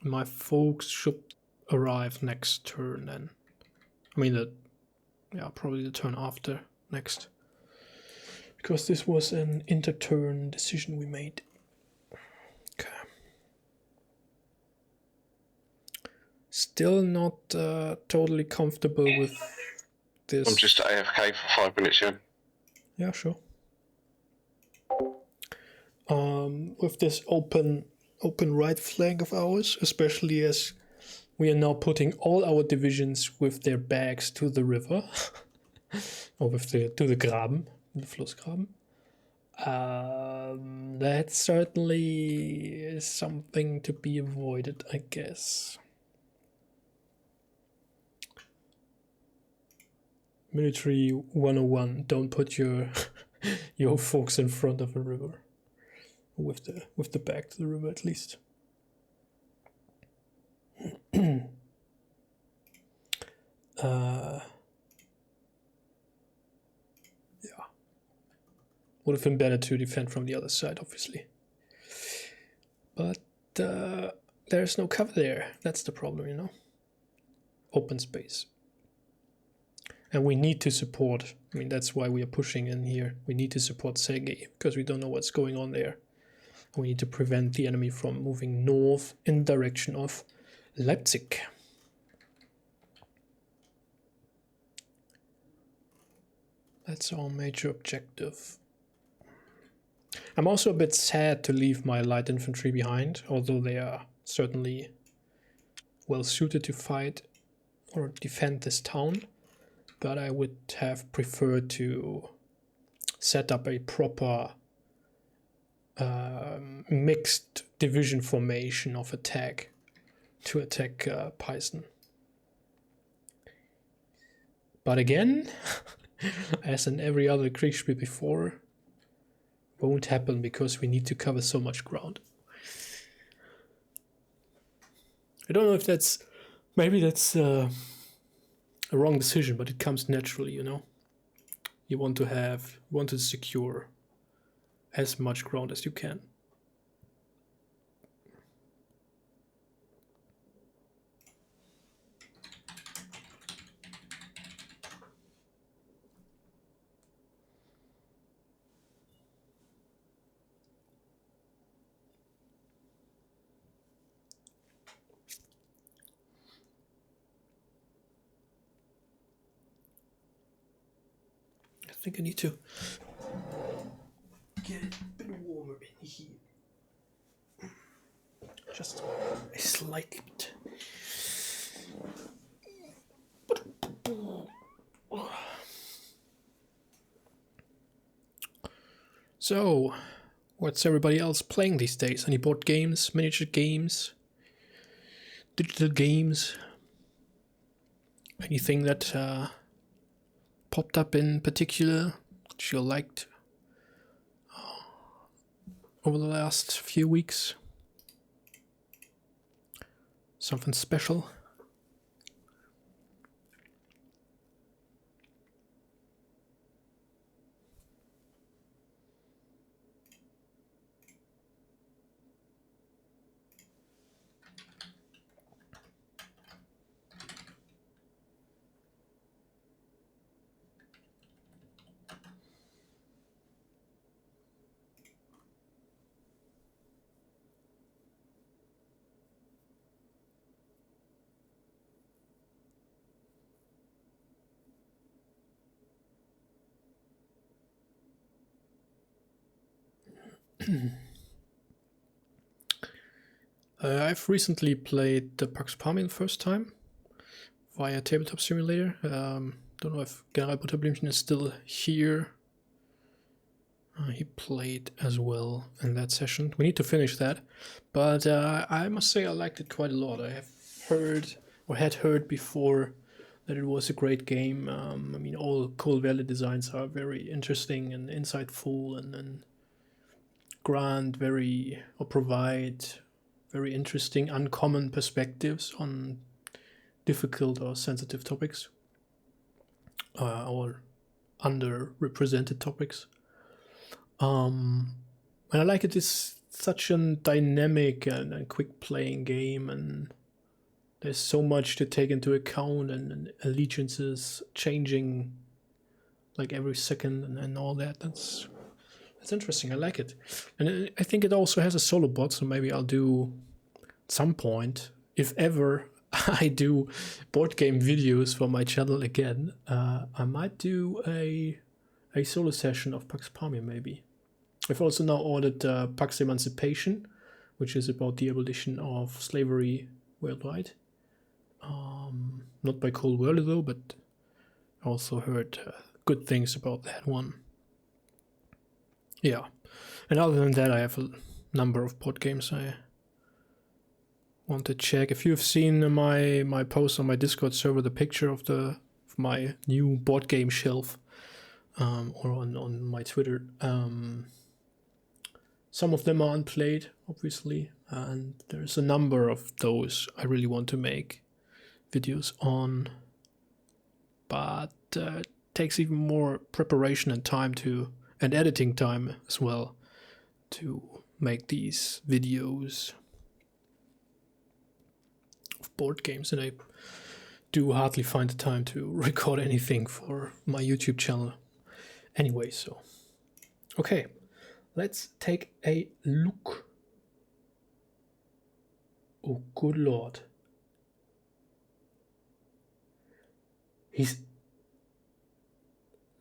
My folks should arrive next turn then. I mean, probably the turn after next. Because this was an inter-turn decision we made. Okay. Still not totally comfortable with this. I'm just AFK for 5 minutes, yeah. Yeah, sure. With this open right flank of ours, especially as we are now putting all our divisions with their backs to the river, or to the Graben, the Flussgraben. That certainly is something to be avoided, I guess. Military 101: don't put your your folks in front of a river. With the back to the river, at least. Yeah. Would have been better to defend from the other side, obviously. But there's no cover there. That's the problem, you know. Open space. And we need to support. I mean, that's why we are pushing in here. We need to support Sergei, because we don't know what's going on there. We need to prevent the enemy from moving north in the direction of Leipzig. That's our major objective. I'm also a bit sad to leave my light infantry behind, although they are certainly well suited to fight or defend this town. But I would have preferred to set up a proper mixed division formation of attack to attack Peissen. But again, as in every other Kriegsspiel before, won't happen because we need to cover so much ground. I don't know if maybe that's a wrong decision, but it comes naturally, you know. You want to secure as much ground as you can. I think I need to get it a bit warmer in here. Just a slight bit. So, what's everybody else playing these days? Any board games, miniature games, digital games? Anything that popped up in particular that you liked over the last few weeks? Something special? I've recently played the Pax Pamir the first time via Tabletop Simulator. Don't know if Generalbutterblümchen is still here. He played as well in that session. We need to finish that. But I must say I liked it quite a lot. I have heard, or had heard before, that it was a great game. I mean, all Cold Valley designs are very interesting and insightful and grant or provide very interesting, uncommon perspectives on difficult or sensitive topics, or underrepresented topics. And I like it. It's such a dynamic and quick playing game, and there's so much to take into account, and allegiances changing like every second and all that. That's interesting. I like it. And I think it also has a solo bot, so maybe I'll do at some point, if ever I do board game videos for my channel again, I might do a solo session of Pax Pamir maybe. I've also now ordered Pax Emancipation, which is about the abolition of slavery worldwide. Not by Cold War though, but I also heard good things about that one. Yeah, and other than that, I have a number of board games I want to check. If you've seen my post on my Discord server, the picture of my new board game shelf, or on my Twitter, some of them are unplayed, obviously, and there's a number of those I really want to make videos on, but it takes even more preparation and time and editing time as well to make these videos of board games, and I do hardly find the time to record anything for my YouTube channel anyway. So okay, let's take a look. Oh good lord,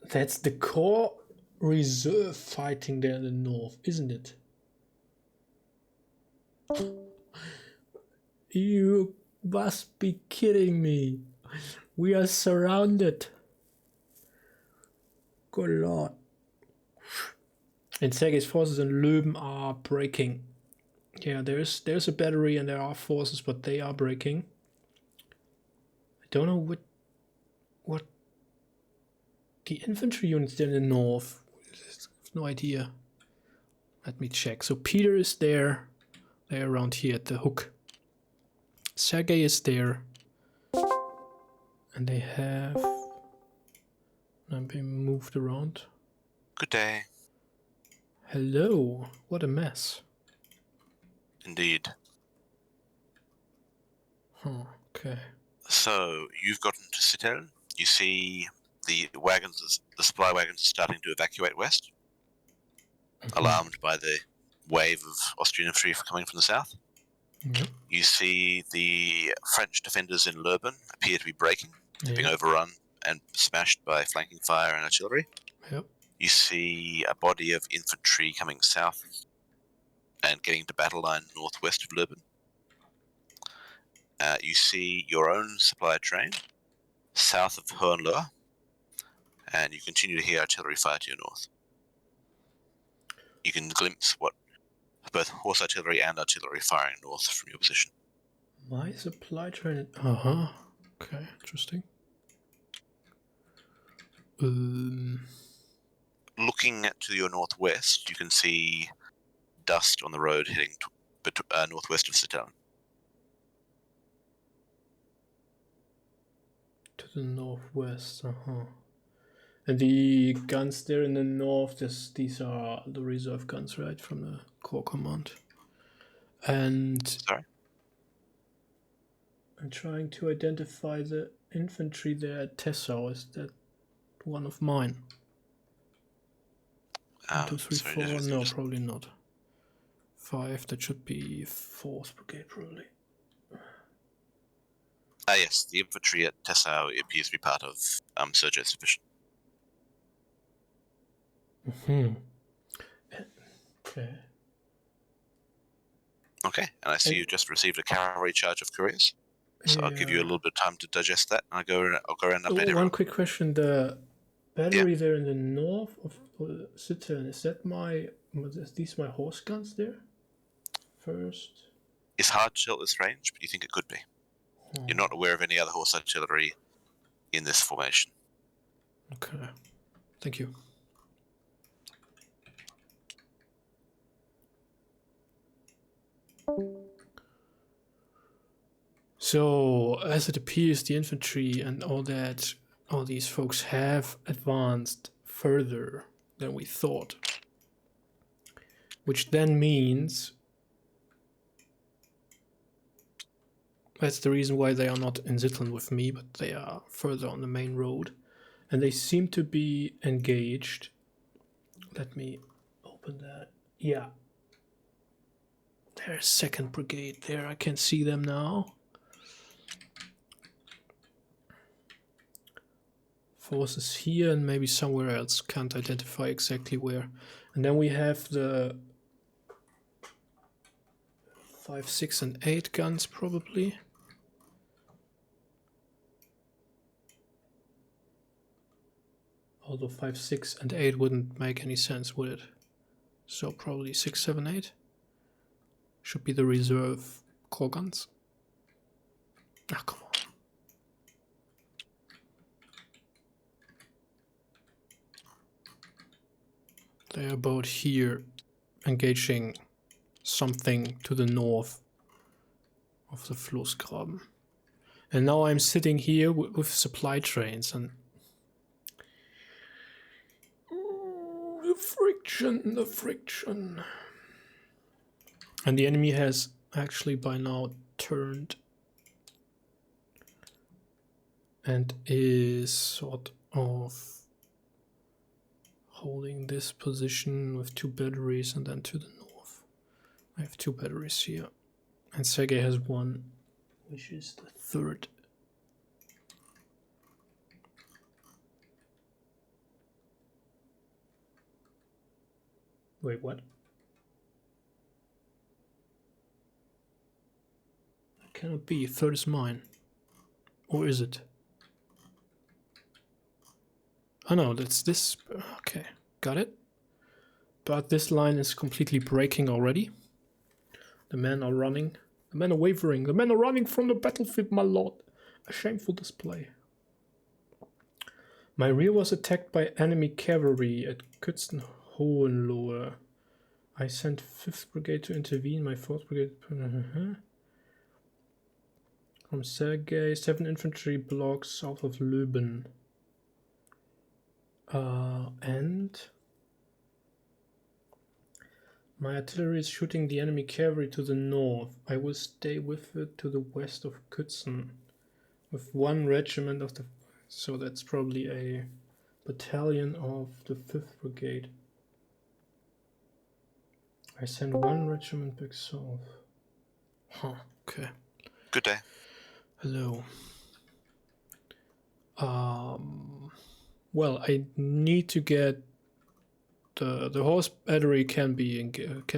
that's the core reserve fighting there in the north, isn't it? You must be kidding me. We are surrounded. Good lord. And Sergei's forces in Löwen are breaking. Yeah, there's a battery and there are forces, but they are breaking. I don't know what the infantry units there in the north. I have no idea. Let me check. So Peter is there. They're around here at the hook. Sergei is there. And they have been moved around. Good day. Hello. What a mess. Indeed. Huh, okay. So you've gotten to Citadel. You see the wagons, the supply wagons, starting to evacuate west, alarmed by the wave of Austrian infantry coming from the south. Yep. You see the French defenders in Löwen appear to be breaking, being Yep. overrun and smashed by flanking fire and artillery. Yep. You see a body of infantry coming south and getting to battle line northwest of Löwen. You see your own supply train south of Hohenlohe, and you continue to hear artillery fire to your north. You can glimpse what both horse artillery and artillery firing north from your position. My supply train. Okay, interesting. Looking to your northwest, you can see dust on the road heading northwest of Zittern. To the northwest, And the guns there in the north, these are the reserve guns, right, from the Corps Command. And Sorry? I'm trying to identify the infantry there at Tessau. Is that one of mine? 1, 2, 3, 4. No, probably not. 5. That should be 4th Brigade, probably. Yes, the infantry at Tessau appears to be part of Sergio's division. Okay. Okay, and I see you just received a cavalry charge of couriers. So I'll give you a little bit of time to digest that, and I'll go around and update everyone. One quick question: the battery there in the north of Zittern, is these my horse guns there? First, It's hard to tell at this range, but you think it could be. You're not aware of any other horse artillery in this formation. Okay, thank you. So, as it appears, the infantry and all these folks have advanced further than we thought. Which then means that's the reason why they are not in Zittern with me, but they are further on the main road. And they seem to be engaged. Let me open that. Yeah. There's 2nd Brigade there. I can see them now. Forces here and maybe somewhere else. Can't identify exactly where. And then we have the 5, 6, and 8 guns probably. Although 5, 6, and 8 wouldn't make any sense, would it? So probably 6, 7, 8 should be the reserve core guns. Ah, come on. They are about here, engaging something to the north of the Floßgraben. And now I'm sitting here with supply trains and the friction. And the enemy has actually by now turned and is sort of holding this position with 2 batteries and then to the north. I have 2 batteries here. And Sergei has 1, which is the 3rd. Wait, what? That cannot be. 3rd is mine. Or is it? Oh no, that's this. Okay, got it. But this line is completely breaking already. The men are running. The men are wavering. The men are running from the battlefield, my lord. A shameful display. My rear was attacked by enemy cavalry at Kützenhohenlohe. I sent 5th Brigade to intervene. My 4th Brigade... From Sergei, 7 infantry blocks south of Löben. And my artillery is shooting the enemy cavalry to the north. I will stay with it to the west of Kützen with 1 regiment of the... So that's probably a battalion of the 5th Brigade. I send 1 regiment back south. Huh, okay. Good day. Hello. Well, I need to get the horse battery can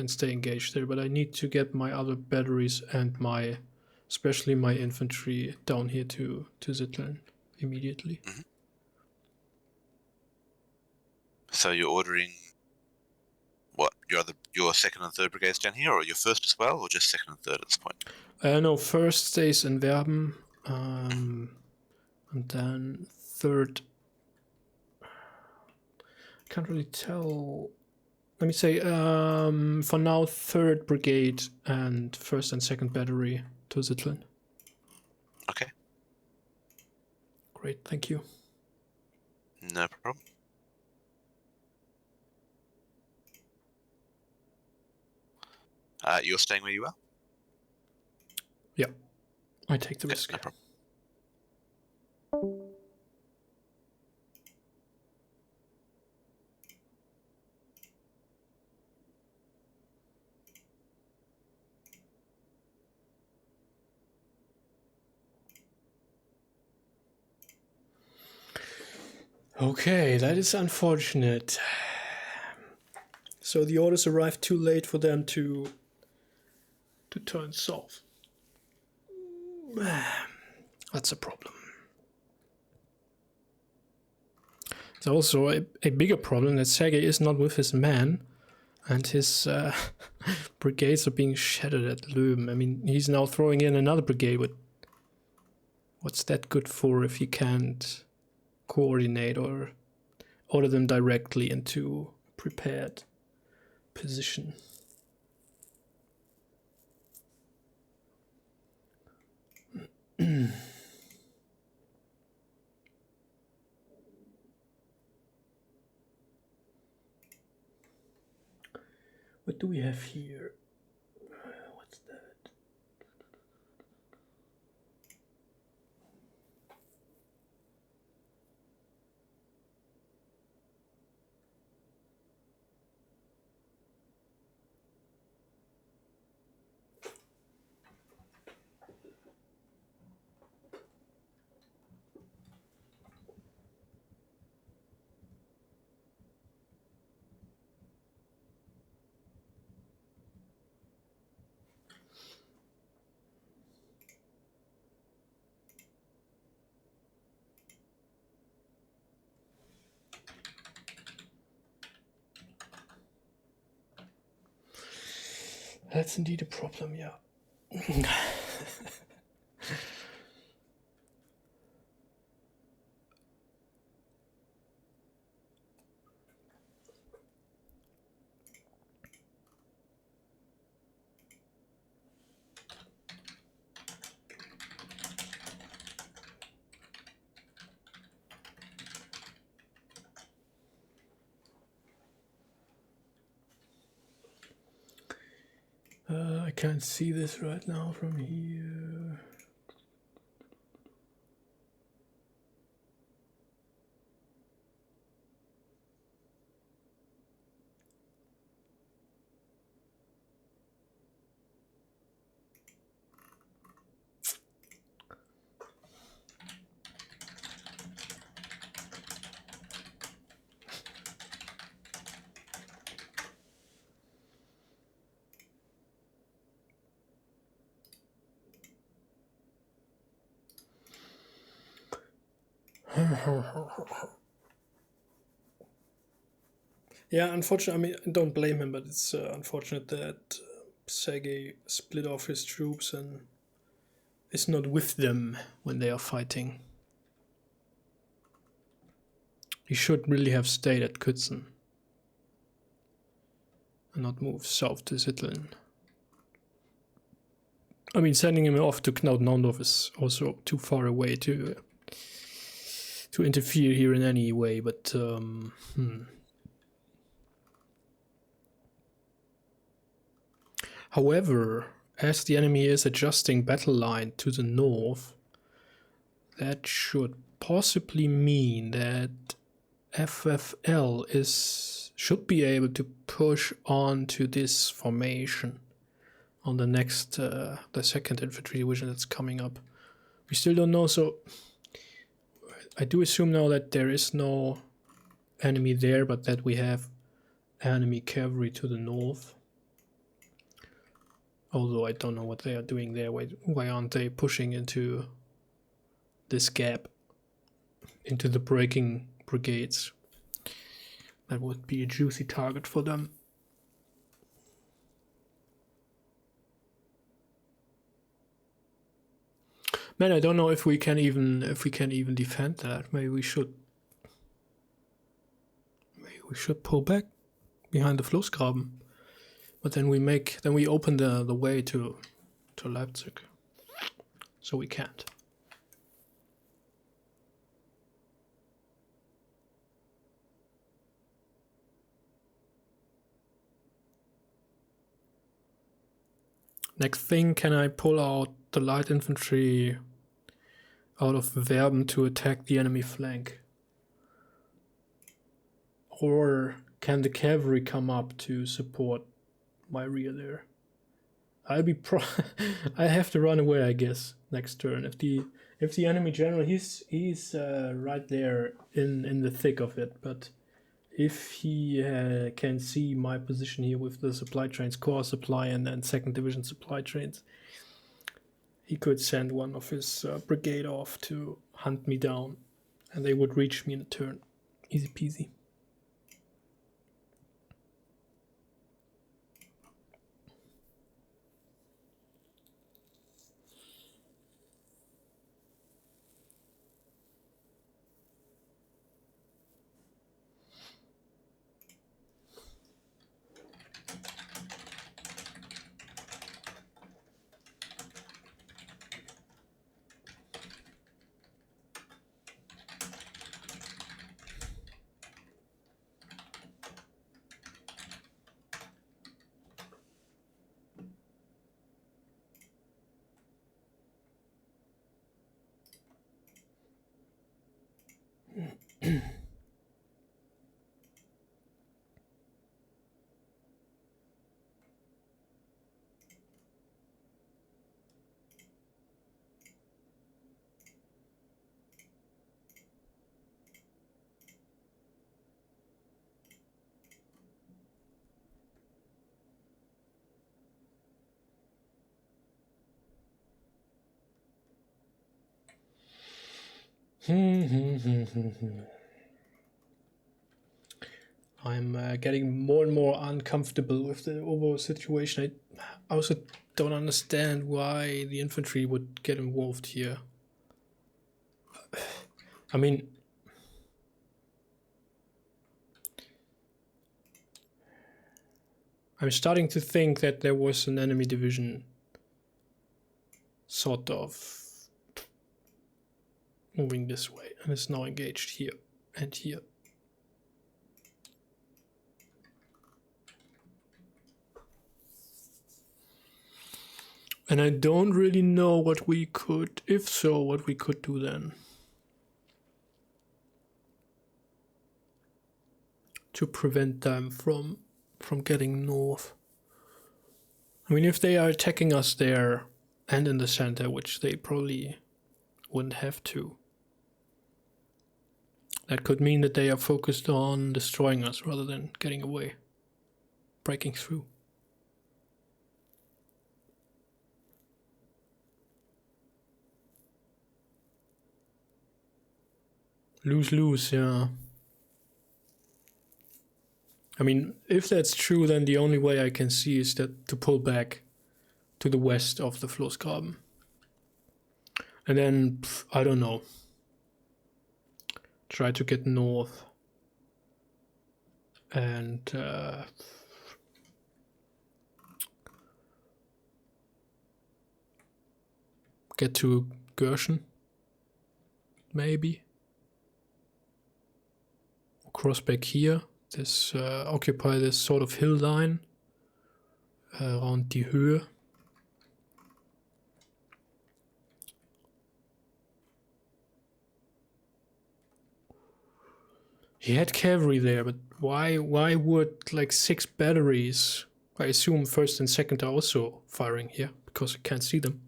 stay engaged there, but I need to get my other batteries and especially my infantry down here to Zittern immediately. Mm-hmm. So you're ordering what? Your 2nd and 3rd brigades down here, or your 1st as well, or just 2nd and 3rd at this point? No, 1st stays in Werben, and then 3rd Can't really tell. Let me say, for now, 3rd Brigade and 1st and 2nd Battery to Zittlin. Okay, Great, thank you. no problem. You're staying where you are? Yeah, I take the Okay, risk. no problem. Okay, that is unfortunate. So the orders arrived too late for them to turn south. That's a problem. It's also a bigger problem that Sergei is not with his men, and his brigades are being shattered at Löwen. I mean, he's now throwing in another brigade, but what's that good for if he can't coordinate or order them directly into a prepared position? What do we have here? What's that? That's indeed a problem, yeah. I can't see this right now from here. Yeah, unfortunately, I mean, I don't blame him, but it's unfortunate that Sergei split off his troops and is not with them when they are fighting. He should really have stayed at Kützen and not move south to Zittlin. I mean, sending him off to Knaut-Naundorf is also too far away to interfere here in any way, but However, as the enemy is adjusting battle line to the north, that should possibly mean that FFL should be able to push on to this formation on the next, the 2nd Infantry Division that's coming up. We still don't know, so I do assume now that there is no enemy there, but that we have enemy cavalry to the north. Although I don't know what they are doing there. Why aren't they pushing into this gap, into the breaking brigades? That would be a juicy target for them. Man, I don't know if we can even defend that. Maybe we should. Maybe we should pull back behind the Flussgraben. But then we open the way to Leipzig. So we can't. Next thing, can I pull out the light infantry out of Werben to attack the enemy flank? Or can the cavalry come up to support my rear there? I have to run away, I guess, next turn. If the enemy general, he's right there in the thick of it, but if he can see my position here with the supply trains, corps supply, and then 2nd Division supply trains, he could send one of his brigade off to hunt me down, and they would reach me in a turn. Easy peasy. I'm getting more and more uncomfortable with the overall situation. I also don't understand why the infantry would get involved here. I mean, I'm starting to think that there was an enemy division sort of moving this way, and it's now engaged here and here. And I don't really know what we could, if so, what we could do then to prevent them from getting north. I mean, if they are attacking us there and in the center, which they probably wouldn't have to, that could mean that they are focused on destroying us rather than getting away, breaking through. Lose, yeah. I mean, if that's true, then the only way I can see is that to pull back to the west of the Flussgraben. And then, I don't know, try to get north and get to Gerschen, maybe. Cross back here, occupy this sort of hill line around die Höhe. He had cavalry there, but why would like 6 batteries, I assume 1st and 2nd are also firing here, because I can't see them.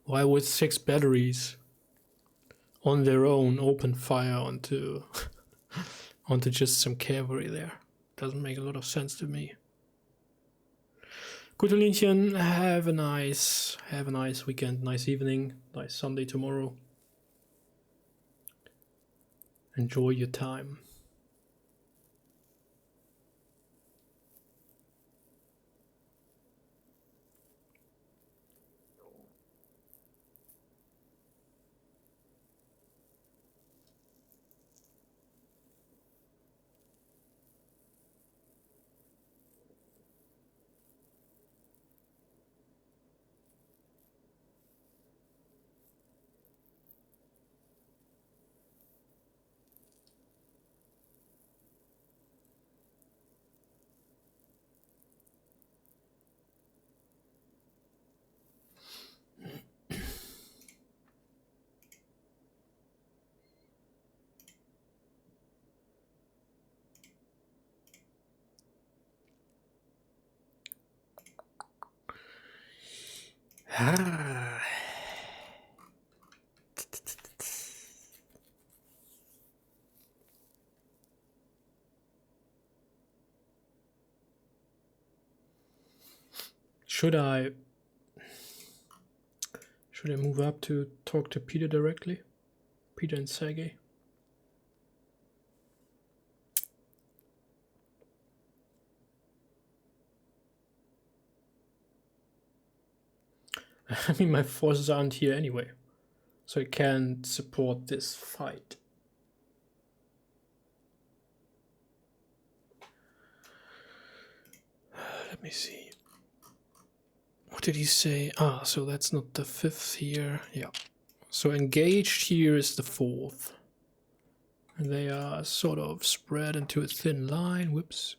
Why would 6 batteries on their own open fire onto just some cavalry there? Doesn't make a lot of sense to me. Gute have a nice weekend, nice evening, nice Sunday tomorrow. Enjoy your time. Ah. Should I move up to talk to Peter directly? Peter and Sergey? I mean, my forces aren't here anyway, so I can't support this fight. Let me see. What did he say? Ah, so that's not the 5th here. Yeah. So engaged here is the 4th. And they are sort of spread into a thin line. Whoops.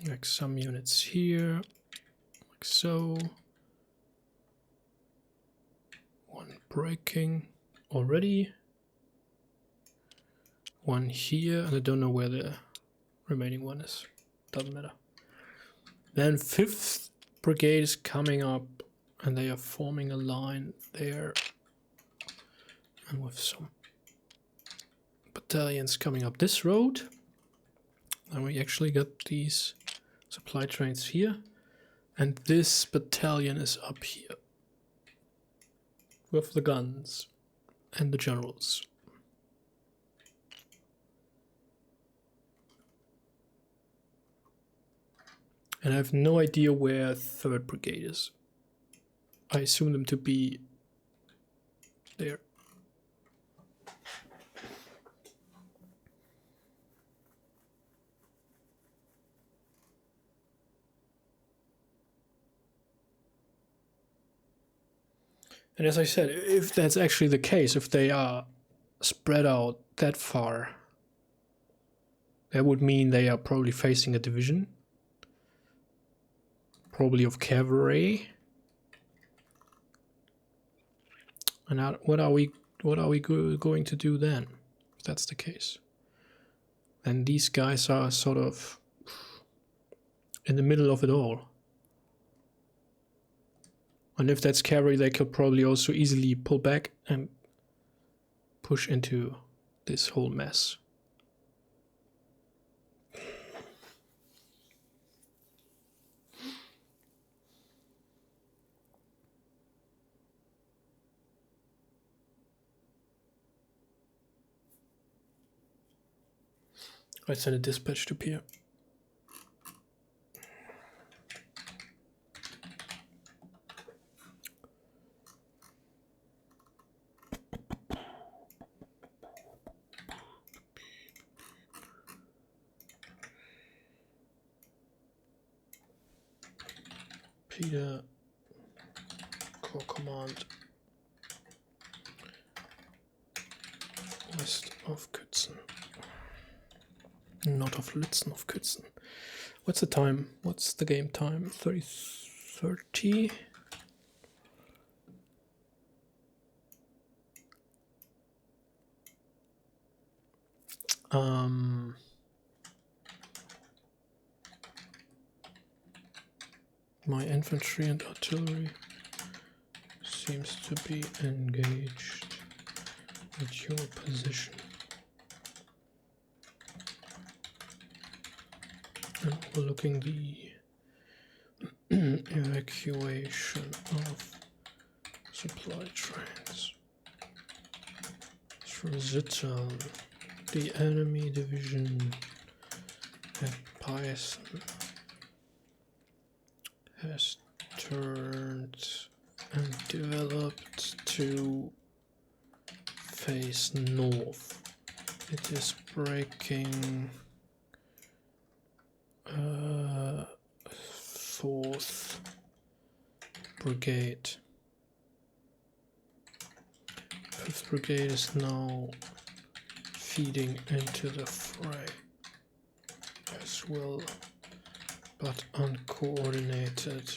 Like some units here. Like so. One breaking already. One here. And I don't know where the remaining one is. Doesn't matter. Then 5th brigade is coming up. And they are forming a line there. And with some battalions coming up this road. And we actually got these supply trains here. And this battalion is up here. With the guns. And the generals. And I have no idea where 3rd brigade is. I assume them to be there. And as I said, if that's actually the case, if they are spread out that far, that would mean they are probably facing a division. Probably of cavalry. And what are we going to do then, if that's the case? And these guys are sort of in the middle of it all. And if that's cavalry, they could probably also easily pull back and push into this whole mess. I send a dispatch to Pierre. Peter, Corps Command, west of Kützen. Not of Lützen, of Kützen. What's the time? What's the game time? 30? My infantry and artillery seems to be engaged at your position. And overlooking the evacuation of supply trains from Zittern, the enemy division at Python has turned and developed to face north. It is breaking 4th Brigade. 5th Brigade is now feeding into the fray as well, but uncoordinated.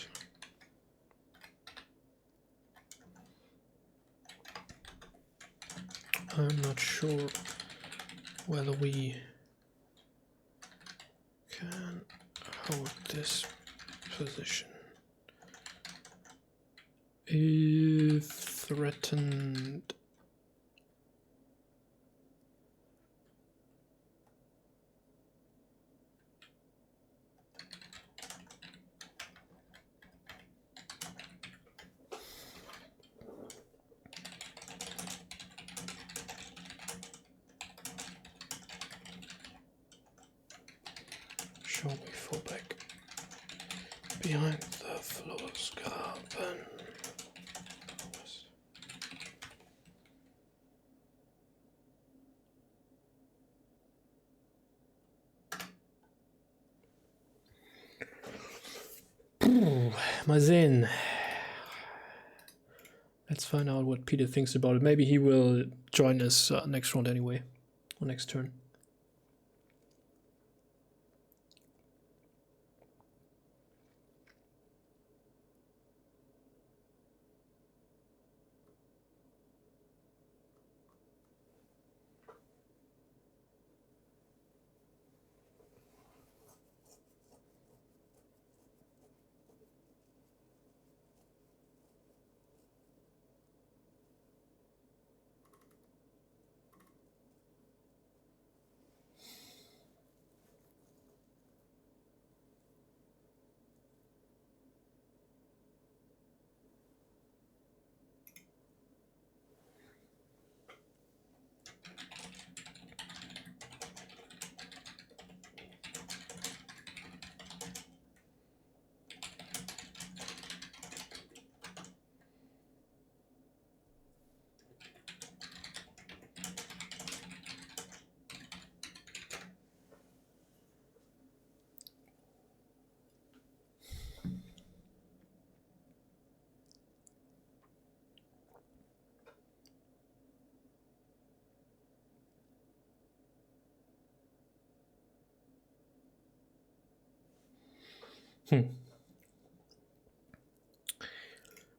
I'm not sure whether we can hold this position. If threatened, shall we fall back behind the Floßgraben? Mal sehen. Let's find out what Peter thinks about it. Maybe he will join us next round anyway, or next turn.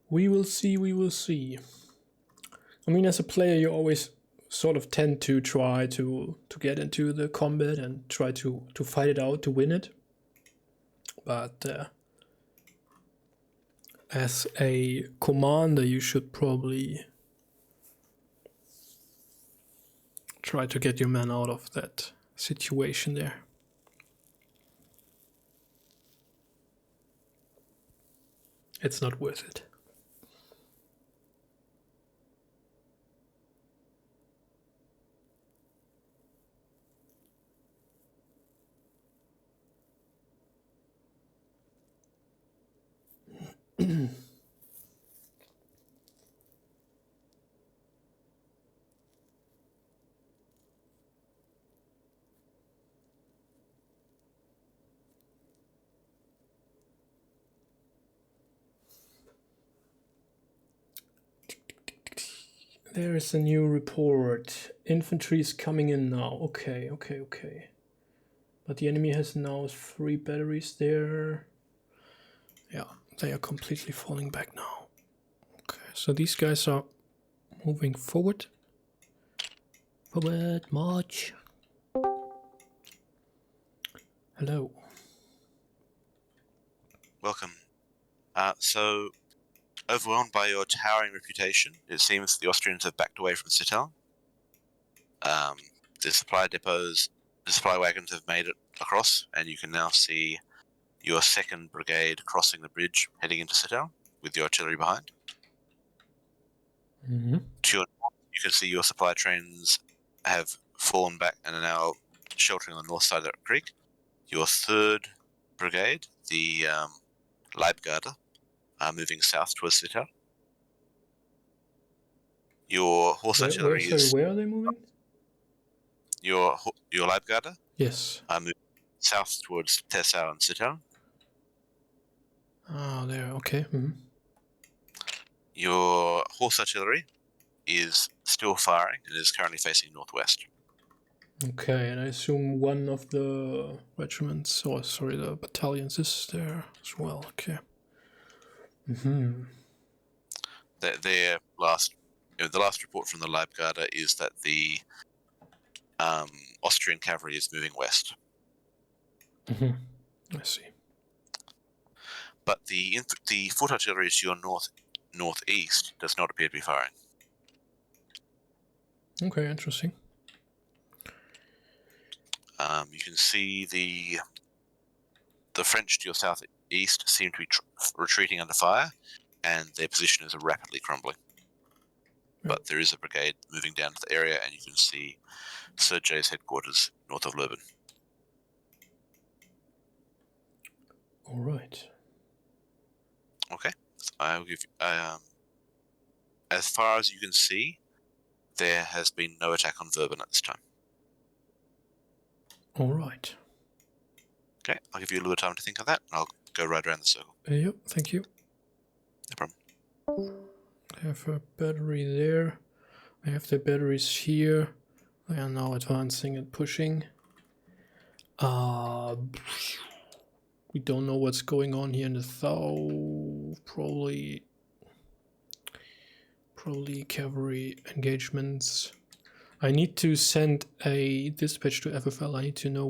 We will see, we will see. I mean, as a player, you always sort of tend to try to get into the combat and try to fight it out to win it. But as a commander, you should probably try to get your men out of that situation there. It's not worth it. There is a new report. Infantry is coming in now. Okay. But the enemy has now 3 batteries there. Yeah, they are completely falling back now. Okay, so these guys are moving forward. Forward, march. Hello. Welcome. So, overwhelmed by your towering reputation, it seems the Austrians have backed away from Cittal. The supply wagons have made it across, and you can now see your 2nd Brigade crossing the bridge, heading into Cittal, with the artillery behind. Mm-hmm. To your north, you can see your supply trains have fallen back and are now sheltering on the north side of the creek. Your 3rd Brigade, the Leibgarde, are moving south towards Cittal. Your horse artillery where are they moving? Your Leibgarde Yes. are moving south towards Tessau and Cittal. Oh, there. Okay. Mm-hmm. Your horse artillery is still firing and is currently facing northwest. Okay, and I assume one of the regiments, or sorry, the battalions is there as well. Okay. Mm-hmm. The last report from the Leibgarde is that the Austrian cavalry is moving west. Mm-hmm. I see. but the foot artillery to your northeast does not appear to be firing. Okay, interesting. You can see the French to your southeast seem to be retreating under fire, and their position is rapidly crumbling. But there is a brigade moving down to the area, and you can see Sir J's headquarters north of Leuven. All right. Okay, so I will give you. As far as you can see, there has been no attack on Verben at this time. All right. Okay, I'll give you a little time to think of that, and I'll go right around the circle. Yep, thank you. No problem. I have a battery there. I have the batteries here. They are now advancing and pushing. We don't know what's going on here in the south. Probably cavalry engagements. I need to send a dispatch to FFL. I need to know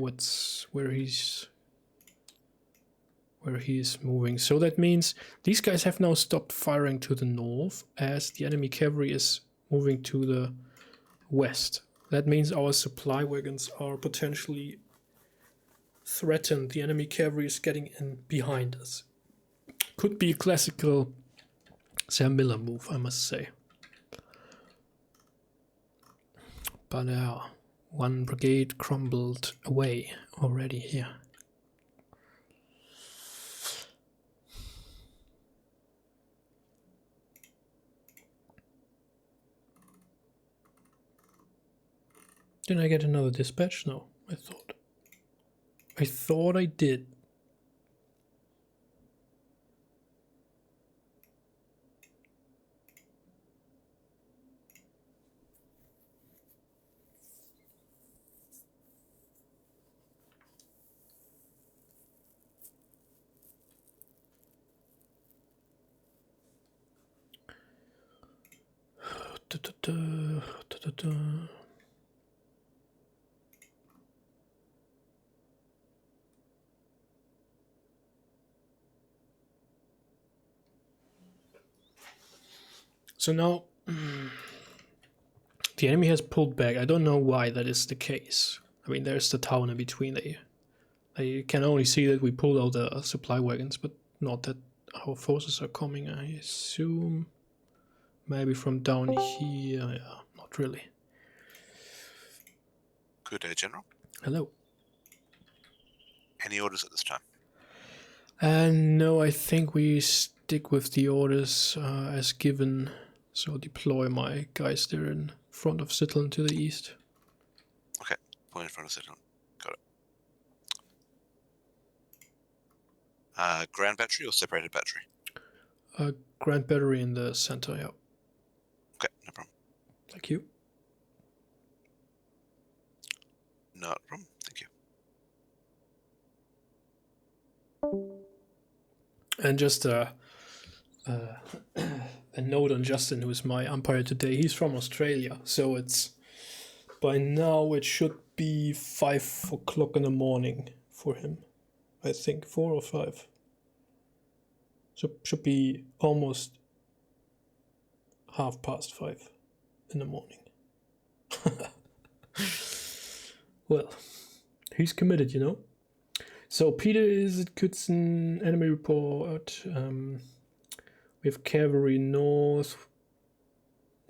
where he's moving. So that means these guys have now stopped firing to the north as the enemy cavalry is moving to the west. That means our supply wagons are potentially threatened. The enemy cavalry is getting in behind us. Could be a classical Sam Miller move, I must say. But one brigade crumbled away already here. Didn't I get another dispatch? No, I thought I did. So now the enemy has pulled back. I don't know why that is the case. I mean, there's the town in between. They can only see that we pulled out the supply wagons, but not that our forces are coming. I assume maybe from down here. Yeah, not really. Good day, General. Hello. Any orders at this time? No, I think we stick with the orders as given. So deploy my guys there in front of Sittlen to the east. Okay, point in front of Sittlen. Got it. Grand battery or separated battery? Grand battery in the center, yeah. Okay, no problem. Thank you. Not a problem, thank you. And just a note on Justin, who is my umpire today. He's from Australia, so it's by now it should be 5 o'clock in the morning for him. I think 4 or 5. So should be almost 5:30 in the morning. Well, he's committed, you know. So Peter is at Kützen, enemy report. We have cavalry north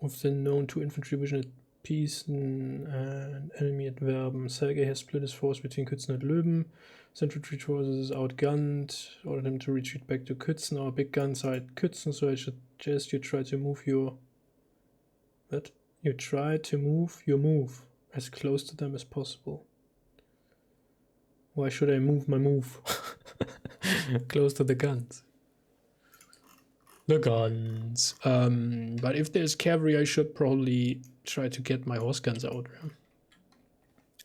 with the known 2 infantry division at Piesen and enemy at Werben. Sergei has split his force between Kützen and Leuben. Central retreat forces outgunned. Ordered him to retreat back to Kützen. Our big guns are at Kützen, so I suggest you try to move your... What? You try to move your move as close to them as possible. Why should I move my move? Close to the guns. The guns. But if there's cavalry, I should probably try to get my horse guns out.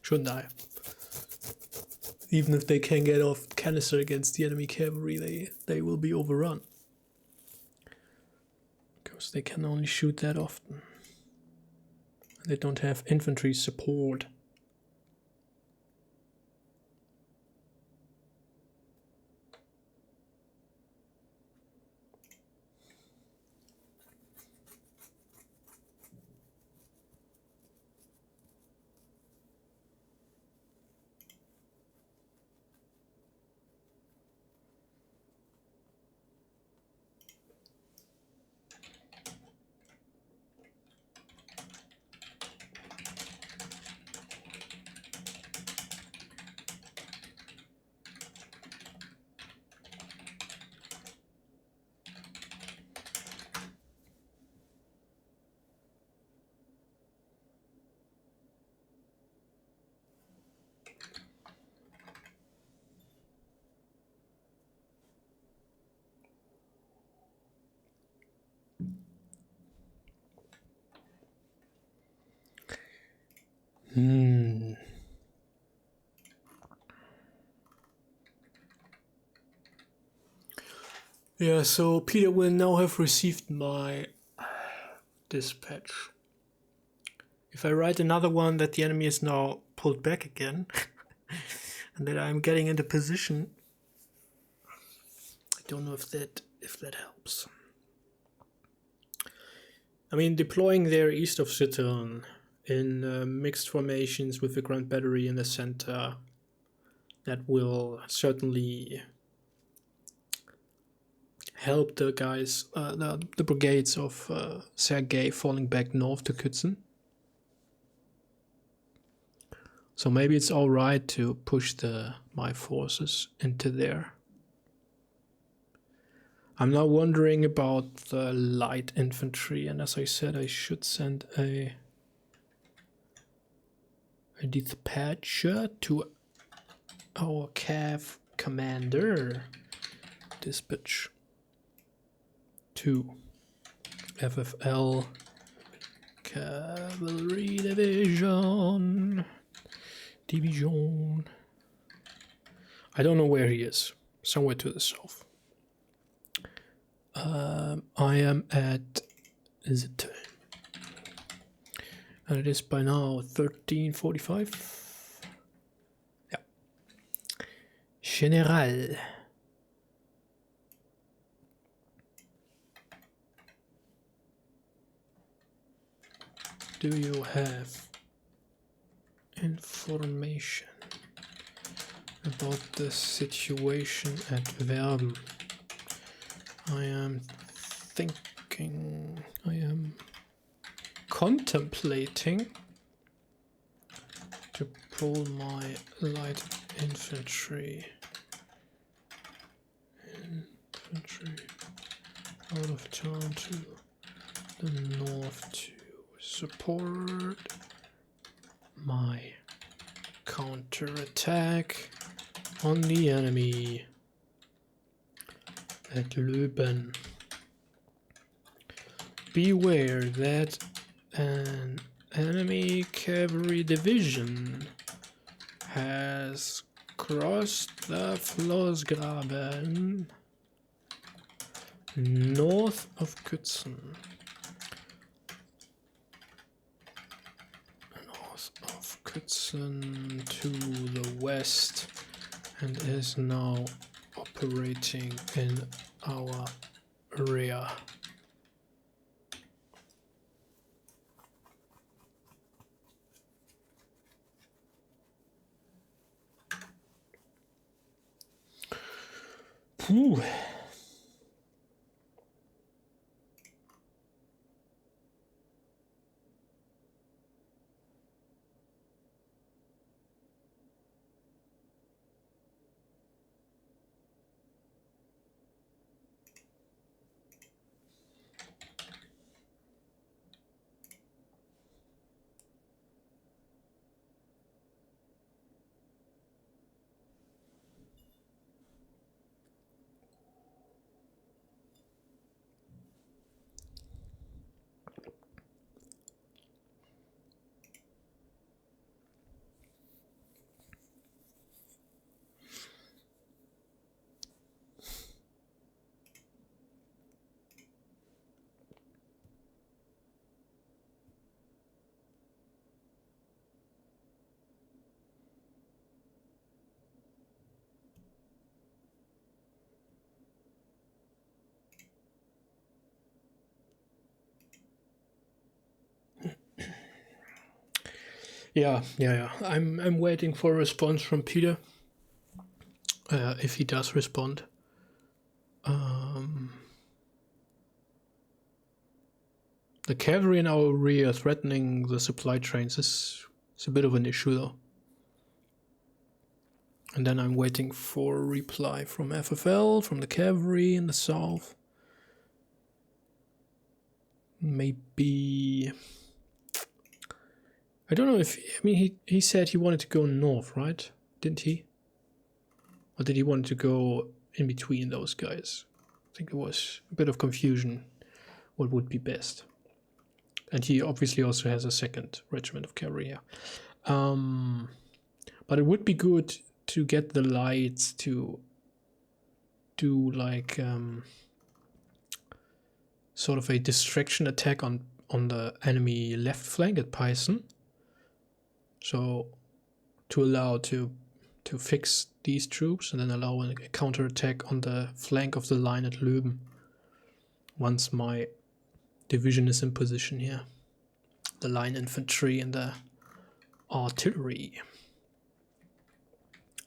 Shouldn't I? Even if they can get off canister against the enemy cavalry, they will be overrun. Because they can only shoot that often. They don't have infantry support. Yeah, so Peter will now have received my dispatch. If I write another one that the enemy is now pulled back again, and that I'm getting into position, I don't know if that helps. I mean, deploying there east of Zittern in mixed formations with the Grand Battery in the center, that will certainly help the guys, the brigades of Sergei falling back north to Kützen. So maybe it's all right to push my forces into there. I'm now wondering about the light infantry, and as I said, I should send a dispatcher to our Cav commander. Dispatch to FFL Cavalry Division. I don't know where he is. Somewhere to the south. I am at Zittern. And it is by now 13:45. Yeah. General. Do you have information about the situation at Verben? I am contemplating to pull my light infantry out of town to the north to support my counterattack on the enemy at Löben. Beware that an enemy cavalry division has crossed the Flossgraben north of Kützen. North of Kützen to the west, and is now operating in our rear. Whew. Yeah. I'm waiting for a response from Peter. If he does respond. The cavalry in our rear threatening the supply trains is a bit of an issue, though. And then I'm waiting for a reply from FFL, from the cavalry in the south. Maybe... I don't know if... I mean, he said he wanted to go north, right? Didn't he? Or did he want to go in between those guys? I think it was a bit of confusion what would be best. And he obviously also has a second regiment of cavalry here. But it would be good to get the lights to do like sort of a distraction attack on the enemy left flank at Peissen. So to allow to fix these troops and then allow a counterattack on the flank of the line at Löben once my division is in position here. The line infantry and the artillery.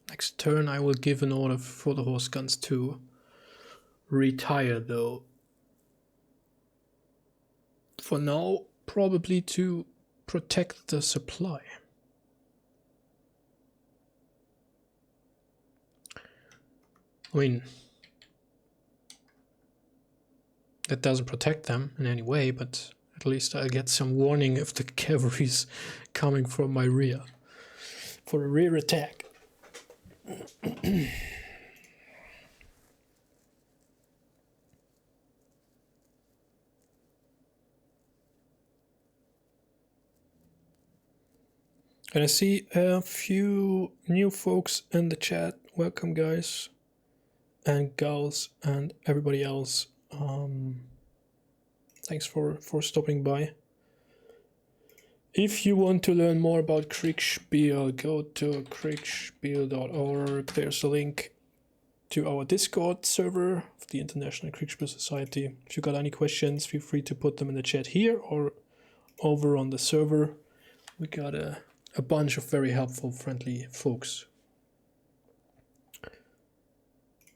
Next turn I will give an order for the horse guns to retire, though. For now, probably to protect the supply. I mean, that doesn't protect them in any way, but at least I'll get some warning if the cavalry's coming from my rear for a rear attack. And I see a few new folks in the chat. Welcome, guys and gals and everybody else. Thanks for stopping by. If you want to learn more about Kriegsspiel, go to kriegsspiel.org. There's a link to our Discord server of the International Kriegsspiel Society. If you got any questions, feel free to put them in the chat here or over on the server. We got a bunch of very helpful, friendly folks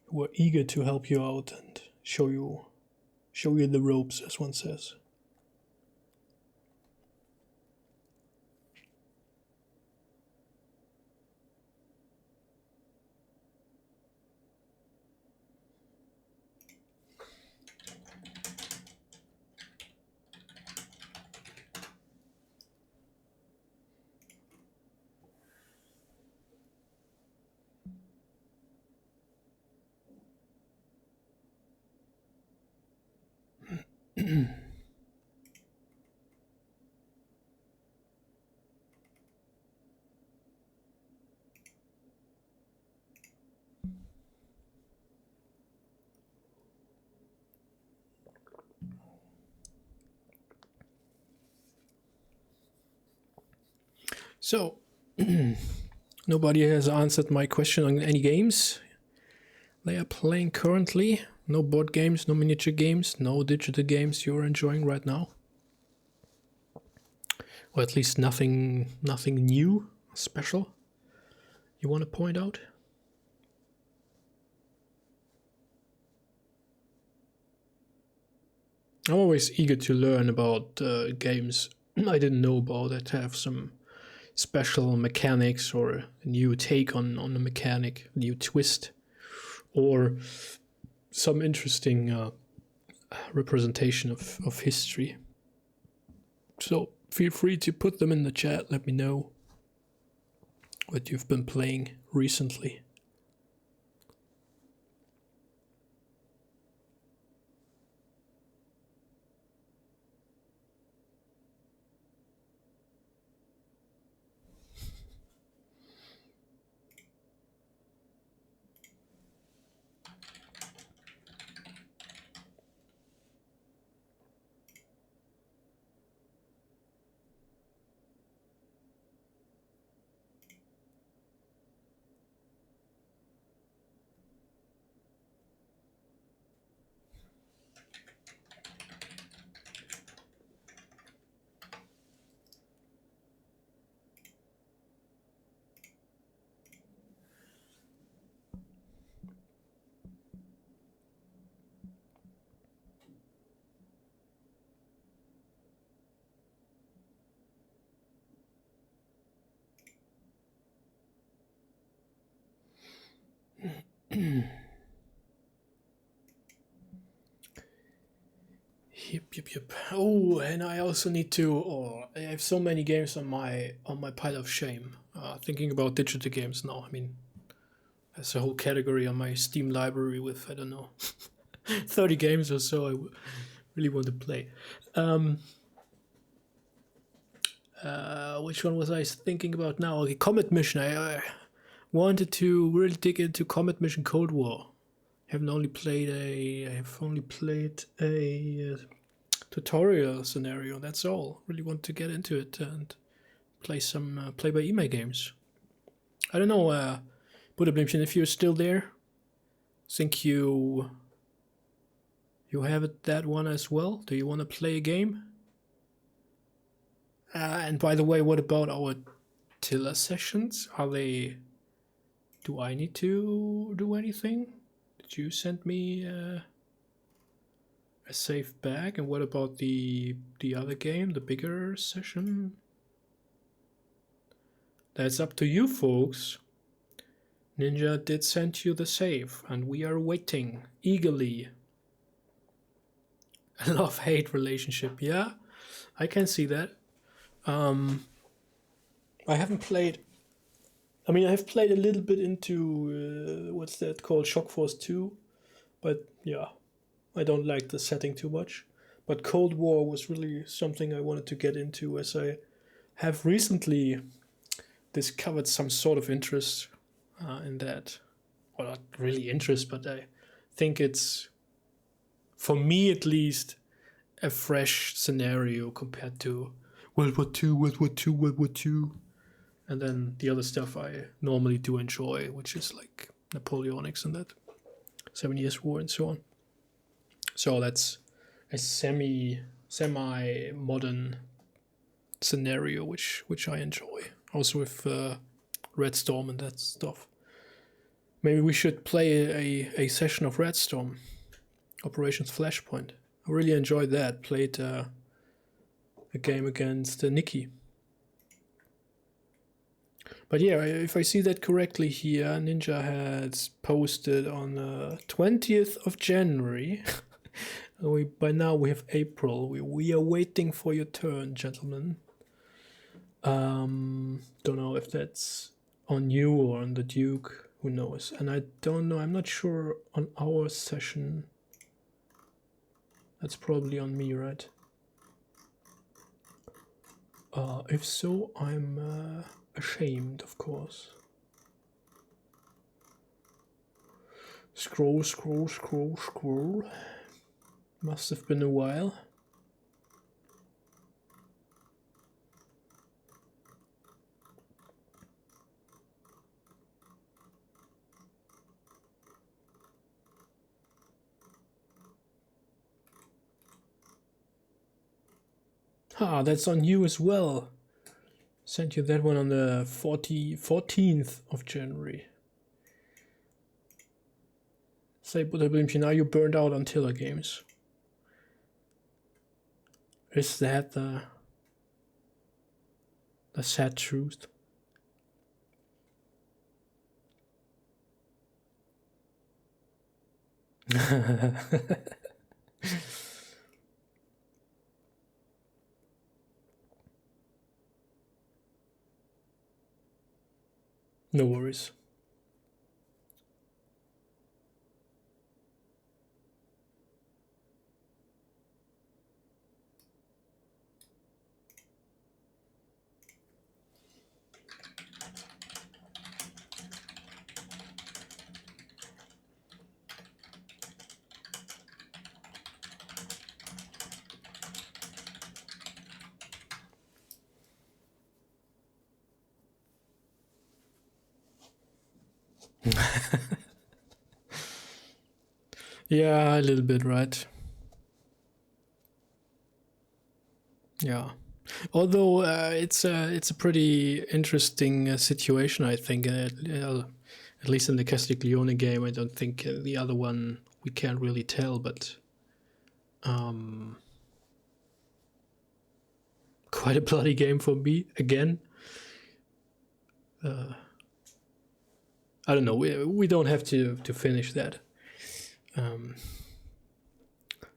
who are eager to help you out and show you the ropes, as one says. So, nobody has answered my question on any games they are playing currently. No board games, no miniature games, no digital games you're enjoying right now. Or at least nothing new, special you want to point out? I'm always eager to learn about games I didn't know about that have some special mechanics or a new take on the mechanic, a new twist, or some interesting representation of history. So feel free to put them in the chat. Let me know what you've been playing recently. Yep. Oh, and I also need to. Oh, I have so many games on my pile of shame. Thinking about digital games now. I mean, there's a whole category on my Steam library with, I don't know, 30 games or so I really want to play. Which one was I thinking about now? Okay, Combat Mission. I wanted to really dig into Combat Mission Cold War. I have only played a tutorial scenario. That's all. Really want to get into it and play some play-by-email games. I don't know, Buddha if you're still there. Think you have it, that one as well? Do you want to play a game? And by the way, what about our Tiller sessions? Are they... Do I need to do anything? Did you send me a safe bag? And what about the other game, the bigger session? That's up to you, folks. Ninja did send you the save, and we are waiting eagerly. A love-hate relationship, yeah, I can see that. I haven't played... I mean, I have played a little bit into, what's that called, Shock Force 2, but yeah, I don't like the setting too much. But Cold War was really something I wanted to get into, as I have recently discovered some sort of interest in that. Well, not really interest, but I think it's, for me at least, a fresh scenario compared to World War II, World War II, World War II. And then the other stuff I normally do enjoy, which is like Napoleonics and that, 7 Years' War and so on. So that's a semi-modern scenario, which I enjoy. Also with Red Storm and that stuff. Maybe we should play a session of Red Storm, Operations Flashpoint. I really enjoyed that. Played a game against Nikki. But yeah, if I see that correctly here, Ninja has posted on 20th of January. By now we have April. We are waiting for your turn, gentlemen. Don't know if that's on you or on the Duke. Who knows? And I don't know. I'm not sure on our session. That's probably on me, right? If so, I'm ashamed, of course. Scroll. Must have been a while. That's on you as well. Sent you that one on the 14th of January. Say, Butterblimchen, are you burned out on Tiller games? Is that the sad truth? No worries. Yeah, a little bit, right? Yeah. Although it's a pretty interesting situation, I think. At least in the Castiglione game, I don't think the other one we can't really tell, but quite a bloody game for me again. I don't know. We don't have to finish that.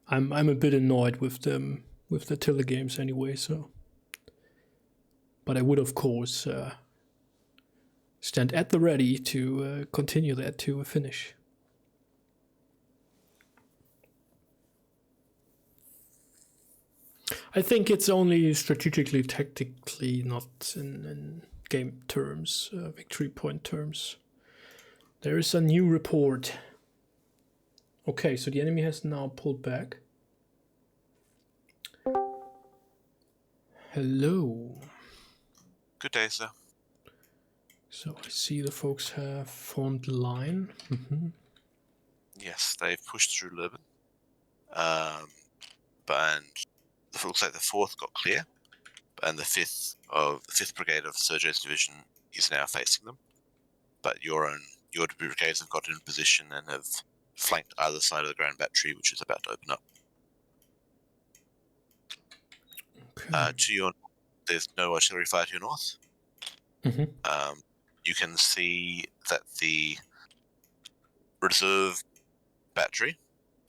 I'm a bit annoyed with them, with the Tiller games anyway. So, but I would of course stand at the ready to continue that to a finish. I think it's only strategically, tactically, not in game terms, victory point terms. There is a new report. Okay, so the enemy has now pulled back. Hello. Good day, sir. So I see the folks have formed line. Yes, they've pushed through Leuven. But it looks like the 4th got clear, and the 5th Brigade of Sergei's division is now facing them. But your brigades have got in position and have flanked either side of the Grand Battery, which is about to open up. Okay. To your there's no artillery fire to your north. You can see that the reserve battery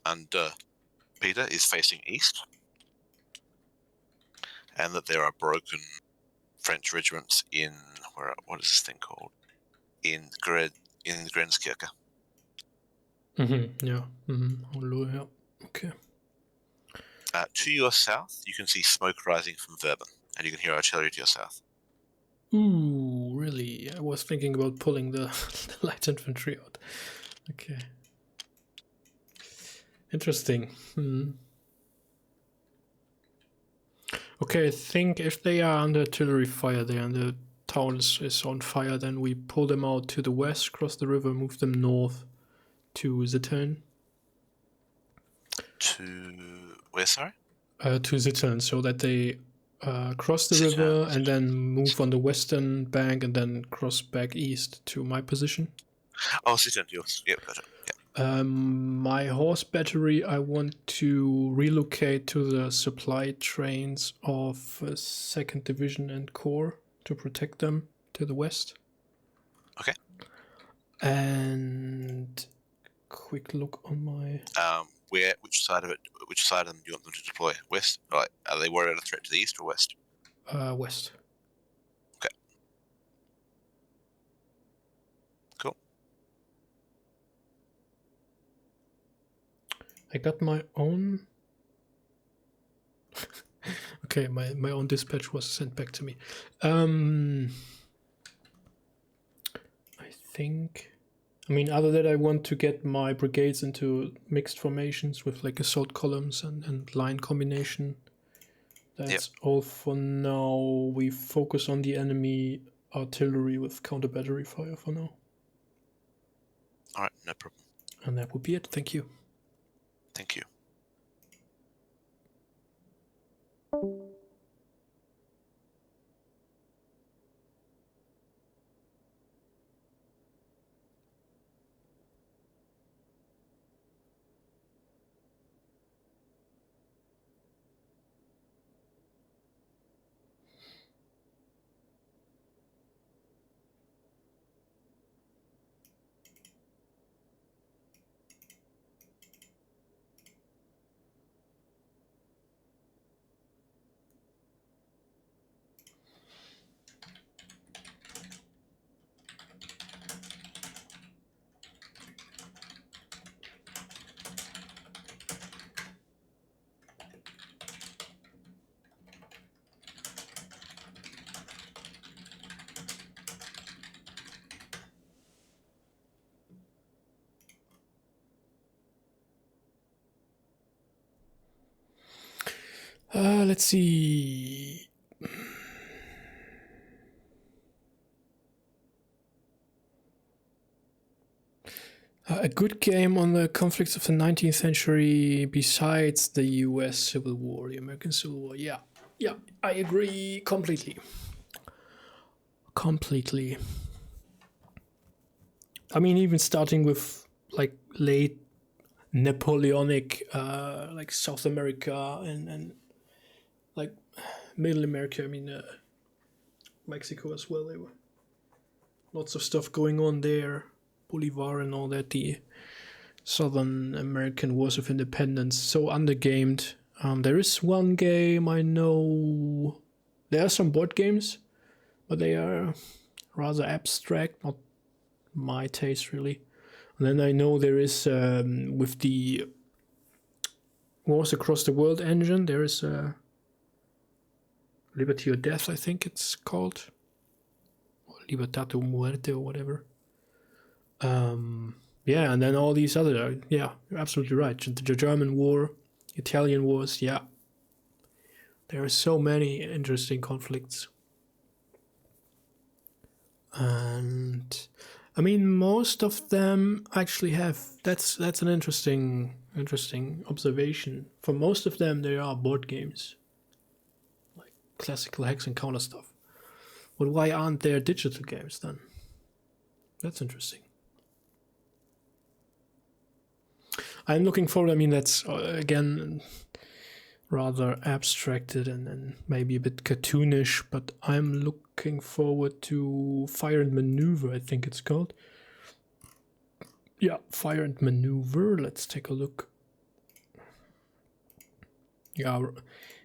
under Peter is facing east, and that there are broken French regiments in what is this thing called? In Grenskirche. Yeah. Yeah. Okay. To your south, you can see smoke rising from Verben, and you can hear artillery to your south. Ooh, really? I was thinking about pulling the, the light infantry out. Okay. Interesting. Okay, I think if they are under artillery fire there and the town is on fire, then we pull them out to the west, cross the river, move them north to Zittern. To where, sorry? To Zittern, so that they cross the river and then move on the western bank and then cross back east to my position. Oh, Zittern, yours. Yep, gotcha. Yep. My horse battery, I want to relocate to the supply trains of 2nd Division and Corps to protect them to the west. Okay. And quick look on my... Which side of them do you want them to deploy? West? Right. Are they worried about a threat to the east or west? West. Okay. Cool. I got my own... okay, my own dispatch was sent back to me. I think... I mean, other than that, I want to get my brigades into mixed formations with like assault columns and line combination. That's all for now. We focus on the enemy artillery with counter battery fire for now. Alright, no problem. And that would be it. Thank you. Thank you. Let's see. A good game on the conflicts of the 19th century besides the US Civil War, the American Civil War. Yeah, I agree completely. I mean, even starting with like late Napoleonic, like South America and like Middle America. I mean, Mexico as well. There were lots of stuff going on there. Bolivar and all that. The Southern American Wars of Independence. So undergamed. There is one game I know. There are some board games, but they are rather abstract, not my taste really. And then I know there is with the Wars Across the World engine, there is Liberty or Death, I think it's called, or Libertad o Muerte or whatever. Yeah, and then all these other, yeah, you're absolutely right. The German War, Italian Wars, yeah. There are so many interesting conflicts. And I mean, most of them actually have. That's an interesting observation. For most of them, they are board games, like classical hex and counter stuff. But why aren't there digital games then? That's interesting. I'm looking forward. I mean, that's again rather abstracted and maybe a bit cartoonish, but I'm looking forward to Fire and Maneuver, I think it's called. Yeah, Fire and Maneuver. Let's take a look. Yeah,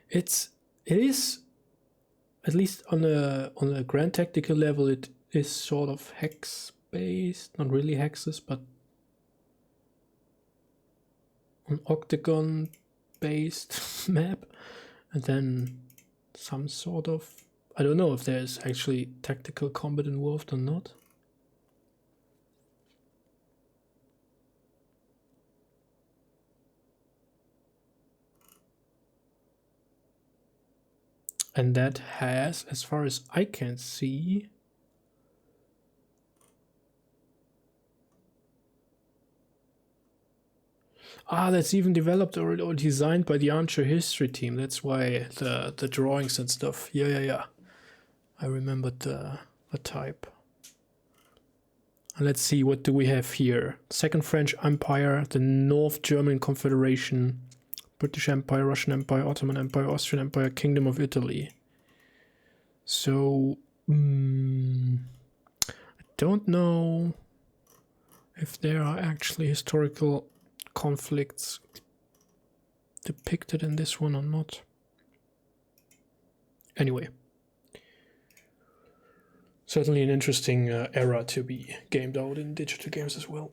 it is, at least on a grand tactical level, it is sort of hex based, not really hexes, but an octagon based map, and then some sort of, I don't know if there's actually tactical combat involved or not. And that has, as far as I can see, that's even developed or designed by the Armchair History team. That's why the drawings and stuff. Yeah. I remembered the type. And let's see, what do we have here? Second French Empire, the North German Confederation, British Empire, Russian Empire, Ottoman Empire, Austrian Empire, Kingdom of Italy. So, I don't know if there are actually historical conflicts depicted in this one or not. Anyway, certainly an interesting era to be gamed out in digital games as well.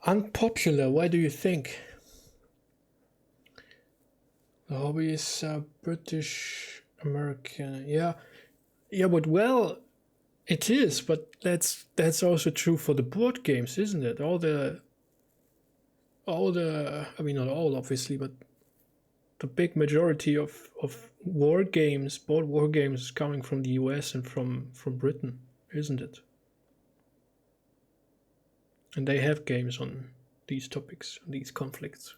Unpopular, why do you think? The hobby is British American. Yeah, but well, it is, but that's also true for the board games, isn't it? All the I mean, not all obviously, but the big majority of war games, board war games, is coming from the US and from Britain, isn't it? And they have games on these topics, these conflicts.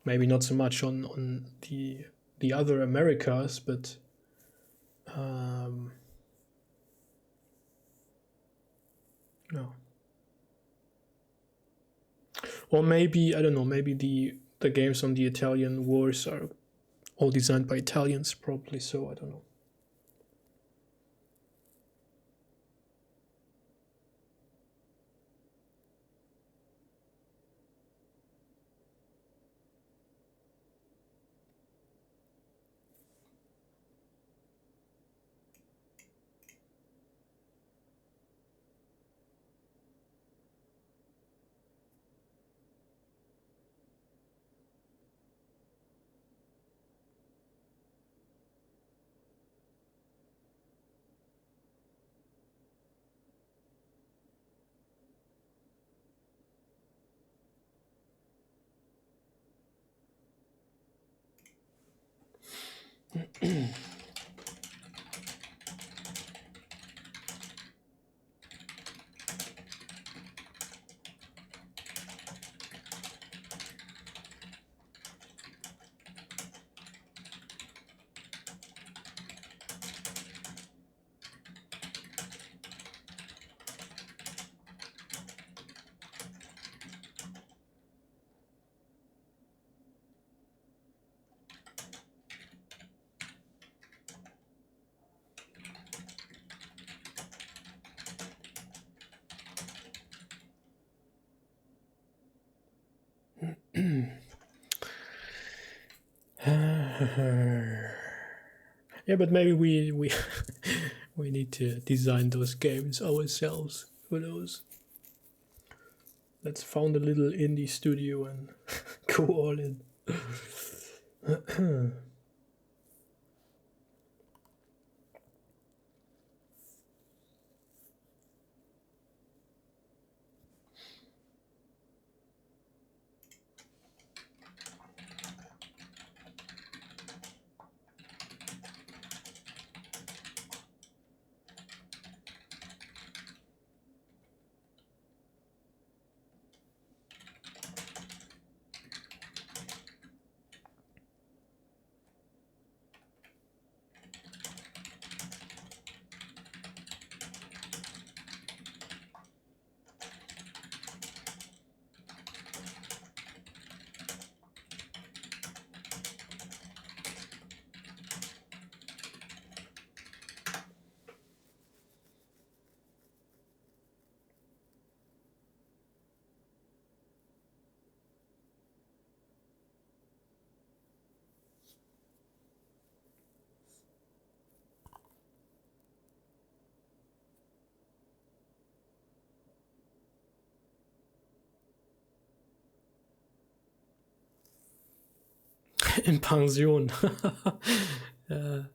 Maybe not so much on the other Americas, but no. Or maybe, I don't know, maybe the games on the Italian wars are all designed by Italians, probably so, I don't know. Yeah, but maybe we we need to design those games ourselves. Who knows? Let's found a little indie studio and go all in. In pension. I'm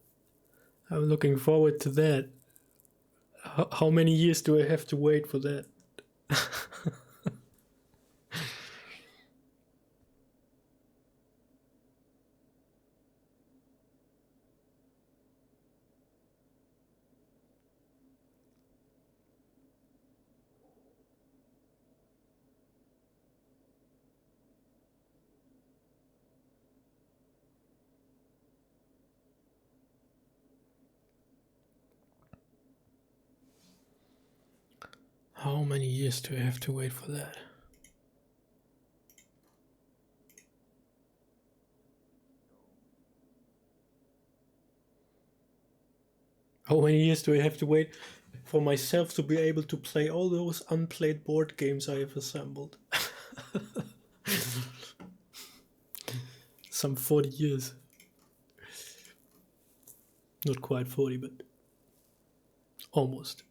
looking forward to that. How many years do I have to wait for that? How many years do I have to wait for that? How many years do I have to wait for myself to be able to play all those unplayed board games I have assembled? Some 40 years. Not quite 40, but almost.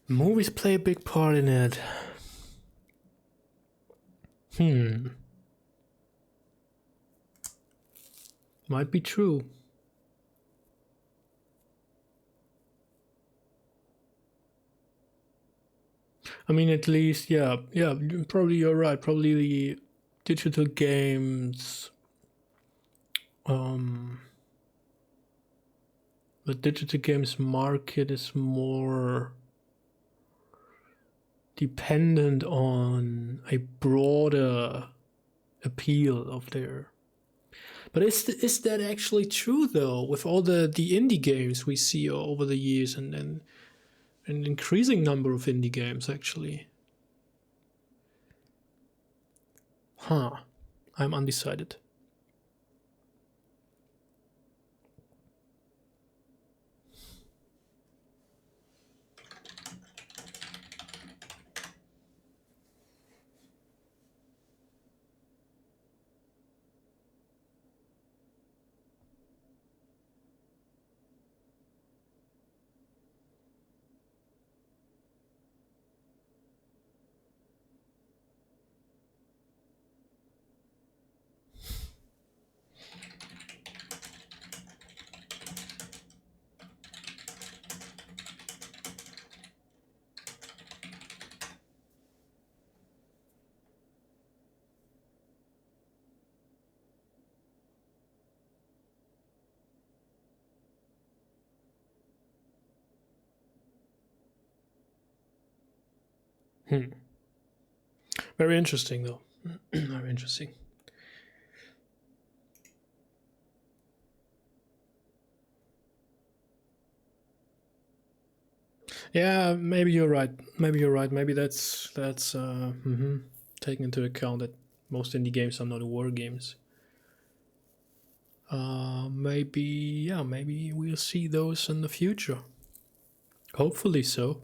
Movies play a big part in it. Might be true. I mean, at least, yeah, probably you're right. Probably the digital games, the digital games market is more dependent on a broader appeal of their. But is that actually true though? With all the indie games we see over the years, and an increasing number of indie games, actually. Huh. I'm undecided. Very interesting, though. Very interesting. Yeah, maybe you're right. Maybe you're right. Maybe that's taking into account that most indie games are not war games. Maybe we'll see those in the future. Hopefully so.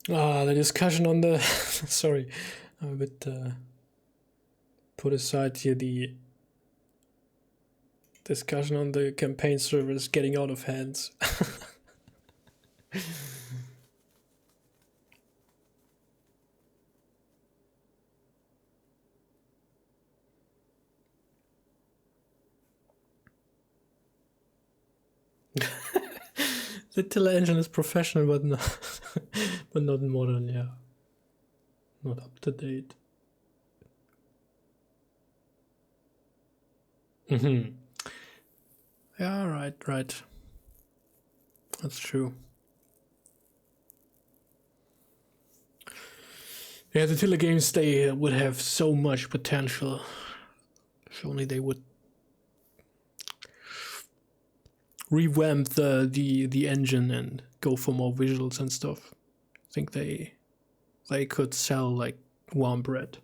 The discussion on the sorry, I'm a bit put aside here. The discussion on the campaign server is getting out of hands. The tiller engine is professional, but not, but not modern. Yeah, not up to date. Yeah, right. That's true. Yeah, the tiller games, they would have so much potential. If only they would revamp the engine and go for more visuals and stuff. I think they could sell like warm bread.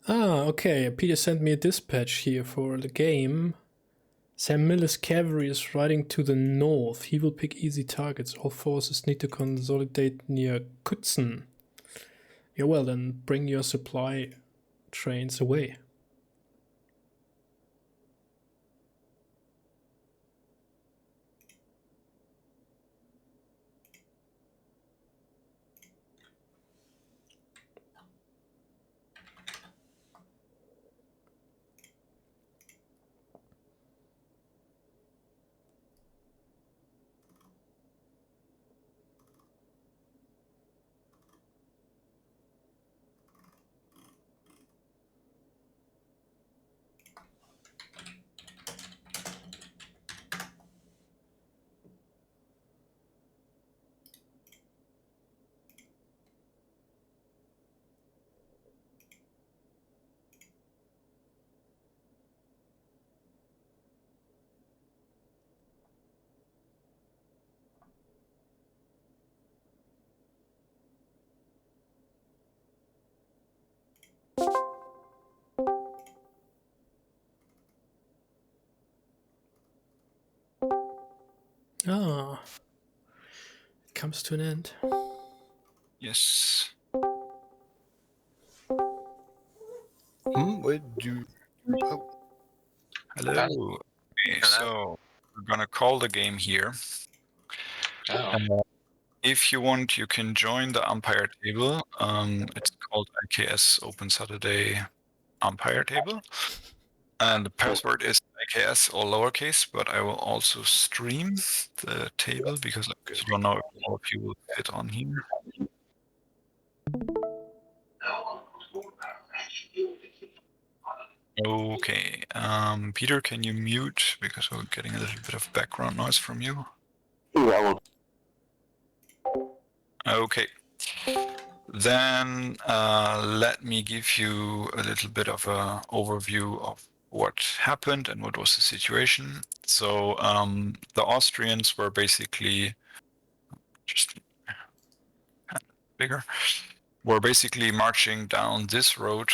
Okay. Peter sent me a dispatch here for the game. Sam Miller's cavalry is riding to the north. He will pick easy targets. All forces need to consolidate near Kutzen. Yeah, well, then bring your supply trains away. Ah, it comes to an end. Yes. What do? Oh, Hello. Okay, so we're gonna call the game here. Oh. If you want, you can join the umpire table. It's called IKS Open Saturday umpire table. And the password is IKS all lowercase, but I will also stream the table because I also don't know if all of you will fit on here. Okay, Peter, can you mute because we're getting a little bit of background noise from you? Okay. Then let me give you a little bit of an overview of what happened and what was the situation. So the Austrians were basically just bigger. Were basically marching down this road,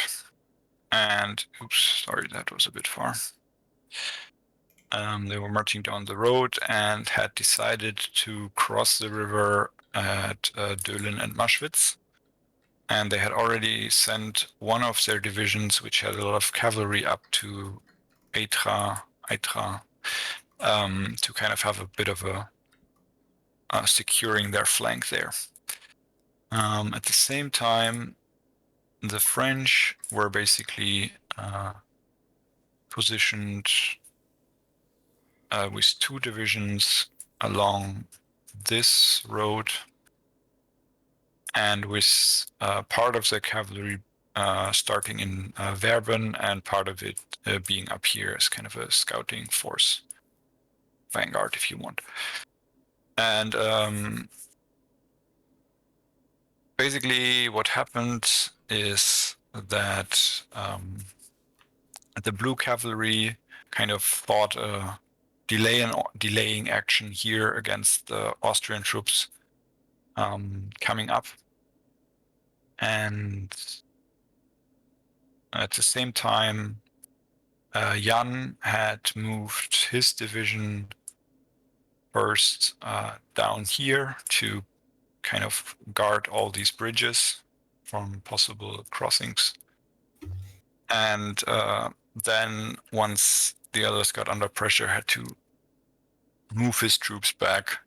and oops, sorry, that was a bit far. They were marching down the road and had decided to cross the river at Döhlen and Maschwitz. And they had already sent one of their divisions, which had a lot of cavalry, up to Eitra, to kind of have a bit of a securing their flank there. At the same time, the French were basically positioned with two divisions along this road, and with part of the cavalry starting in Verben and part of it being up here as kind of a scouting force, vanguard if you want. And basically what happened is that the blue cavalry kind of fought a delaying action here against the Austrian troops coming up. And at the same time, Jan had moved his division first down here to kind of guard all these bridges from possible crossings. And then once the others got under pressure, had to move his troops back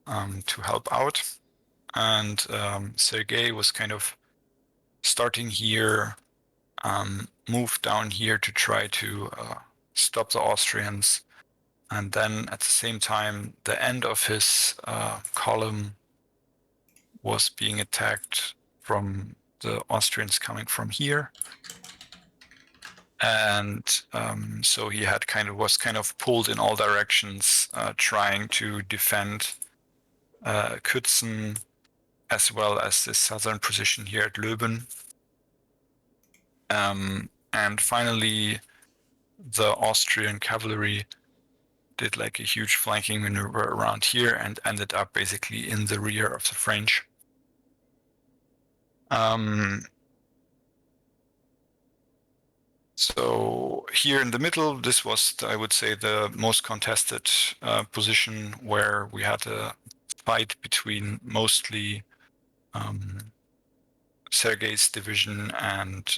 to help out. And Sergei was kind of starting here, moved down here to try to stop the Austrians. And then at the same time, the end of his column was being attacked from the Austrians coming from here. And so he had was pulled in all directions, trying to defend Kützen, as well as the southern position here at Löben. And finally, the Austrian cavalry did like a huge flanking maneuver around here and ended up basically in the rear of the French. So here in the middle, this was, I would say, the most contested position, where we had a fight between mostly Sergei's division and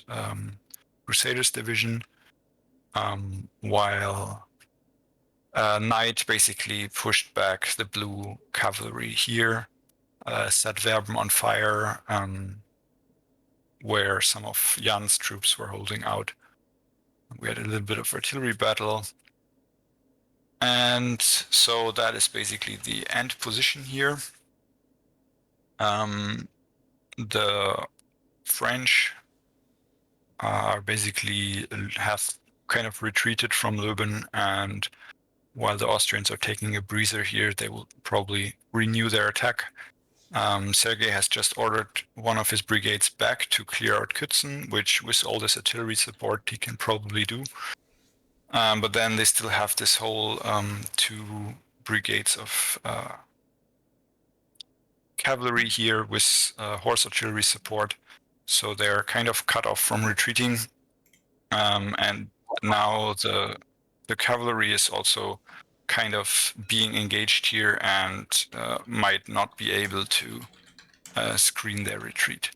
Crusaders' division, while Knight basically pushed back the blue cavalry here, set Verben on fire, where some of Jan's troops were holding out. We had a little bit of artillery battle. And so that is basically the end position here. The French are basically have kind of retreated from Löben, and while the Austrians are taking a breather here, they will probably renew their attack. Sergei has just ordered one of his brigades back to clear out Kützen, which with all this artillery support he can probably do. But then they still have this whole two brigades of cavalry here with horse artillery support. So they're kind of cut off from retreating. And now the cavalry is also kind of being engaged here and might not be able to screen their retreat.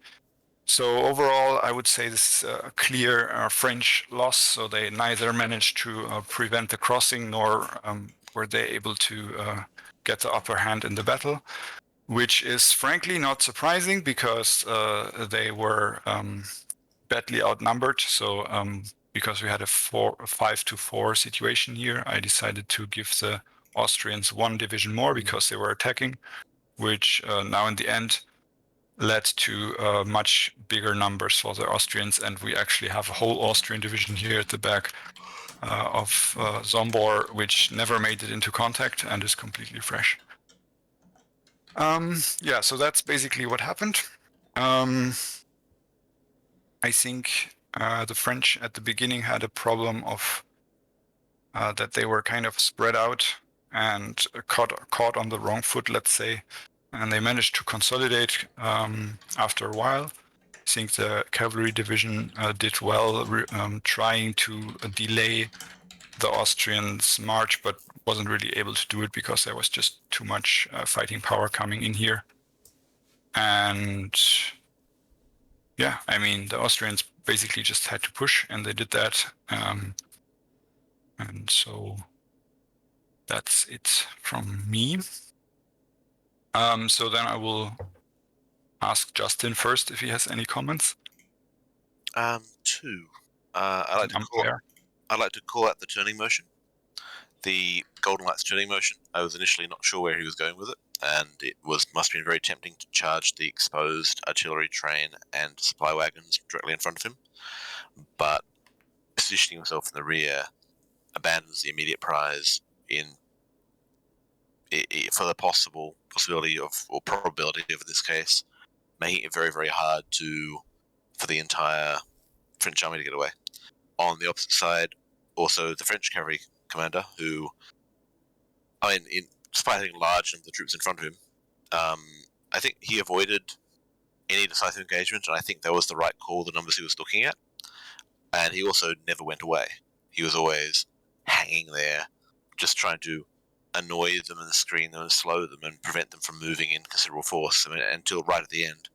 So overall, I would say this is a clear French loss. So they neither managed to prevent the crossing, nor were they able to get the upper hand in the battle, which is frankly not surprising because they were badly outnumbered. So because we had a 5-4 situation here, I decided to give the Austrians one division more because they were attacking, which now in the end led to much bigger numbers for the Austrians, and we actually have a whole Austrian division here at the back of Sombor, which never made it into contact and is completely fresh. Yeah, so that's basically what happened. I think the French at the beginning had a problem of that they were kind of spread out and caught on the wrong foot, let's say, and they managed to consolidate after a while. I think the cavalry division did well, trying to delay the Austrians' march, but wasn't really able to do it because there was just too much fighting power coming in here. And yeah, I mean, the Austrians basically just had to push, and they did that. And so that's it from me. So then I will ask Justin first if he has any comments. Two. I'd like to call out the turning motion. The Golden Light's turning motion. I was initially not sure where he was going with it, and it must have been very tempting to charge the exposed artillery train and supply wagons directly in front of him. But positioning himself in the rear abandons the immediate prize for the possibility of, or probability of, in this case, making it very, very hard for the entire French army to get away. On the opposite side, also the French cavalry commander, who, despite having a large number of the troops in front of him, I think he avoided any decisive engagement, and I think that was the right call, the numbers he was looking at. And he also never went away. He was always hanging there, just trying to annoy them and screen them and slow them and prevent them from moving in considerable force. I mean, until right at the end,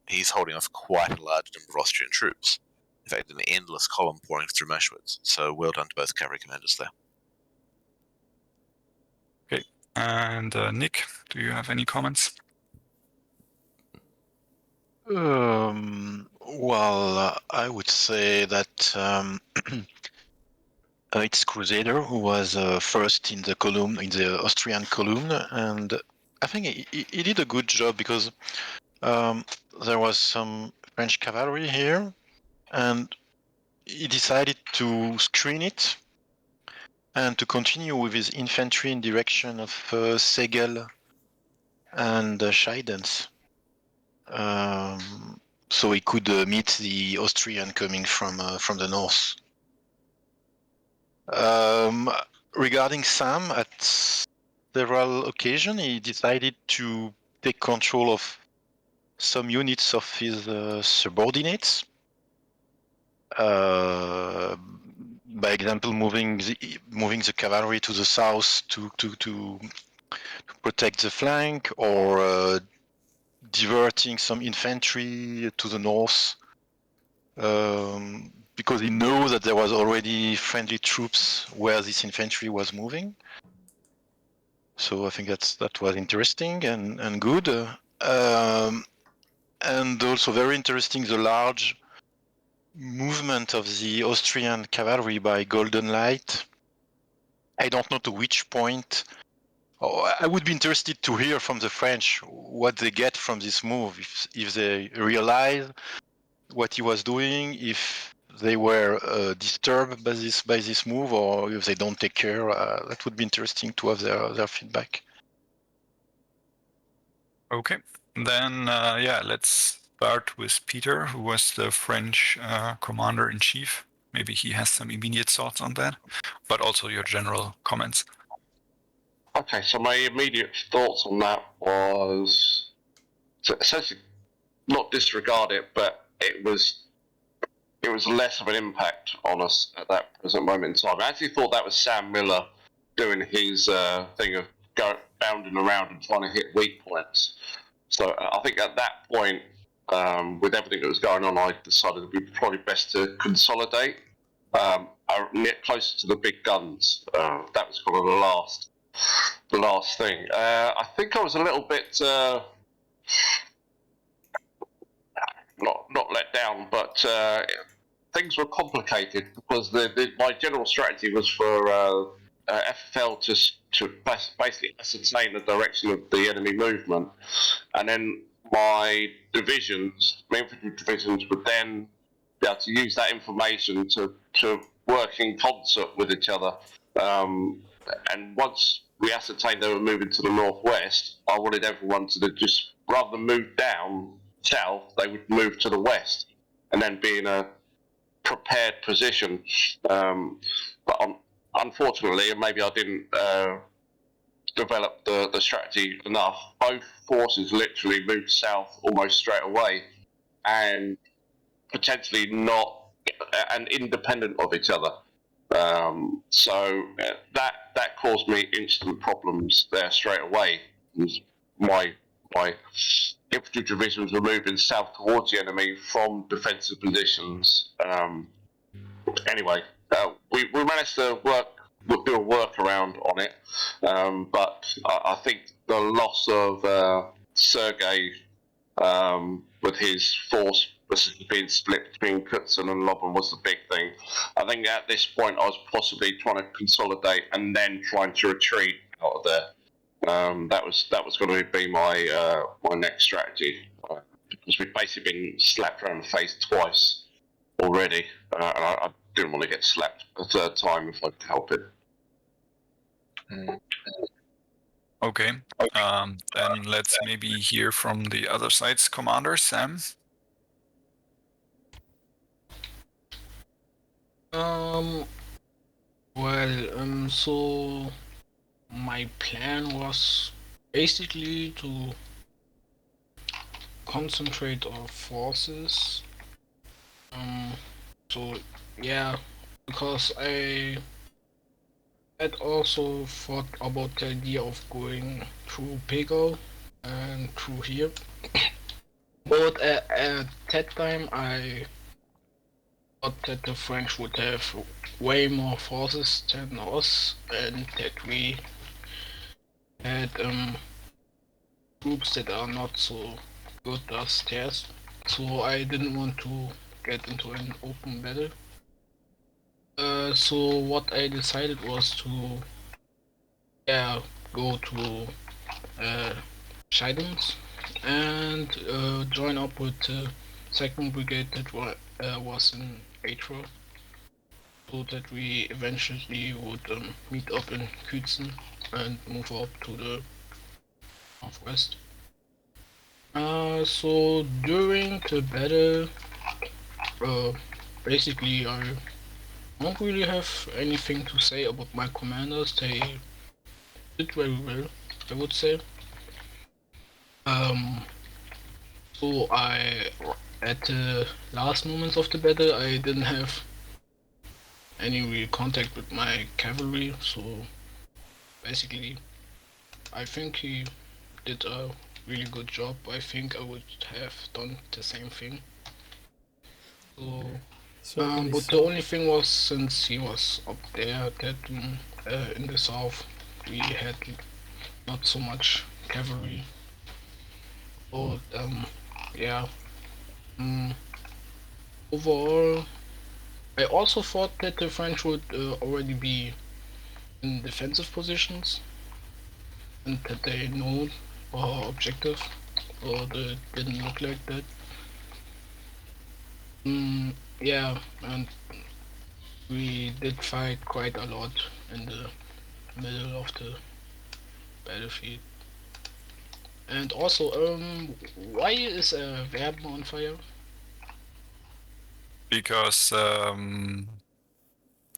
he's holding off quite a large number of Austrian troops. In fact, an endless column pouring through Maschwitz. So well done to both cavalry commanders there. Okay, and Nick, do you have any comments? Well, I would say that it's Crusader who was first in the column, in the Austrian column, and I think he did a good job because there was some French cavalry here, and he decided to screen it and to continue with his infantry in direction of Segel and Scheidens. So he could meet the Austrian coming from the north. Regarding Sam, at several occasions, he decided to take control of some units of his subordinates. By example, moving the cavalry to the south to protect the flank, or diverting some infantry to the north, because he knows that there was already friendly troops where this infantry was moving. So I think that was interesting and good. And also very interesting, the large movement of the Austrian cavalry by Golden Light. I don't know to which point. I would be interested to hear from the French what they get from this move, if they realize what he was doing, if they were disturbed by this move, or if they don't take care. That would be interesting to have their feedback. Okay, then let's start with Peter, who was the French commander-in-chief. Maybe he has some immediate thoughts on that, but also your general comments. Okay, so my immediate thoughts on that was to essentially not disregard it, but it was less of an impact on us at that present moment in time. I actually thought that was Sam Miller doing his thing of bounding around and trying to hit weak points. So I think at that point, with everything that was going on, I decided it would be probably best to consolidate, closer to the big guns. That was kind of the last thing. I think I was a little bit not let down, but things were complicated because my general strategy was for FFL to basically ascertain the direction of the enemy movement, and then my infantry divisions, would then be able to use that information to work in concert with each other. And once we ascertained they were moving to the northwest, I wanted everyone to just, rather than move down south, they would move to the west and then be in a prepared position. But unfortunately, and maybe I didn't develop the strategy enough, both forces literally moved south almost straight away, and potentially not and independent of each other. So that caused me instant problems there straight away. My infantry divisions were moving south towards the enemy from defensive positions. Anyway, we managed to do a workaround on it, but I think the loss of Sergei with his force being split between Kutsin and Lobin was the big thing. I think at this point I was possibly trying to consolidate and then trying to retreat out of there. That was going to be my next strategy, because we've basically been slapped around the face twice already, and I didn't want to get slapped a third time if I could help it. Okay. Then let's maybe hear from the other side's commander, Sam. So my plan was basically to concentrate our forces. So yeah, because I had also thought about the idea of going through Pego and through here. But at that time I thought that the French would have way more forces than us, and that we had groups that are not so good as theirs. So I didn't want to get into an open battle. So what I decided was to go to Scheidungs and join up with the 2nd Brigade that was in April, so that we eventually would meet up in Kutsin and move up to the northwest. So during the battle, basically I don't really have anything to say about my commanders. They did very well, I would say. So at the last moments of the battle, I didn't have any real contact with my cavalry, so basically I think he did a really good job. I think I would have done the same thing. So, but the only thing was, since he was up there, that in the south we had not so much cavalry. But yeah. Overall, I also thought that the French would already be in defensive positions, and that they know our objective, or it didn't look like that. Yeah, and we did fight quite a lot in the middle of the battlefield. And also, why is Verben on fire? Because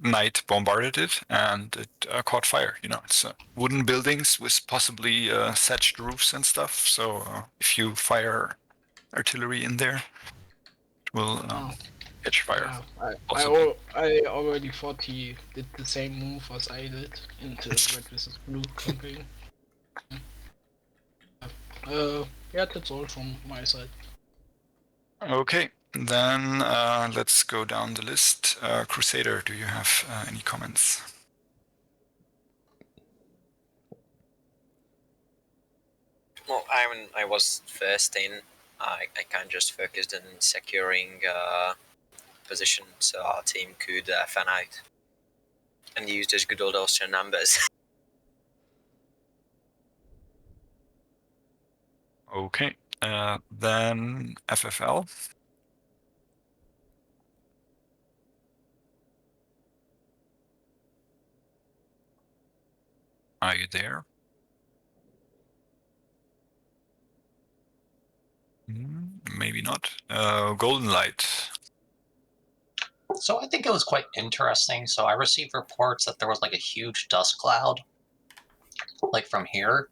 Knight bombarded it and it caught fire. You know, it's wooden buildings with possibly thatched roofs and stuff. So if you fire artillery in there, it will catch fire. I already thought he did the same move as I did in the Red vs. Blue campaign. Yeah, that's all from my side. Okay, then let's go down the list. Crusader, do you have any comments? Well, I was first in. I kind of just focused on securing position so our team could fan out and use those good old Austrian numbers. Okay, then FFL. Are you there? Maybe not. Golden Light. So I think it was quite interesting. So I received reports that there was like a huge dust cloud, like from here.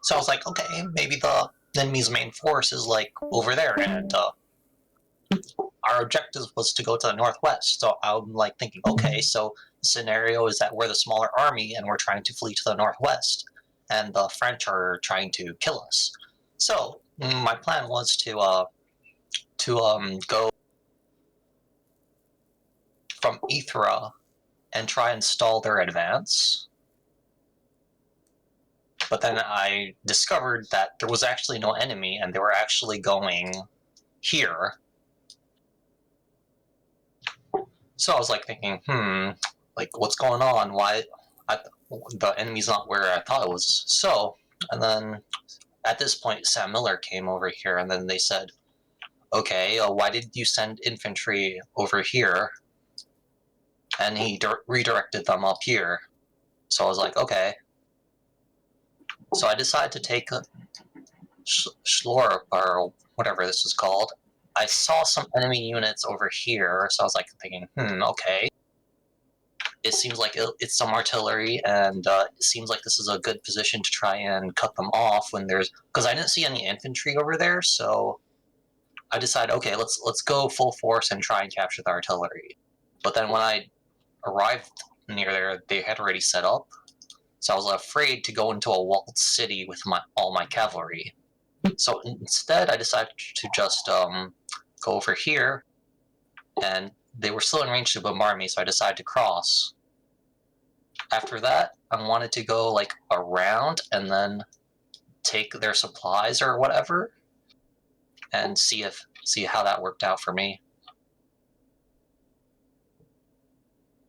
So I was like, okay, maybe the enemy's main force is like over there, and our objective was to go to the northwest. So I'm like thinking, okay, so the scenario is that we're the smaller army and we're trying to flee to the northwest, and the French are trying to kill us. So my plan was to go from Ythra and try and stall their advance. But then I discovered that there was actually no enemy, and they were actually going here. So I was like thinking, like what's going on? Why the enemy's not where I thought it was? So, and then at this point, Sam Miller came over here, and then they said, okay, why did you send infantry over here? And he redirected them up here. So I was like, okay. So I decided to take a Schlorp, or whatever this is called. I saw some enemy units over here, so I was like thinking, okay. It seems like it's some artillery, and it seems like this is a good position to try and cut them off when there's... Because I didn't see any infantry over there, so I decided, okay, let's go full force and try and capture the artillery. But then when I arrived near there, they had already set up, so I was afraid to go into a walled city with all my cavalry. So instead, I decided to just go over here, and they were still in range to bombard me, so I decided to cross. After that, I wanted to go like around and then take their supplies or whatever, and see how that worked out for me.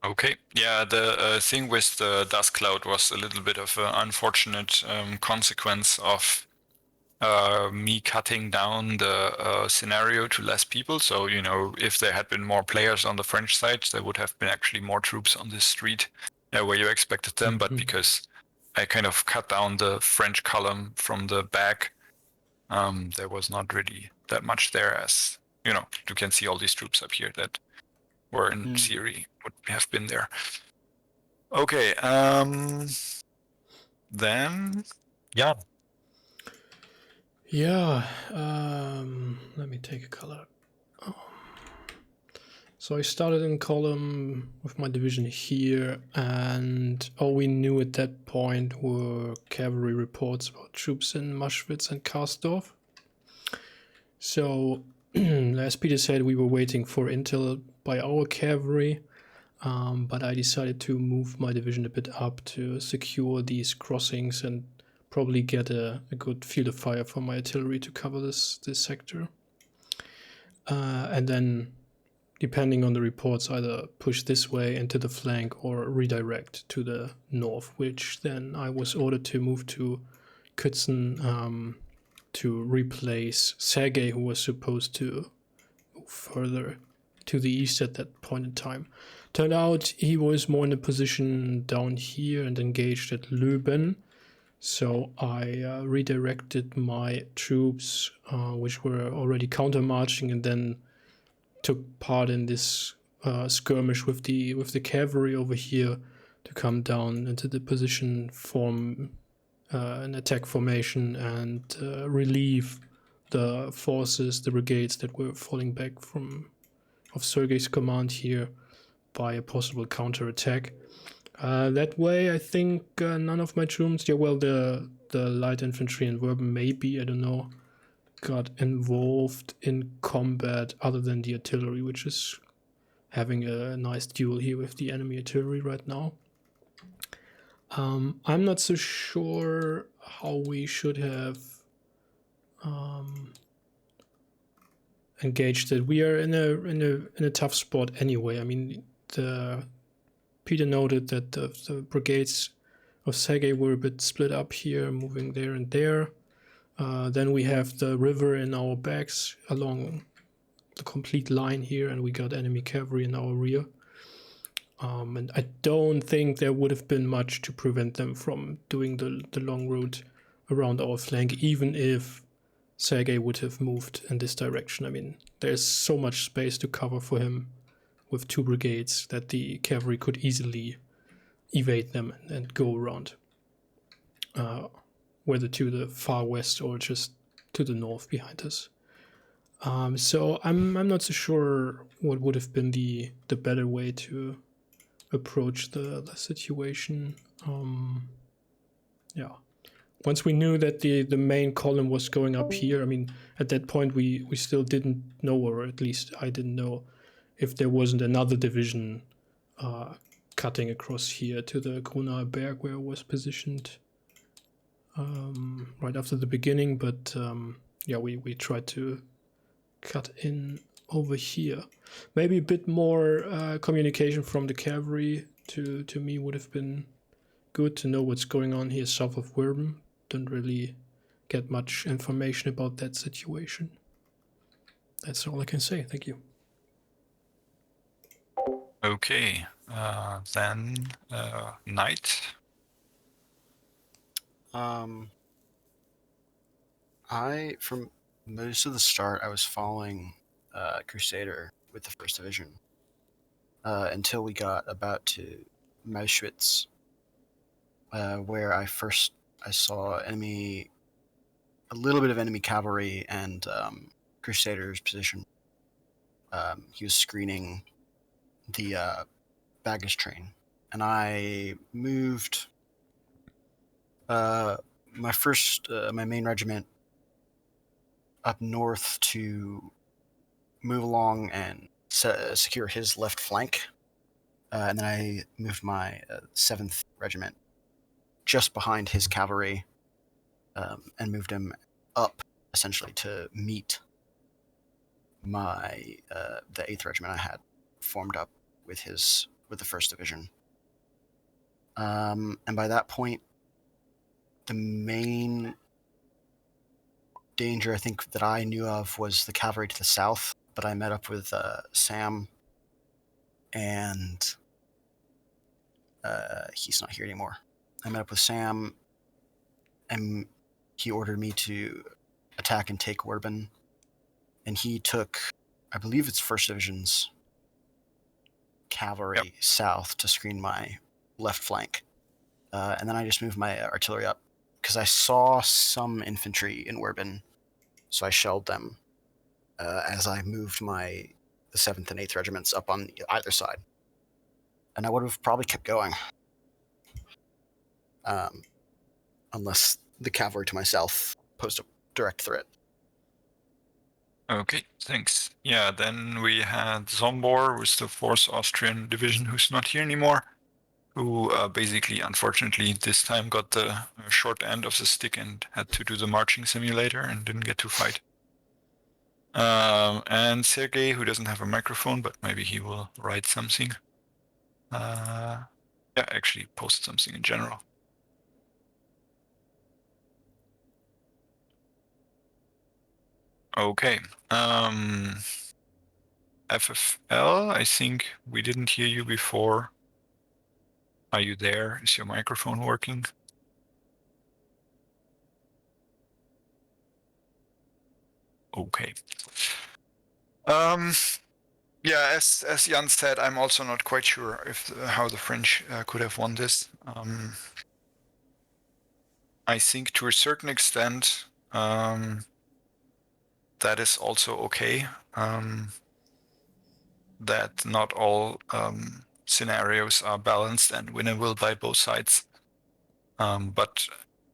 Okay, yeah, the thing with the dust cloud was a little bit of an unfortunate consequence of me cutting down the scenario to less people. So, you know, if there had been more players on the French side, there would have been actually more troops on this street where you expected them. But because I kind of cut down the French column from the back, there was not really that much there, as, you know, you can see all these troops up here that were in theory would have been there. Okay, then, yeah. Yeah, let me take a color. So I started in column with my division here, and all we knew at that point were cavalry reports about troops in Maschwitz and Karsdorf. So, as Peter said, we were waiting for intel by our cavalry, but I decided to move my division a bit up to secure these crossings and probably get a good field of fire for my artillery to cover this sector. And then, depending on the reports, either push this way into the flank or redirect to the north, which then I was ordered to move to Kützen to replace Sergei, who was supposed to move further to the east at that point in time. Turned out he was more in a position down here and engaged at Löben. So I redirected my troops, which were already counter-marching, and then took part in this skirmish with the cavalry over here to come down into the position, form an attack formation, and relieve the forces, the brigades that were falling back of Sergei's command here by a possible counterattack. That way, I think none of my troops, the light infantry and Werben maybe, I don't know, got involved in combat other than the artillery, which is having a nice duel here with the enemy artillery right now. I'm not so sure how we should have engaged it. We are in a tough spot anyway. I mean, Peter noted that the brigades of Sergei were a bit split up here, moving there and there. Then we have the river in our backs along the complete line here, and we got enemy cavalry in our rear. And I don't think there would have been much to prevent them from doing the long route around our flank, even if Sergei would have moved in this direction. I mean, there's so much space to cover for him with 2 brigades that the cavalry could easily evade them and go around, whether to the far west or just to the north behind us. So I'm not so sure what would have been the better way to approach the situation. Yeah. Once we knew that the main column was going up here, I mean, at that point we still didn't know, or at least I didn't know, if there wasn't another division cutting across here to the Grunaer Berg where it was positioned right after the beginning. But yeah, we tried to cut in over here. Maybe a bit more communication from the cavalry to me would have been good to know what's going on here south of Werben. Don't really get much information about that situation. That's all I can say. Thank you. Okay, then Knight. From most of the start, I was following Crusader with the 1st Division until we got about to Mauschwitz, where I saw a little bit of enemy cavalry and Crusader's position. He was screening the baggage train, and I moved my main regiment up north to move along and secure his left flank, and then I moved my 7th regiment just behind his cavalry and moved him up essentially to meet my the 8th regiment I had formed up with the 1st Division. And by that point, the main danger I think that I knew of was the cavalry to the south, but I met up with Sam, and he's not here anymore. I met up with Sam, and he ordered me to attack and take Werben, and he took, I believe it's 1st Division's cavalry south to screen my left flank. And then I just moved my artillery up because I saw some infantry in Werben, so I shelled them as I moved the 7th and 8th regiments up on either side. And I would have probably kept going unless the cavalry to my south posed a direct threat. Okay, thanks. Yeah, then we had Zombor with the 4th Austrian Division, who's not here anymore, who basically, unfortunately, this time got the short end of the stick and had to do the marching simulator and didn't get to fight. And Sergei, who doesn't have a microphone, but maybe he will write something. Yeah, actually post something in general. Okay. FFL, I think we didn't hear you before. Are you there? Is your microphone working? Okay. Yeah, as Jan said, I'm also not quite sure how the French could have won this. I think to a certain extent, that is also okay. That not all scenarios are balanced and winnable by both sides. But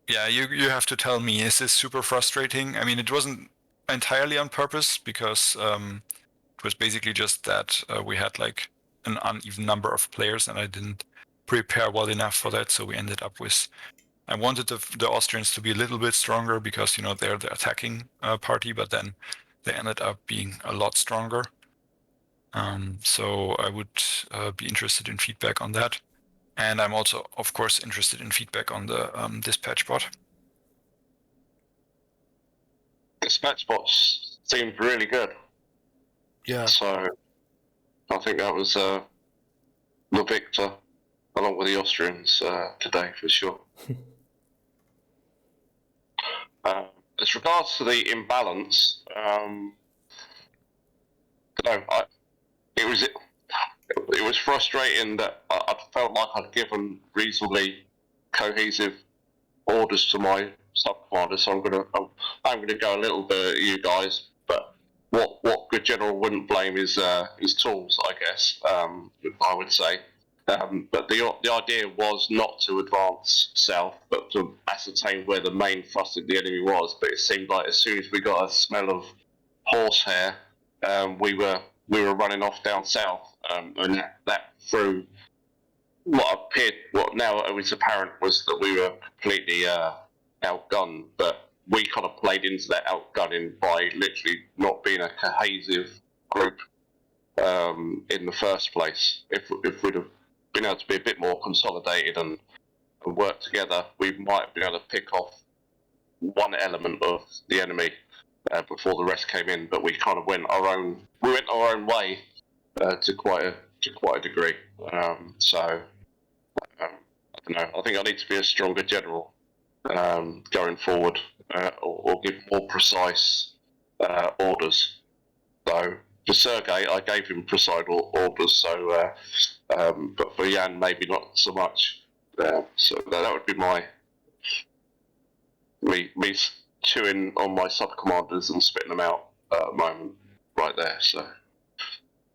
yeah, you have to tell me, is this super frustrating? I mean, it wasn't entirely on purpose, because it was basically just that we had like an uneven number of players, and I didn't prepare well enough for that. So we ended up with, I wanted the Austrians to be a little bit stronger because, you know, they're the attacking party, but then they ended up being a lot stronger. So I would be interested in feedback on that. And I'm also, of course, interested in feedback on the dispatch bot. Dispatch bots seemed really good. Yeah. So I think that was the victor, along with the Austrians today, for sure. As regards to the imbalance, it was frustrating that I felt like I'd given reasonably cohesive orders to my sub-commander, so I'm gonna go a little bit at you guys, but what good general wouldn't blame is tools, I guess. I would say. But the idea was not to advance south, but to ascertain where the main thrust of the enemy was. But it seemed like as soon as we got a smell of horsehair, we were running off down south, and that threw what now it was apparent was that we were completely outgunned. But we kind of played into that outgunning by literally not being a cohesive group in the first place. If we'd have been able to be a bit more consolidated and work together, we might have been able to pick off one element of the enemy before the rest came in. But we kind of went our own way to quite a degree. So I don't know. I think I need to be a stronger general going forward, or give more precise orders. So for Sergei, I gave him precise orders. So, but for Jan, maybe not so much. So that would be me chewing on my sub commanders and spitting them out moment right there. So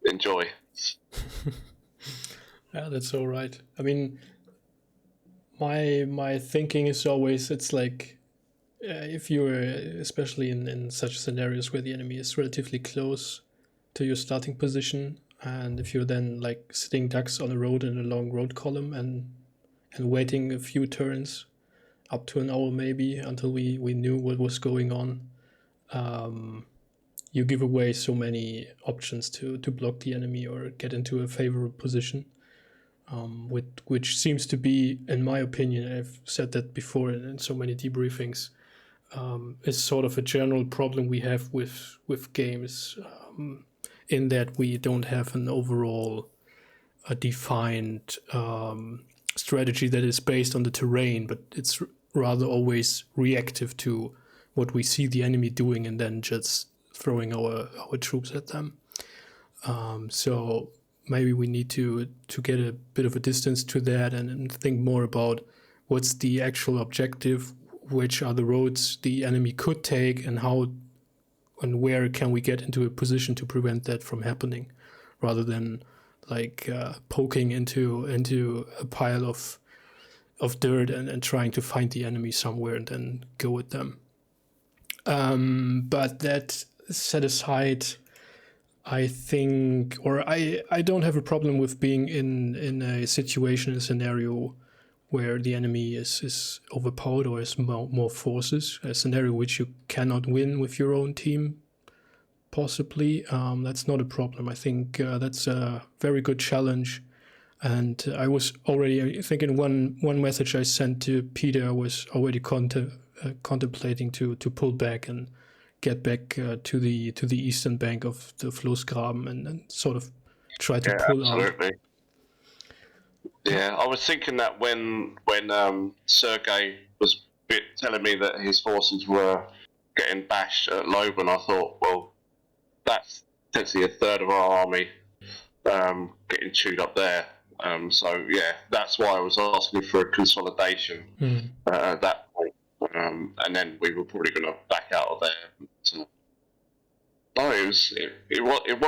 enjoy. Yeah, that's all right. I mean, my thinking is always, it's like, if you're, especially in such scenarios where the enemy is relatively close to your starting position, and if you're then like sitting ducks on a road in a long road column and waiting a few turns, up to an hour maybe, until we knew what was going on, you give away so many options to block the enemy or get into a favorable position. Which seems to be, in my opinion, I've said that before in so many debriefings, is sort of a general problem we have with games, in that we don't have an overall defined strategy that is based on the terrain, but it's rather always reactive to what we see the enemy doing and then just throwing our troops at them. So maybe we need to get a bit of a distance to that and think more about what's the actual objective, which are the roads the enemy could take, and how and where can we get into a position to prevent that from happening, rather than like poking into a pile of dirt and trying to find the enemy somewhere and then go at them. But that set aside, I think, or I don't have a problem with being in a situation, a scenario where the enemy is overpowered or has more forces, a scenario which you cannot win with your own team, possibly. That's not a problem. I think that's a very good challenge. And I was already, I think in one message I sent to Peter, I was already contemplating to pull back and get back to the eastern bank of the Flussgraben and sort of try to pull absolutely. out. Yeah, I was thinking that when Sergei was telling me that his forces were getting bashed at Loben, I thought, well, that's potentially a third of our army getting chewed up there. So yeah, that's why I was asking for a consolidation at that point, and then we were probably going to back out of there. So, No, it was what it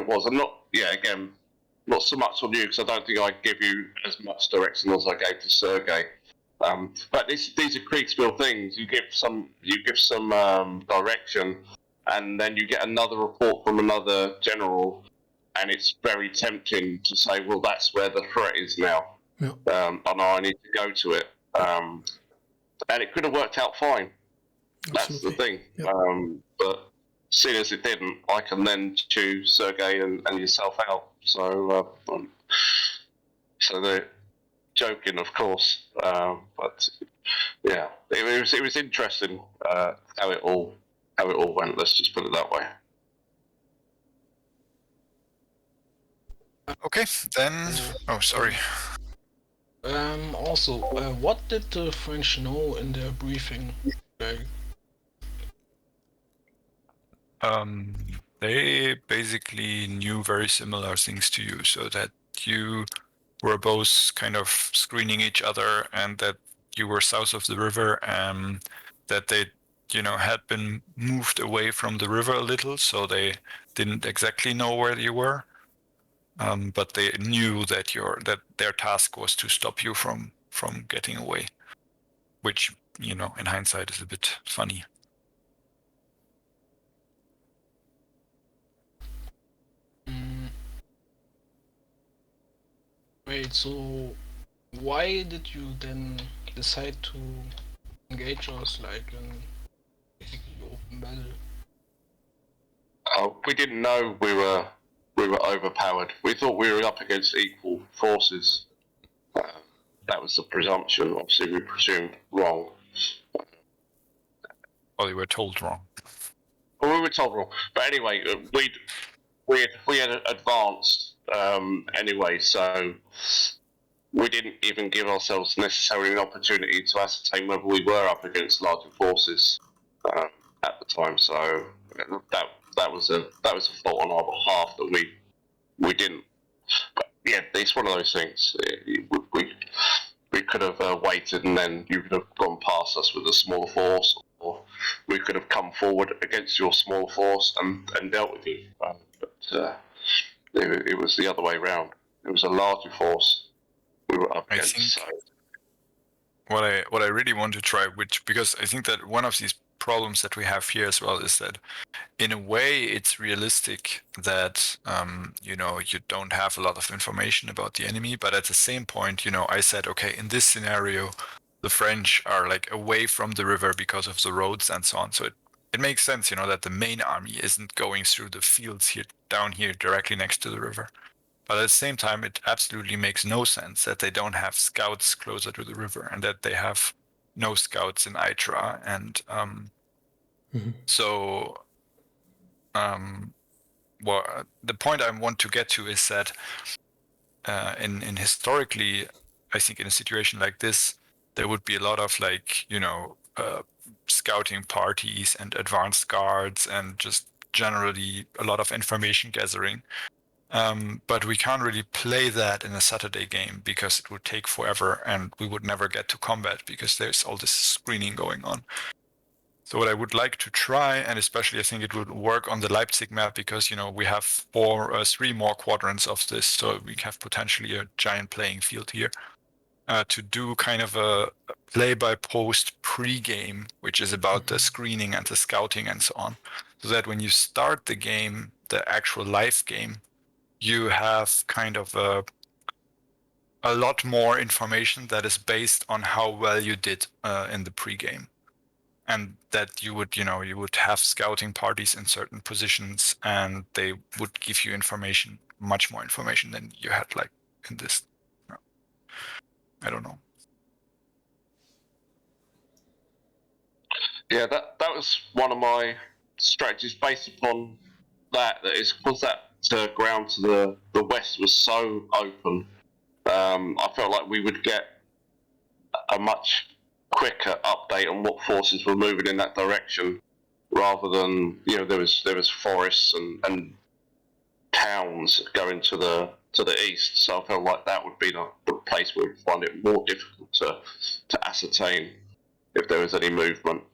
was. I'm not. Yeah, again, not so much on you because I don't think I give you as much direction as I gave to Sergei. But these are Kriegsspiel things. You give some direction, and then you get another report from another general, and it's very tempting to say, well, that's where the threat is now. Yeah. And I need to go to it. And it could have worked out fine. Absolutely. That's the thing. Yep. But seeing as it didn't, I can then choose Sergei and yourself out. So they're joking, of course. But yeah, it was interesting how it all went. Let's just put it that way. Okay, then. Oh, sorry. Also, what did the French know in their briefing? Like, They basically knew very similar things to you, so that you were both kind of screening each other, and that you were south of the river, that they, had been moved away from the river a little, so they didn't exactly know where you were, but they knew that their task was to stop you from getting away, which, in hindsight is a bit funny. wait, so why did you then decide to engage us like in open battle? We didn't know we were overpowered. We thought we were up against equal forces. That was the presumption. Obviously, we presumed wrong. Well, you were told wrong. Well, we were told wrong. But anyway, we had advanced anyway, so we didn't even give ourselves necessarily an opportunity to ascertain whether we were up against larger forces at the time. So that was a fault on our behalf that we didn't. But yeah, it's one of those things. We could have waited, and then you could have gone past us with a smaller force, or we could have come forward against your smaller force and dealt with you. But it was the other way around. It was a larger force we were up against. I think what I really want to try, because I think that one of these problems that we have here as well is that in a way it's realistic that you don't have a lot of information about the enemy, but at the same point, I said, okay, in this scenario the French are like away from the river because of the roads and so on, so it makes sense, that the main army isn't going through the fields here down here directly next to the river. But at the same time, it absolutely makes no sense that they don't have scouts closer to the river, and that they have no scouts in Itra. And so, the point I want to get to is that in historically, I think in a situation like this, there would be a lot of scouting parties and advanced guards and just generally a lot of information gathering. But we can't really play that in a Saturday game because it would take forever and we would never get to combat because there's all this screening going on. So what I would like to try, and especially I think it would work on the Leipzig map because, we have 3 more quadrants of this, so we have potentially a giant playing field here, to do kind of a play-by-post pre-game, which is about the screening and the scouting and so on, so that when you start the game, the actual live game, you have kind of a lot more information that is based on how well you did in the pregame, and that you would have scouting parties in certain positions, and they would give you information, much more information than you had like in this. I don't know. Yeah, that was one of my strategies based upon that is because that ground to the west was so open. I felt like we would get a much quicker update on what forces were moving in that direction, rather than there was forests and towns going to the east. So I felt like that would be the place where we'd find it more difficult to ascertain if there was any movement.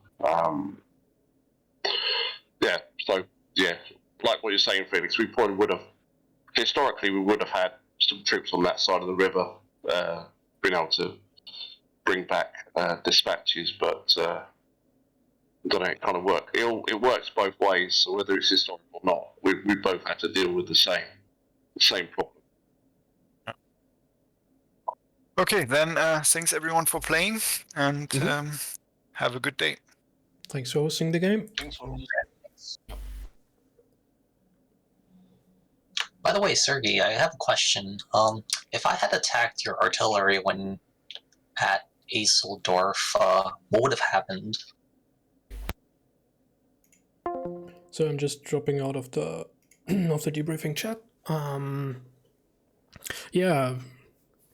Yeah, So yeah, like what you're saying, Felix, we probably would have historically had some troops on that side of the river, been able to bring back dispatches, but I don't know, it kind of work. It works both ways. So whether it's historic or not, we both had to deal with the same problem. Okay, then thanks everyone for playing, and have a good day. Thanks for hosting the game. Thanks for By the way, Sergey, I have a question. If I had attacked your artillery when at Aseldorf, what would have happened? So I'm just dropping out of the of the debriefing chat. Yeah,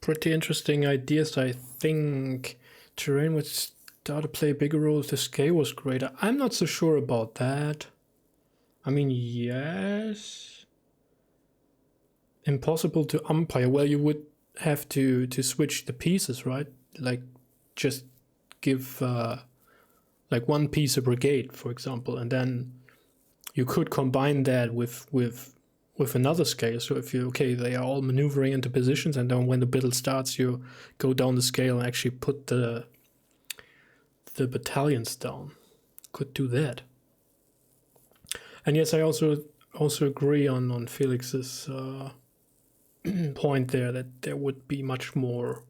pretty interesting ideas. I think terrain would start to play a bigger role if the scale was greater. I'm not so sure about that. I mean, yes. Impossible to umpire. Well, you would have to switch the pieces, right? Like, just give like one piece a brigade, for example, and then you could combine that with another scale. So if they are all maneuvering into positions, and then when the battle starts, you go down the scale and actually put the battalions down. Could do that. And yes, I also agree on Felix's point there, that there would be much more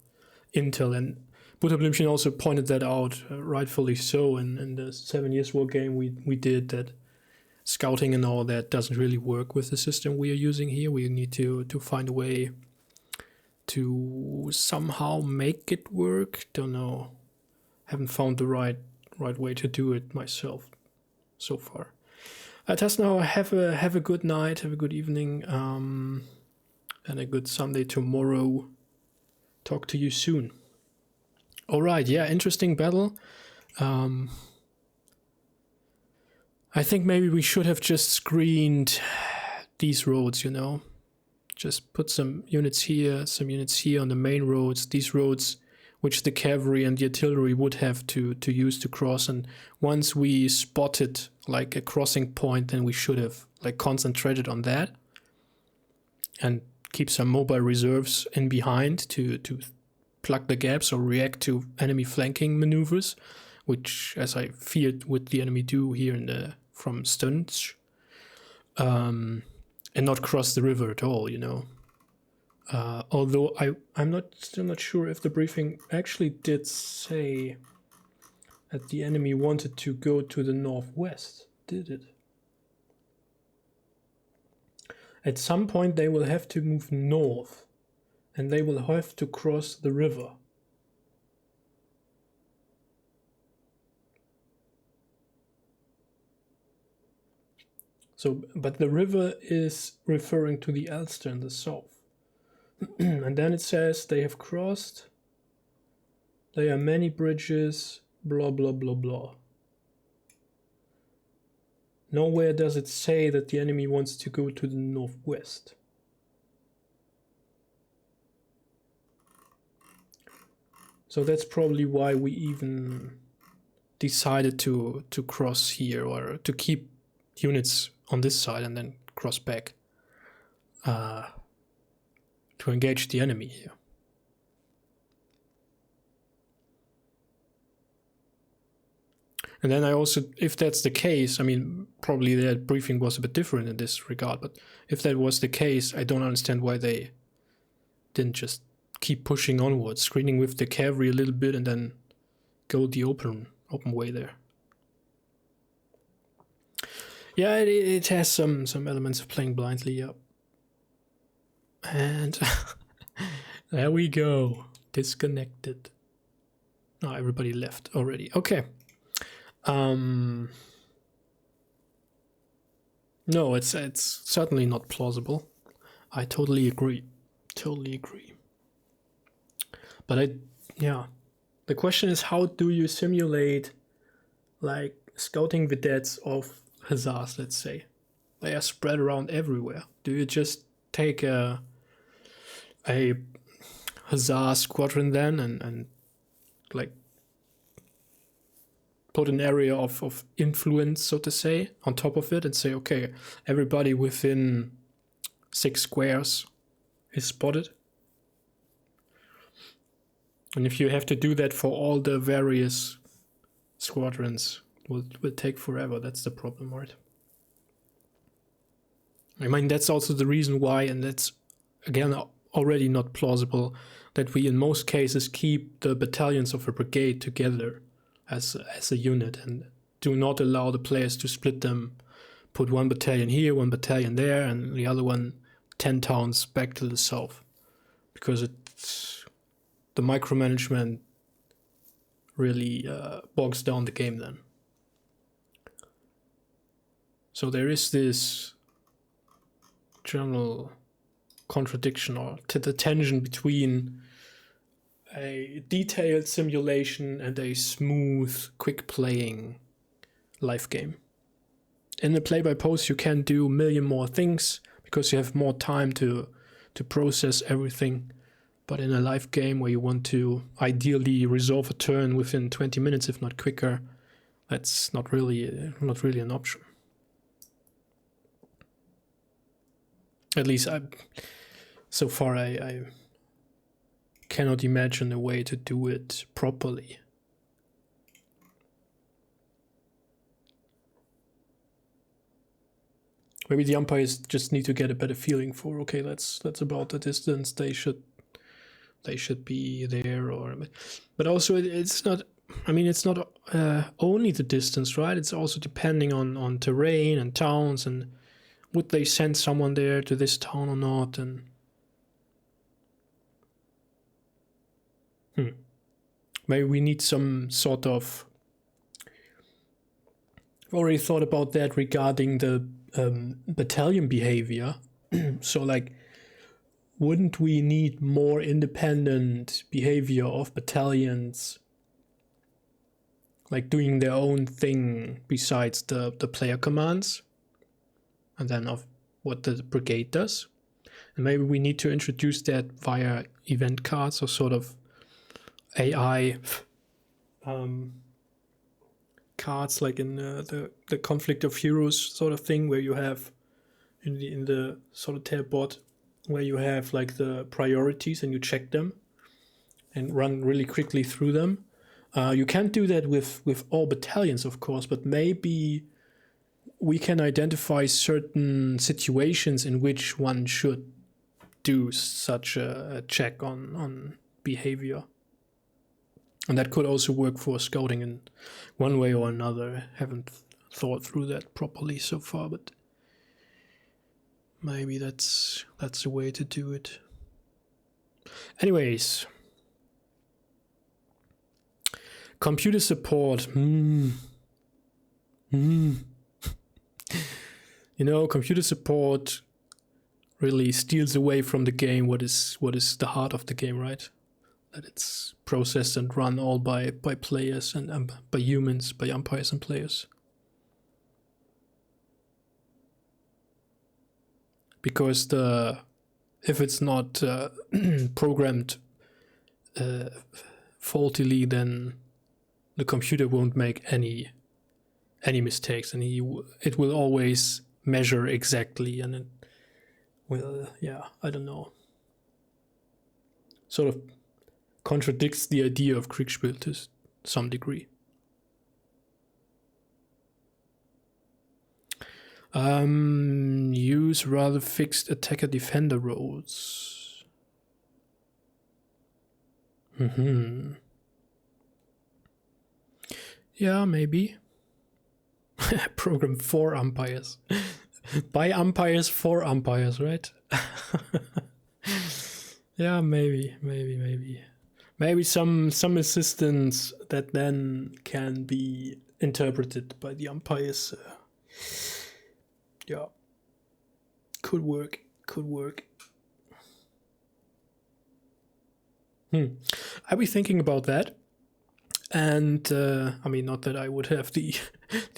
intel, and Buddha Blümchen also pointed that out, rightfully so, in the 7 Years War game we did, that scouting and all that doesn't really work with the system we are using here. We need to find a way to somehow make it work. Don't know. Haven't found the right way to do it myself so far. Tasnau, have a good night, have a good evening, and a good Sunday tomorrow. Talk to you soon. All right, yeah, interesting battle. I think maybe we should have just screened these roads, Just put some units here on the main roads, these roads which the cavalry and the artillery would have to use to cross. And once we spotted like a crossing point, then we should have like concentrated on that and keep some mobile reserves in behind to plug the gaps or react to enemy flanking maneuvers, which, as I feared, would the enemy do here from Stunch, and not cross the river at all, Although I'm still not sure if the briefing actually did say that the enemy wanted to go to the northwest, did it? At some point they will have to move north, and they will have to cross the river. So, but the river is referring to the Elster in the south. And then it says they have crossed, there are many bridges, blah blah blah blah. Nowhere does it say that the enemy wants to go to the northwest. So that's probably why we even decided to cross here, or to keep units on this side and then cross back to engage the enemy here. And then I also, if that's the case, I mean, probably their briefing was a bit different in this regard, but if that was the case, I don't understand why they didn't just keep pushing onwards, screening with the cavalry a little bit and then go the open way there. Yeah, it has some elements of playing blindly, yeah. And there we go. Disconnected. Oh, everybody left already. Okay. No, it's certainly not plausible. I totally agree. But the question is, how do you simulate like scouting vedettes of hussars, let's say? They are spread around everywhere. Do you just take a hussar squadron then and like put an area of influence, so to say, on top of it and say, okay, everybody within 6 squares is spotted. And if you have to do that for all the various squadrons, it will take forever. That's the problem, right? I mean, that's also the reason why, and that's, again, already not plausible, that we in most cases keep the battalions of a brigade together as a unit and do not allow the players to split them, put one battalion here, one battalion there, and the other one 10 towns back to the south. Because it's the micromanagement really bogs down the game then. So there is this general contradiction or the tension between a detailed simulation and a smooth, quick playing live game. In the play-by-post you can do a million more things because you have more time to process everything. But in a live game where you want to ideally resolve a turn within 20 minutes, if not quicker, that's not really an option. At least so far I cannot imagine a way to do it properly. Maybe the umpires just need to get a better feeling for, okay, that's about the distance they should be there, but also it's not, I mean, it's not only the distance, right? It's also depending on terrain and towns, and would they send someone there to this town or not, and maybe we need some sort of, I've already thought about that regarding the battalion behavior. So like, wouldn't we need more independent behavior of battalions, like doing their own thing besides the player commands, and then of what the brigade does? And maybe we need to introduce that via event cards or sort of AI cards, like in the Conflict of Heroes sort of thing, where you have in the solitaire bot, where you have like the priorities and you check them and run really quickly through them. You can't do that with all battalions, of course, but maybe we can identify certain situations in which one should do such a check on behavior. And that could also work for scouting in one way or another. I haven't thought through that properly so far, but maybe that's a way to do it. Anyways, computer support. You know, computer support really steals away from the game what is the heart of the game, right? That it's processed and run all by players and by humans, by umpires and players. Because if it's not programmed faultily, then the computer won't make any mistakes, and it will always measure exactly, and it will, I don't know, sort of contradicts the idea of Kriegsspiel to some degree. Use rather fixed attacker-defender roles. Yeah, maybe. Program for umpires. By umpires for umpires, right? Yeah, maybe. Maybe some assistance that then can be interpreted by the umpires. Yeah, could work. I'll be thinking about that. And I mean, not that I would have the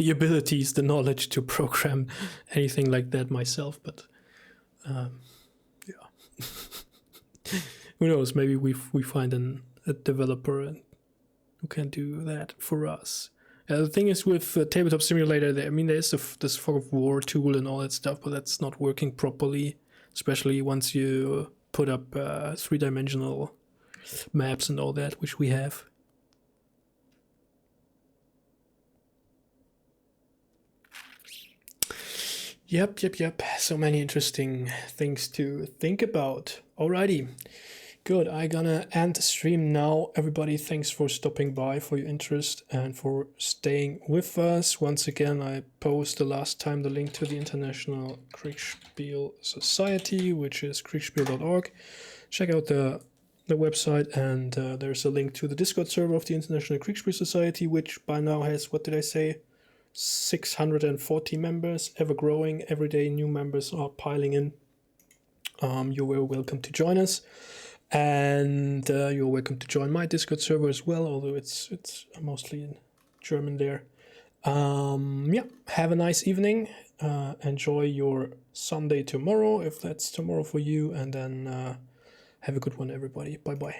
abilities, the knowledge to program anything like that myself, but yeah. Who knows? Maybe we find a developer who can do that for us. The thing is with Tabletop Simulator, there's this fog of war tool and all that stuff, but that's not working properly, especially once you put up 3-dimensional maps and all that, which we have. Yep. So many interesting things to think about. Alrighty. Good. I'm gonna end the stream now. Everybody, thanks for stopping by, for your interest, and for staying with us. Once again, I post the last time the link to the International Kriegsspiel Society, which is kriegsspiel.org. Check out the website, and there's a link to the Discord server of the International Kriegsspiel Society, which by now has, what did I say, 640 members, ever growing. Every day new members are piling in. You're very welcome to join us, and you're welcome to join my Discord server as well, although it's mostly in German there. Have a nice evening. Enjoy your Sunday tomorrow, if that's tomorrow for you, and then have a good one, everybody. Bye bye.